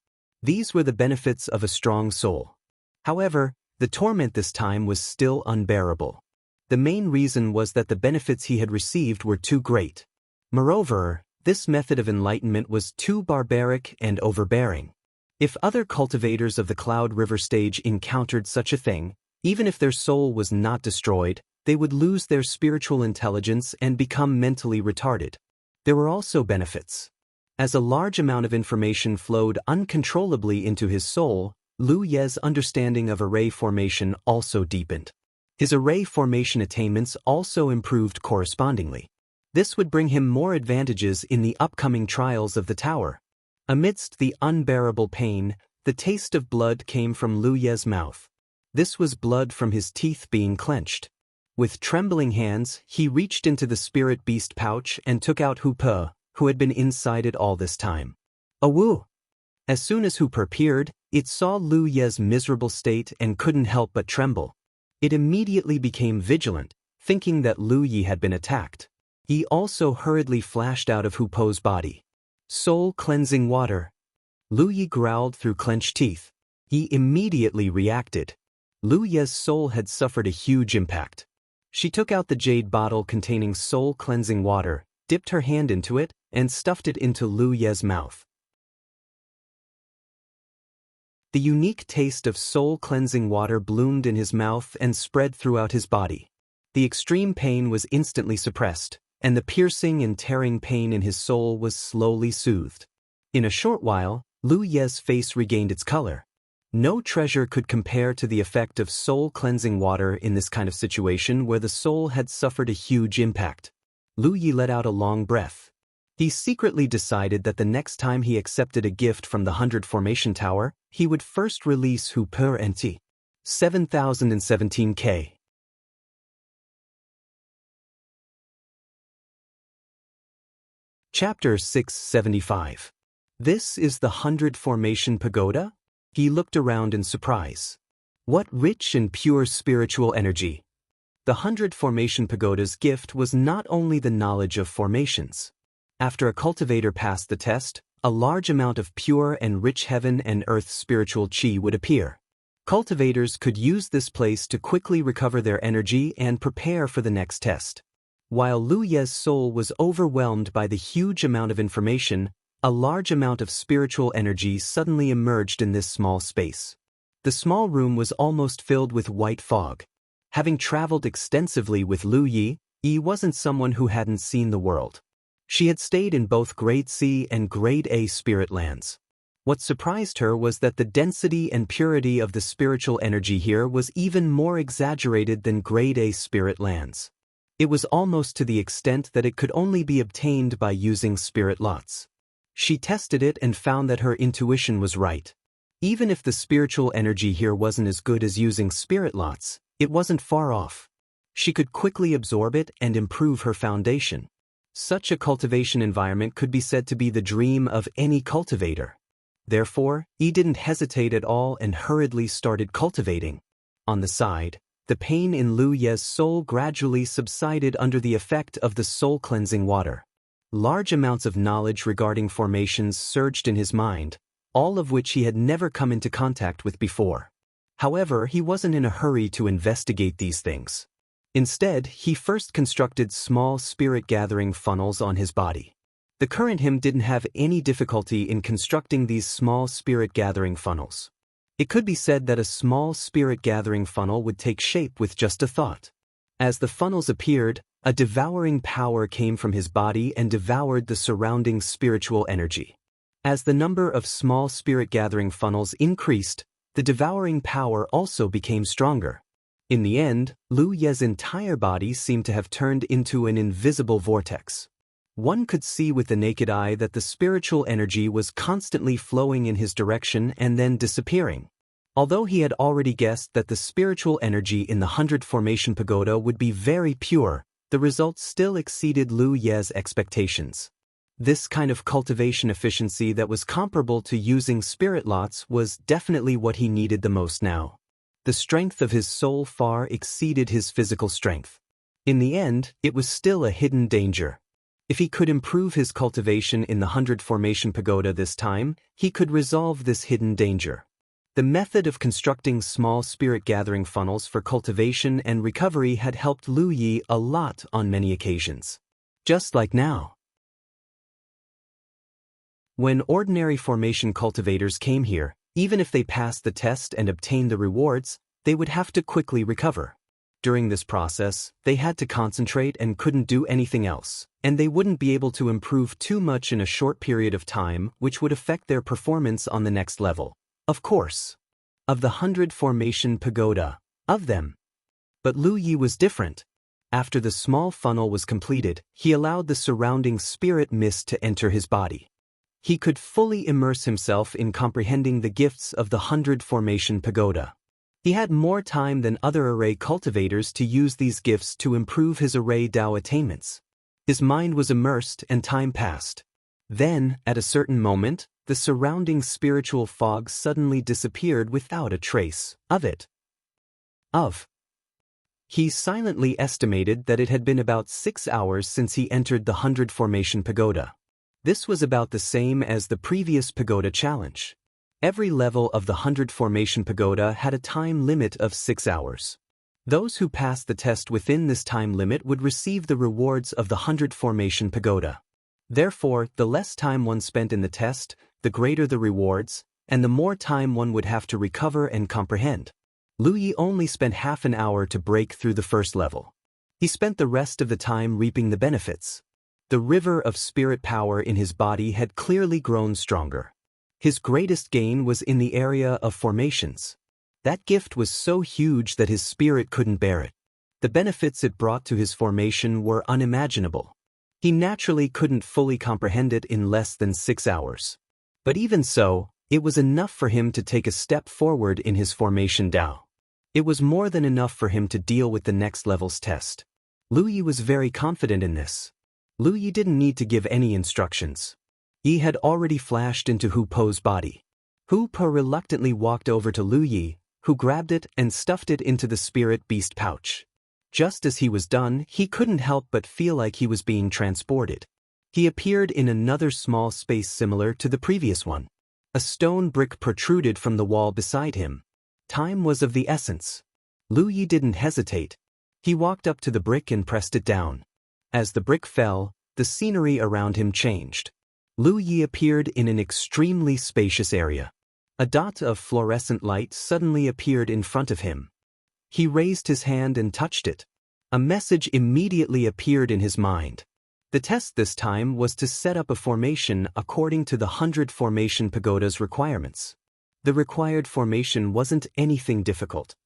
These were the benefits of a strong soul. However, the torment this time was still unbearable. The main reason was that the benefits he had received were too great. Moreover, this method of enlightenment was too barbaric and overbearing. If other cultivators of the Cloud River stage encountered such a thing, even if their soul was not destroyed, they would lose their spiritual intelligence and become mentally retarded. There were also benefits. As a large amount of information flowed uncontrollably into his soul, Lu Ye's understanding of array formation also deepened. His array formation attainments also improved correspondingly. This would bring him more advantages in the upcoming trials of the tower. Amidst the unbearable pain, the taste of blood came from Lu Ye's mouth. This was blood from his teeth being clenched. With trembling hands, he reached into the spirit beast pouch and took out Hooper, who had been inside it all this time. Awoo! As soon as Hooper appeared, it saw Lu Ye's miserable state and couldn't help but tremble. It immediately became vigilant, thinking that Lu Yi had been attacked. He also hurriedly flashed out of Hu Po's body. Soul cleansing water. Lu Yi growled through clenched teeth. He immediately reacted. Lu Ye's soul had suffered a huge impact. She took out the jade bottle containing soul cleansing water, dipped her hand into it, and stuffed it into Lu Ye's mouth. The unique taste of soul-cleansing water bloomed in his mouth and spread throughout his body. The extreme pain was instantly suppressed, and the piercing and tearing pain in his soul was slowly soothed. In a short while, Lu Ye's face regained its color. No treasure could compare to the effect of soul-cleansing water in this kind of situation where the soul had suffered a huge impact. Lu Yi let out a long breath. He secretly decided that the next time he accepted a gift from the 100 Formation Tower, he would first release Hu Per Enti. 7017K. Chapter 675. This is the 100 Formation Pagoda? He looked around in surprise. What rich and pure spiritual energy! The 100 Formation Pagoda's gift was not only the knowledge of formations. After a cultivator passed the test, a large amount of pure and rich heaven and earth spiritual chi would appear. Cultivators could use this place to quickly recover their energy and prepare for the next test. While Lu Ye's soul was overwhelmed by the huge amount of information, a large amount of spiritual energy suddenly emerged in this small space. The small room was almost filled with white fog. Having traveled extensively with Lu Yi, he wasn't someone who hadn't seen the world. She had stayed in both Grade C and Grade A spirit lands. What surprised her was that the density and purity of the spiritual energy here was even more exaggerated than Grade A spirit lands. It was almost to the extent that it could only be obtained by using spirit lots. She tested it and found that her intuition was right. Even if the spiritual energy here wasn't as good as using spirit lots, it wasn't far off. She could quickly absorb it and improve her foundation. Such a cultivation environment could be said to be the dream of any cultivator. Therefore, he didn't hesitate at all and hurriedly started cultivating. On the side, the pain in Lu Ye's soul gradually subsided under the effect of the soul-cleansing water. Large amounts of knowledge regarding formations surged in his mind, all of which he had never come into contact with before. However, he wasn't in a hurry to investigate these things. Instead, he first constructed small spirit-gathering funnels on his body. The current him didn't have any difficulty in constructing these small spirit-gathering funnels. It could be said that a small spirit-gathering funnel would take shape with just a thought. As the funnels appeared, a devouring power came from his body and devoured the surrounding spiritual energy. As the number of small spirit-gathering funnels increased, the devouring power also became stronger. In the end, Lu Ye's entire body seemed to have turned into an invisible vortex. One could see with the naked eye that the spiritual energy was constantly flowing in his direction and then disappearing. Although he had already guessed that the spiritual energy in the 100 Formation Pagoda would be very pure, the results still exceeded Lu Ye's expectations. This kind of cultivation efficiency that was comparable to using spirit lots was definitely what he needed the most now. The strength of his soul far exceeded his physical strength. In the end, it was still a hidden danger. If he could improve his cultivation in the 100 Formation Pagoda this time, he could resolve this hidden danger. The method of constructing small spirit-gathering funnels for cultivation and recovery had helped Lu Yi a lot on many occasions. Just like now. When ordinary formation cultivators came here, even if they passed the test and obtained the rewards, they would have to quickly recover. During this process, they had to concentrate and couldn't do anything else, and they wouldn't be able to improve too much in a short period of time, which would affect their performance on the next level. Of course. Of the 100 Formation Pagoda. Of them. But Lu Yi was different. After the small funnel was completed, he allowed the surrounding spirit mist to enter his body. He could fully immerse himself in comprehending the gifts of the 100 Formation Pagoda. He had more time than other array cultivators to use these gifts to improve his array Dao attainments. His mind was immersed and time passed. Then, at a certain moment, the surrounding spiritual fog suddenly disappeared without a trace of it. He silently estimated that it had been about 6 hours since he entered the 100 Formation Pagoda. This was about the same as the previous Pagoda challenge. Every level of the 100 Formation Pagoda had a time limit of 6 hours. Those who passed the test within this time limit would receive the rewards of the 100 Formation Pagoda. Therefore, the less time one spent in the test, the greater the rewards, and the more time one would have to recover and comprehend. Lu Yi only spent half an hour to break through the first level. He spent the rest of the time reaping the benefits. The river of spirit power in his body had clearly grown stronger. His greatest gain was in the area of formations. That gift was so huge that his spirit couldn't bear it. The benefits it brought to his formation were unimaginable. He naturally couldn't fully comprehend it in less than 6 hours. But even so, it was enough for him to take a step forward in his formation Dao. It was more than enough for him to deal with the next level's test. Lu Yi was very confident in this. Lu Yi didn't need to give any instructions. He had already flashed into Hu Po's body. Hu Po reluctantly walked over to Lu Yi, who grabbed it and stuffed it into the spirit beast pouch. Just as he was done, he couldn't help but feel like he was being transported. He appeared in another small space similar to the previous one. A stone brick protruded from the wall beside him. Time was of the essence. Lu Yi didn't hesitate. He walked up to the brick and pressed it down. As the brick fell, the scenery around him changed. Lu Yi appeared in an extremely spacious area. A dot of fluorescent light suddenly appeared in front of him. He raised his hand and touched it. A message immediately appeared in his mind. The test this time was to set up a formation according to the 100 Formation Pagoda's requirements. The required formation wasn't anything difficult.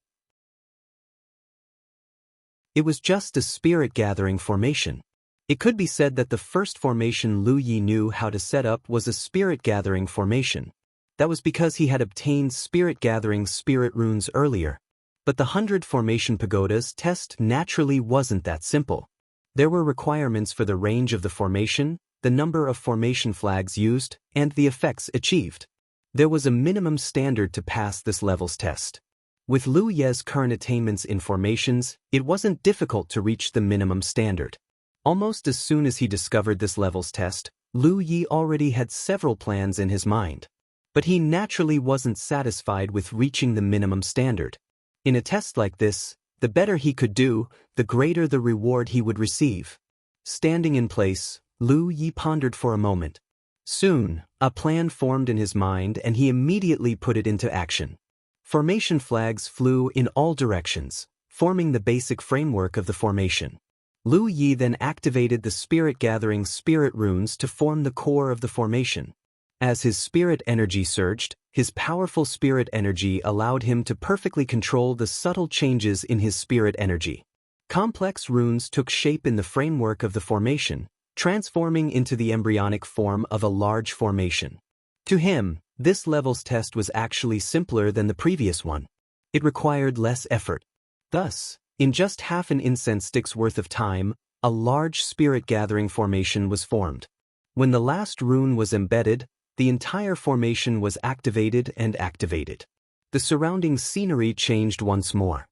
It was just a spirit-gathering formation. It could be said that the first formation Lu Yi knew how to set up was a spirit-gathering formation. That was because he had obtained spirit-gathering spirit runes earlier. But the 100 Formation Pagoda's test naturally wasn't that simple. There were requirements for the range of the formation, the number of formation flags used, and the effects achieved. There was a minimum standard to pass this level's test. With Lu Ye's current attainments in formations, it wasn't difficult to reach the minimum standard. Almost as soon as he discovered this level's test, Lu Yi already had several plans in his mind. But he naturally wasn't satisfied with reaching the minimum standard. In a test like this, the better he could do, the greater the reward he would receive. Standing in place, Lu Yi pondered for a moment. Soon, a plan formed in his mind and he immediately put it into action. Formation flags flew in all directions, forming the basic framework of the formation. Lu Yi then activated the spirit-gathering spirit runes to form the core of the formation. As his spirit energy surged, his powerful spirit energy allowed him to perfectly control the subtle changes in his spirit energy. Complex runes took shape in the framework of the formation, transforming into the embryonic form of a large formation. To him, this level's test was actually simpler than the previous one. It required less effort. Thus, in just half an incense stick's worth of time, a large spirit-gathering formation was formed. When the last rune was embedded, the entire formation was activated and activated. The surrounding scenery changed once more.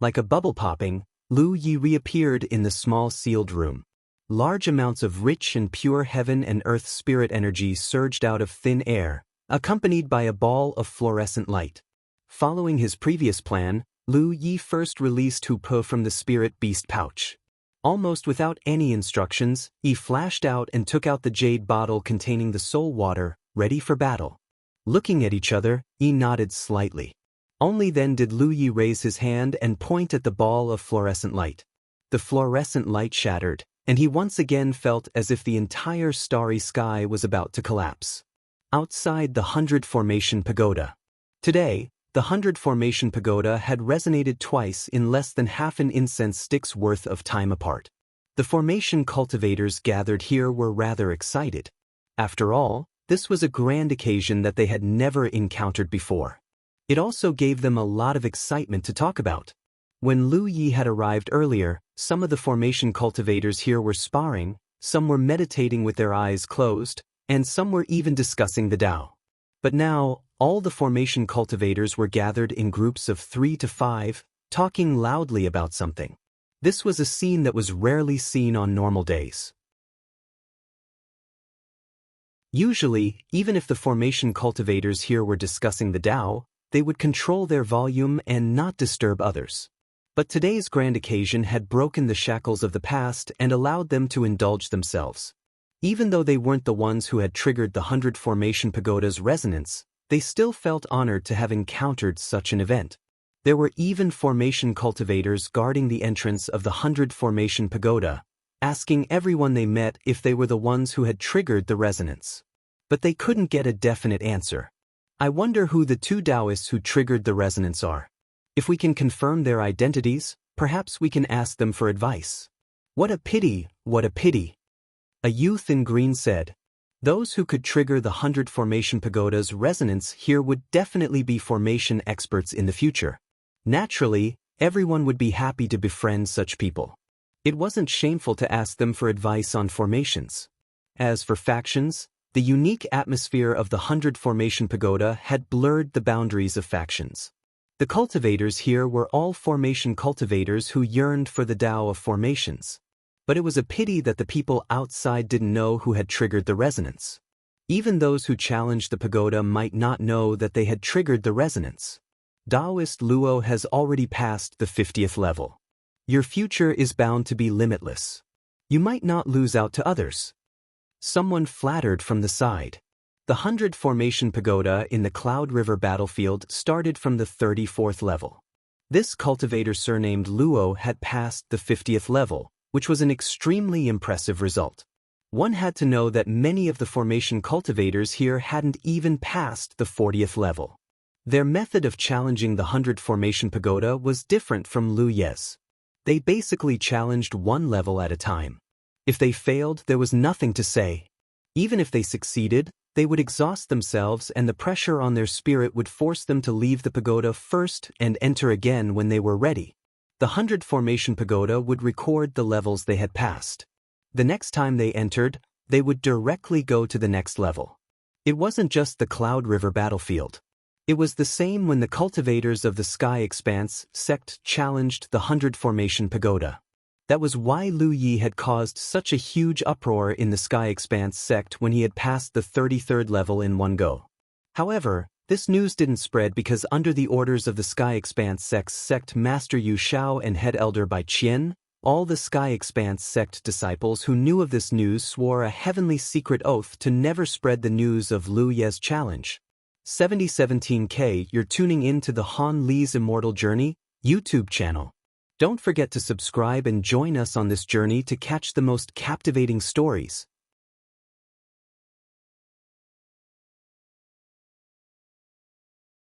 Like a bubble popping, Lu Yi reappeared in the small sealed room. Large amounts of rich and pure heaven and earth spirit energy surged out of thin air, accompanied by a ball of fluorescent light. Following his previous plan, Lu Yi first released Hu Po from the spirit beast pouch. Almost without any instructions, he flashed out and took out the jade bottle containing the soul water, ready for battle. Looking at each other, he nodded slightly. Only then did Lu Yi raise his hand and point at the ball of fluorescent light. The fluorescent light shattered, and he once again felt as if the entire starry sky was about to collapse. Outside the 100 Formation Pagoda. Today, the 100 Formation Pagoda had resonated twice in less than half an incense stick's worth of time apart. The formation cultivators gathered here were rather excited. After all, this was a grand occasion that they had never encountered before. It also gave them a lot of excitement to talk about. When Lu Yi had arrived earlier, some of the formation cultivators here were sparring, some were meditating with their eyes closed, and some were even discussing the Tao. But now, all the formation cultivators were gathered in groups of 3 to 5, talking loudly about something. This was a scene that was rarely seen on normal days. Usually, even if the formation cultivators here were discussing the Tao, they would control their volume and not disturb others. But today's grand occasion had broken the shackles of the past and allowed them to indulge themselves. Even though they weren't the ones who had triggered the 100 Formation Pagoda's resonance, they still felt honored to have encountered such an event. There were even formation cultivators guarding the entrance of the 100 Formation Pagoda, asking everyone they met if they were the ones who had triggered the resonance. But they couldn't get a definite answer. I wonder who the two Taoists who triggered the resonance are. If we can confirm their identities, perhaps we can ask them for advice. What a pity, what a pity. A youth in green said. Those who could trigger the 100 Formation Pagoda's resonance here would definitely be formation experts in the future. Naturally, everyone would be happy to befriend such people. It wasn't shameful to ask them for advice on formations. As for factions, the unique atmosphere of the 100 Formation Pagoda had blurred the boundaries of factions. The cultivators here were all formation cultivators who yearned for the Tao of formations. But it was a pity that the people outside didn't know who had triggered the resonance. Even those who challenged the pagoda might not know that they had triggered the resonance. Taoist Luo has already passed the 50th level. Your future is bound to be limitless. You might not lose out to others. Someone flattered from the side. The 100 Formation Pagoda in the Cloud River battlefield started from the 34th level. This cultivator surnamed Luo had passed the 50th level, which was an extremely impressive result. One had to know that many of the formation cultivators here hadn't even passed the 40th level. Their method of challenging the 100 Formation Pagoda was different from Lu Ye's. They basically challenged one level at a time. If they failed, there was nothing to say. Even if they succeeded, they would exhaust themselves and the pressure on their spirit would force them to leave the pagoda first and enter again when they were ready. The 100 Formation Pagoda would record the levels they had passed. The next time they entered, they would directly go to the next level. It wasn't just the Cloud River battlefield. It was the same when the cultivators of the Sky Expanse sect challenged the 100 Formation Pagoda. That was why Lu Yi had caused such a huge uproar in the Sky Expanse sect when he had passed the 33rd level in one go. However, this news didn't spread because under the orders of the Sky Expanse sect's sect master Yu Shao and head elder Bai Qian, all the Sky Expanse sect disciples who knew of this news swore a heavenly secret oath to never spread the news of Lu Ye's challenge. 7017K, you're tuning in to the Han Li's Immortal Journey YouTube channel. Don't forget to subscribe and join us on this journey to catch the most captivating stories.